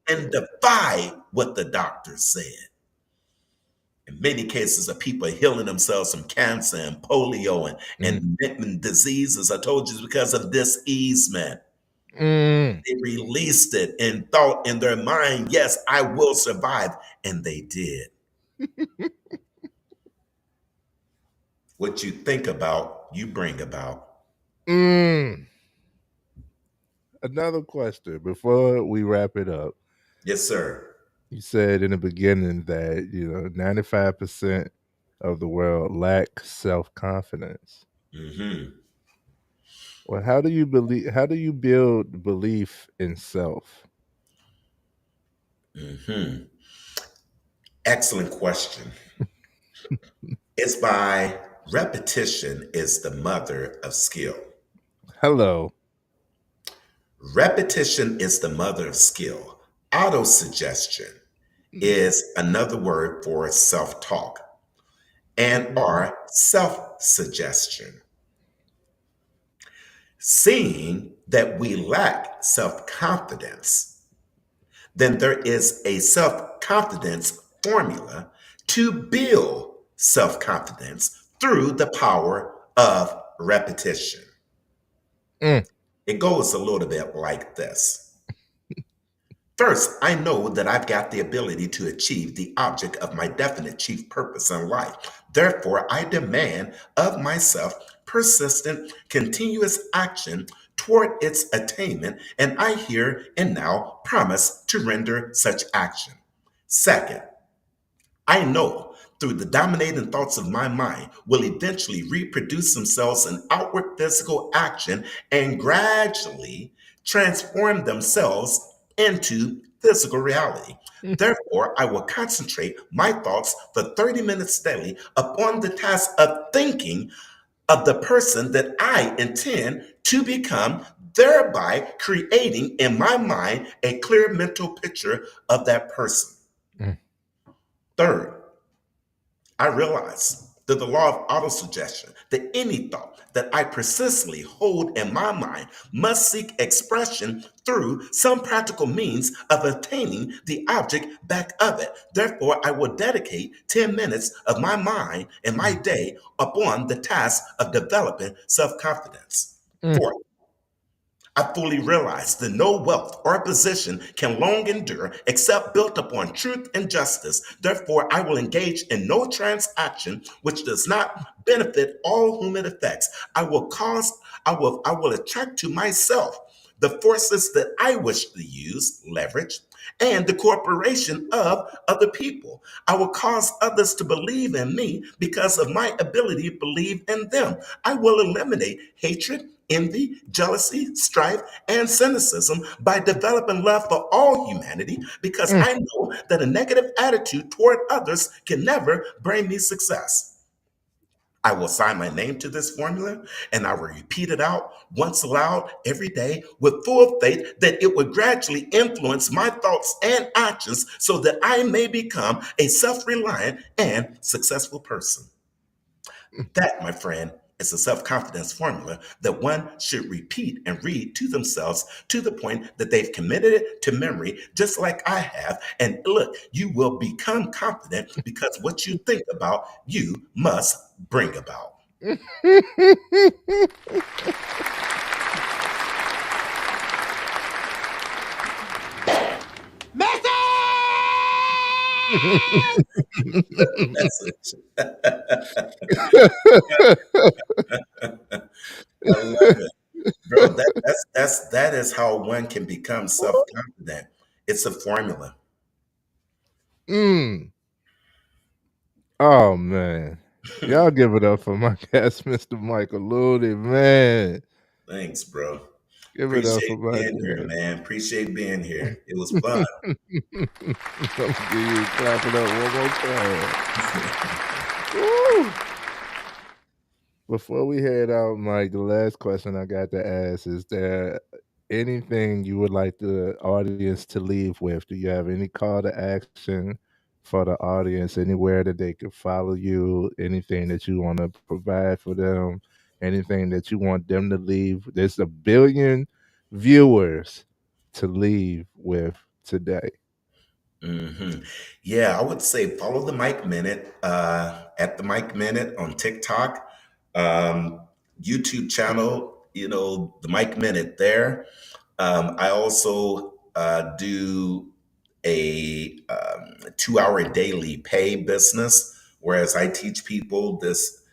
and defied what the doctor said. In many cases of people healing themselves from cancer and polio mm, and diseases, I told you, it's because of this easement. mm. They released it and thought in their mind, yes, I will survive. And they did. What you think about, you bring about. Mm. Another question before we wrap it up. Yes, sir. You said in the beginning that 95% of the world lack self-confidence. Hmm. Well, how do you build belief in self? Hmm. Excellent question. It's by repetition is the mother of skill. Hello. Repetition is the mother of skill. Autosuggestion is another word for self-talk and Mm. or self-suggestion. Seeing that we lack self-confidence, then there is a self-confidence formula to build self-confidence through the power of repetition. Mm. It goes a little bit like this. First, I know that I've got the ability to achieve the object of my definite chief purpose in life. Therefore, I demand of myself persistent, continuous action toward its attainment, and I here and now promise to render such action. Second, I know through the dominating thoughts of my mind will eventually reproduce themselves in outward physical action and gradually transform themselves into physical reality. Mm. Therefore, I will concentrate my thoughts for 30 minutes daily upon the task of thinking of the person that I intend to become, thereby creating in my mind a clear mental picture of that person. Mm. Third, I realize that the law of autosuggestion, that any thought that I persistently hold in my mind must seek expression through some practical means of attaining the object back of it. Therefore, I will dedicate 10 minutes of my mind and my Mm. day upon the task of developing self confidence. Mm. Fourth, I fully realize that no wealth or position can long endure except built upon truth and justice. Therefore, I will engage in no transaction which does not benefit all whom it affects. I will attract to myself the forces that I wish to use, leverage, and the corporation of other people. I will cause others to believe in me because of my ability to believe in them. I will eliminate hatred, envy, jealousy, strife, and cynicism by developing love for all humanity because Mm. I know that a negative attitude toward others can never bring me success. I will sign my name to this formula and I will repeat it out once aloud every day with full faith that it would gradually influence my thoughts and actions so that I may become a self reliant and successful person. That, my friend, is a self confidence formula that one should repeat and read to themselves to the point that they've committed it to memory, just like I have. And look, you will become confident because what you think about, you must bring about. Message. I love it. Bro, that is how one can become self-confident. It's a formula. Mm. Oh man. Y'all give it up for my guest, Mr. Michael Looney, man. Thanks, bro. Give it up for Appreciate my being here, guest. man. Appreciate being here. It was fun. I'm gonna give you clap it up one more time. Woo! Before we head out, Mike, the last question I got to ask is there anything you would like the audience to leave with? Do you have any call to action for the audience? Anywhere that they could follow you? Anything that you want to provide for them? Anything that you want them to leave? There's 1 billion viewers to leave with today. Hmm. Yeah, I would say follow the Mike Minute at the Mike Minute on TikTok, um, YouTube channel. The Mike Minute there. I also do a 2 hour daily pay business, whereas I teach people this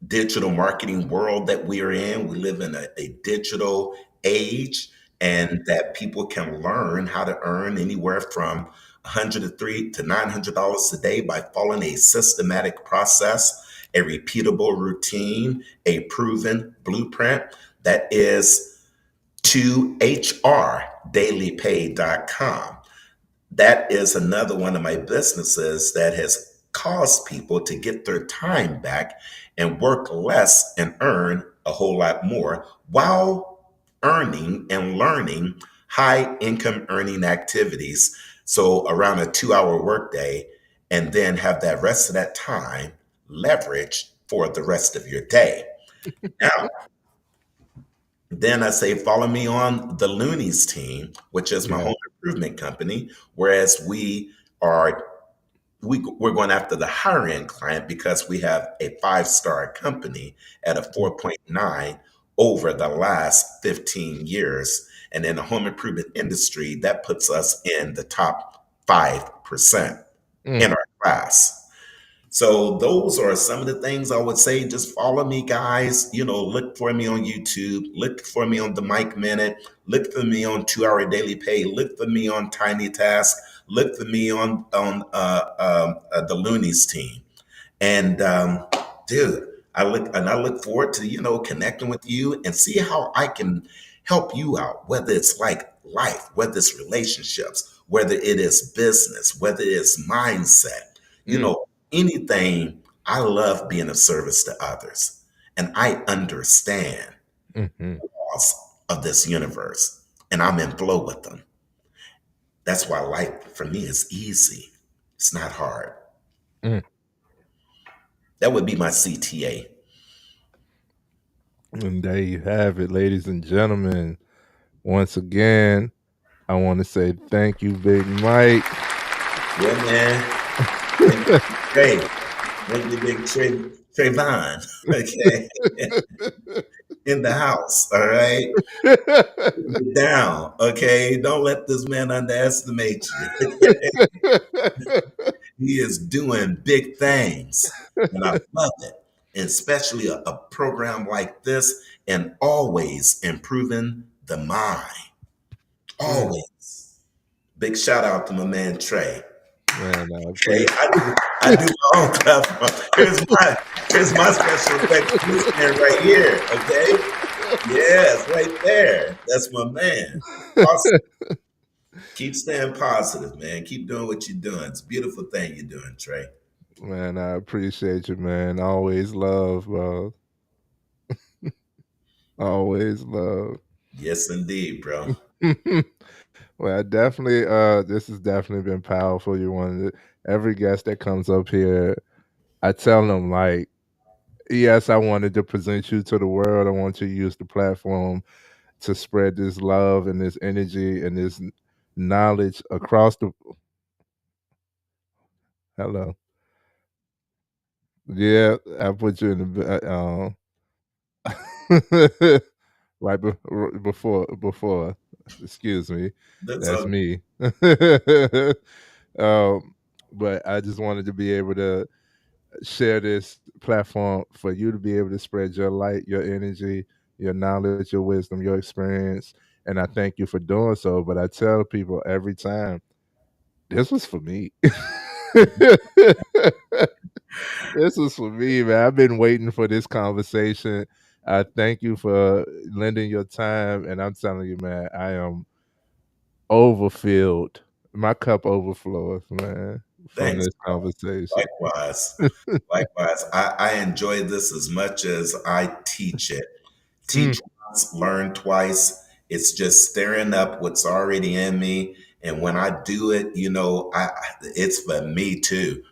digital marketing world that we are in. We live in a digital age, and that people can learn how to earn anywhere from 103 to $900 a day by following a systematic process, a repeatable routine, a proven blueprint that is to hrdailykpay.com. That is another one of my businesses that has caused people to get their time back and work less and earn a whole lot more while earning and learning high income earning activities. So around a 2 hour workday, and then have that rest of that time leveraged for the rest of your day. Now, then I say, follow me on the Looney's team, which is my Yeah. home improvement company. Whereas are we're going after the higher end client because we have a 5-star company at a Mm, 4.9 over the last 15 years. And in the home improvement industry, that puts us in the top 5% mm, in our class. So those are some of the things I would say. Just follow me, guys. Look for me on YouTube. Look for me on the Mike Minute. Look for me on 2 Hour Daily Pay. Look for me on Tiny Task. Look for me on the Looney's team. And dude, I look forward to connecting with you and see how I can help you out. Whether it's like life, whether it's relationships, whether it is business, whether it's mindset, you mm, know, anything. I love being of service to others, and I understand mhm, laws of this universe, and I'm in flow with them. That's why life for me is easy. It's not hard. mm. That would be my CTA. And there you have it, ladies and gentlemen. Once again, I want to say thank you, Big Mike. Yeah, man. Thank you, Trey. Thank you, big Trayvon. Okay, in the house. All right, get down. Okay, don't let this man underestimate you. He is doing big things, and I love it. And especially a program like this, and always improving the mind. Mm, Always. Big shout out to my man Trey. man, I Okay, appreciate. I do my own platform. Here's my special effects man right here. Okay, yes, right there. That's my man. Awesome. Keep staying positive, man. Keep doing what you're doing. It's a beautiful thing you're doing, Trey. Man, I appreciate you, man. Always love, bro. Always love. Yes, indeed, bro. Well, I definitely this has definitely been powerful. You wanted every guest that comes up here, I tell them like, yes, I wanted to present you to the world. I want you to use the platform to spread this love and this energy and this knowledge across the hello. Yeah, I put you in the right before. Excuse me, That's that's all. me. um, but I just wanted to be able to share this platform for you to be able to spread your light, your energy, your knowledge, your wisdom, your experience. And I thank you for doing so. But I tell people every time, this was for me. This was for me, man. I've been waiting for this conversation. I thank you for lending your time. And I'm telling you, man, I am overfilled. My cup overflows, man, from Thanks, this bro. conversation. Likewise. Likewise. I enjoy this as much as I teach it. Mm. Teach once, learn twice. It's just stirring up what's already in me. And when I do it, it's for me too.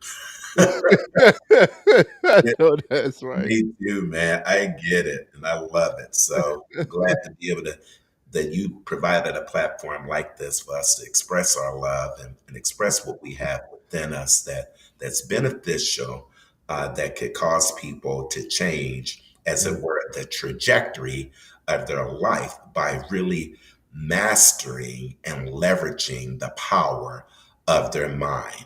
I know that's right. Me too, man. I get it and I love it. So I'm glad to be able to that you provided a platform like this for us to express our love and express what we have within us that's beneficial, that could cause people to change, as it Mm, were, the trajectory of their life by really mastering and leveraging the power of their mind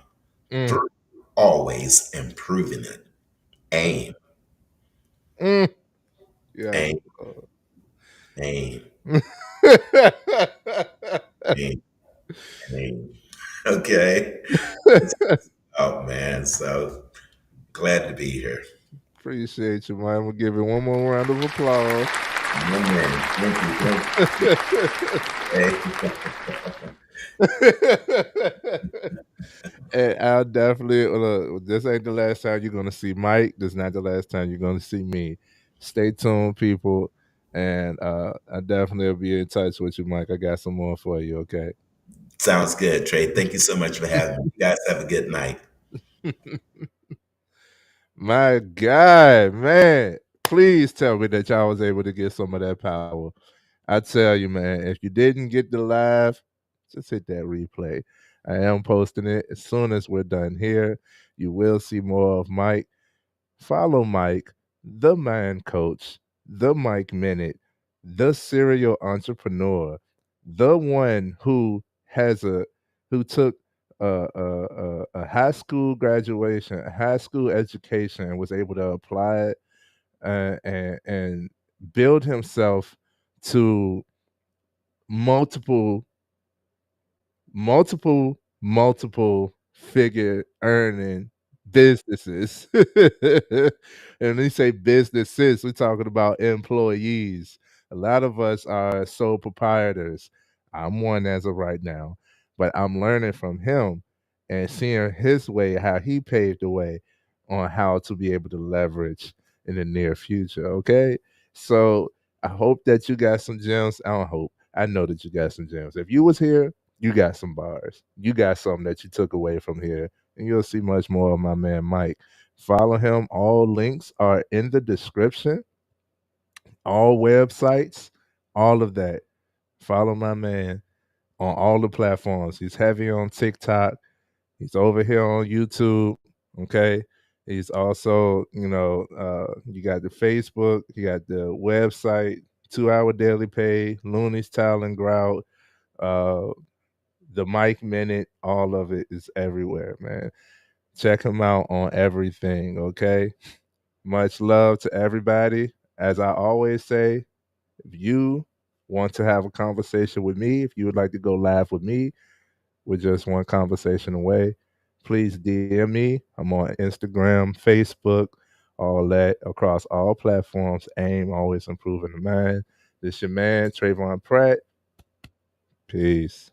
mm, through always improving it. Aim, mm. Yes. aim, aim. Hey, hey. Okay. Oh man, so glad to be here. Appreciate you, man. We'll give you one more round of applause. My man, thank you, thank you. Hey. And I'll definitely look. This ain't the last time you're gonna see Mike. This is not the last time you're gonna see me. Stay tuned, people, and I definitely will be in touch with you, Mike. I got some more for you. Okay. Sounds good, Trey. Thank you so much for having me. You guys have a good night. My God, man! Please tell me that y'all was able to get some of that power. I tell you, man, if you didn't get the live, just hit that replay. I am posting it as soon as we're done here. You will see more of Mike. Follow Mike, the man coach, the Mike Minute, the serial entrepreneur, the one who took a high school graduation, a high school education, and was able to apply it and build himself to multiple multiple figure earning businesses. And they say businesses, we're talking about employees. A lot of us are sole proprietors. I'm one as of right now, but I'm learning from him and seeing his way, how he paved the way on how to be able to leverage in the near future. Okay. So I hope that you got some gems. I don't hope. I know that you got some gems. If you was here, you got some bars. You got something that you took away from here. And you'll see much more of my man Mike. Follow him. All links are in the description, all websites, all of that. Follow my man on all the platforms. He's heavy on TikTok. He's over here on YouTube. Okay. He's also, you got the Facebook, you got the website, 2 Hour Daily Pay, Looney's Talent Grout, uh, the Mike Minute, all of it is everywhere, man. Check him out on everything, okay? Much love to everybody. As I always say, if you want to have a conversation with me, if you would like to go live with me, we're just one conversation away. Please DM me. I'm on Instagram, Facebook, all that across all platforms. AIM, always improving the mind. This your man, Trayvon Pratt. Peace.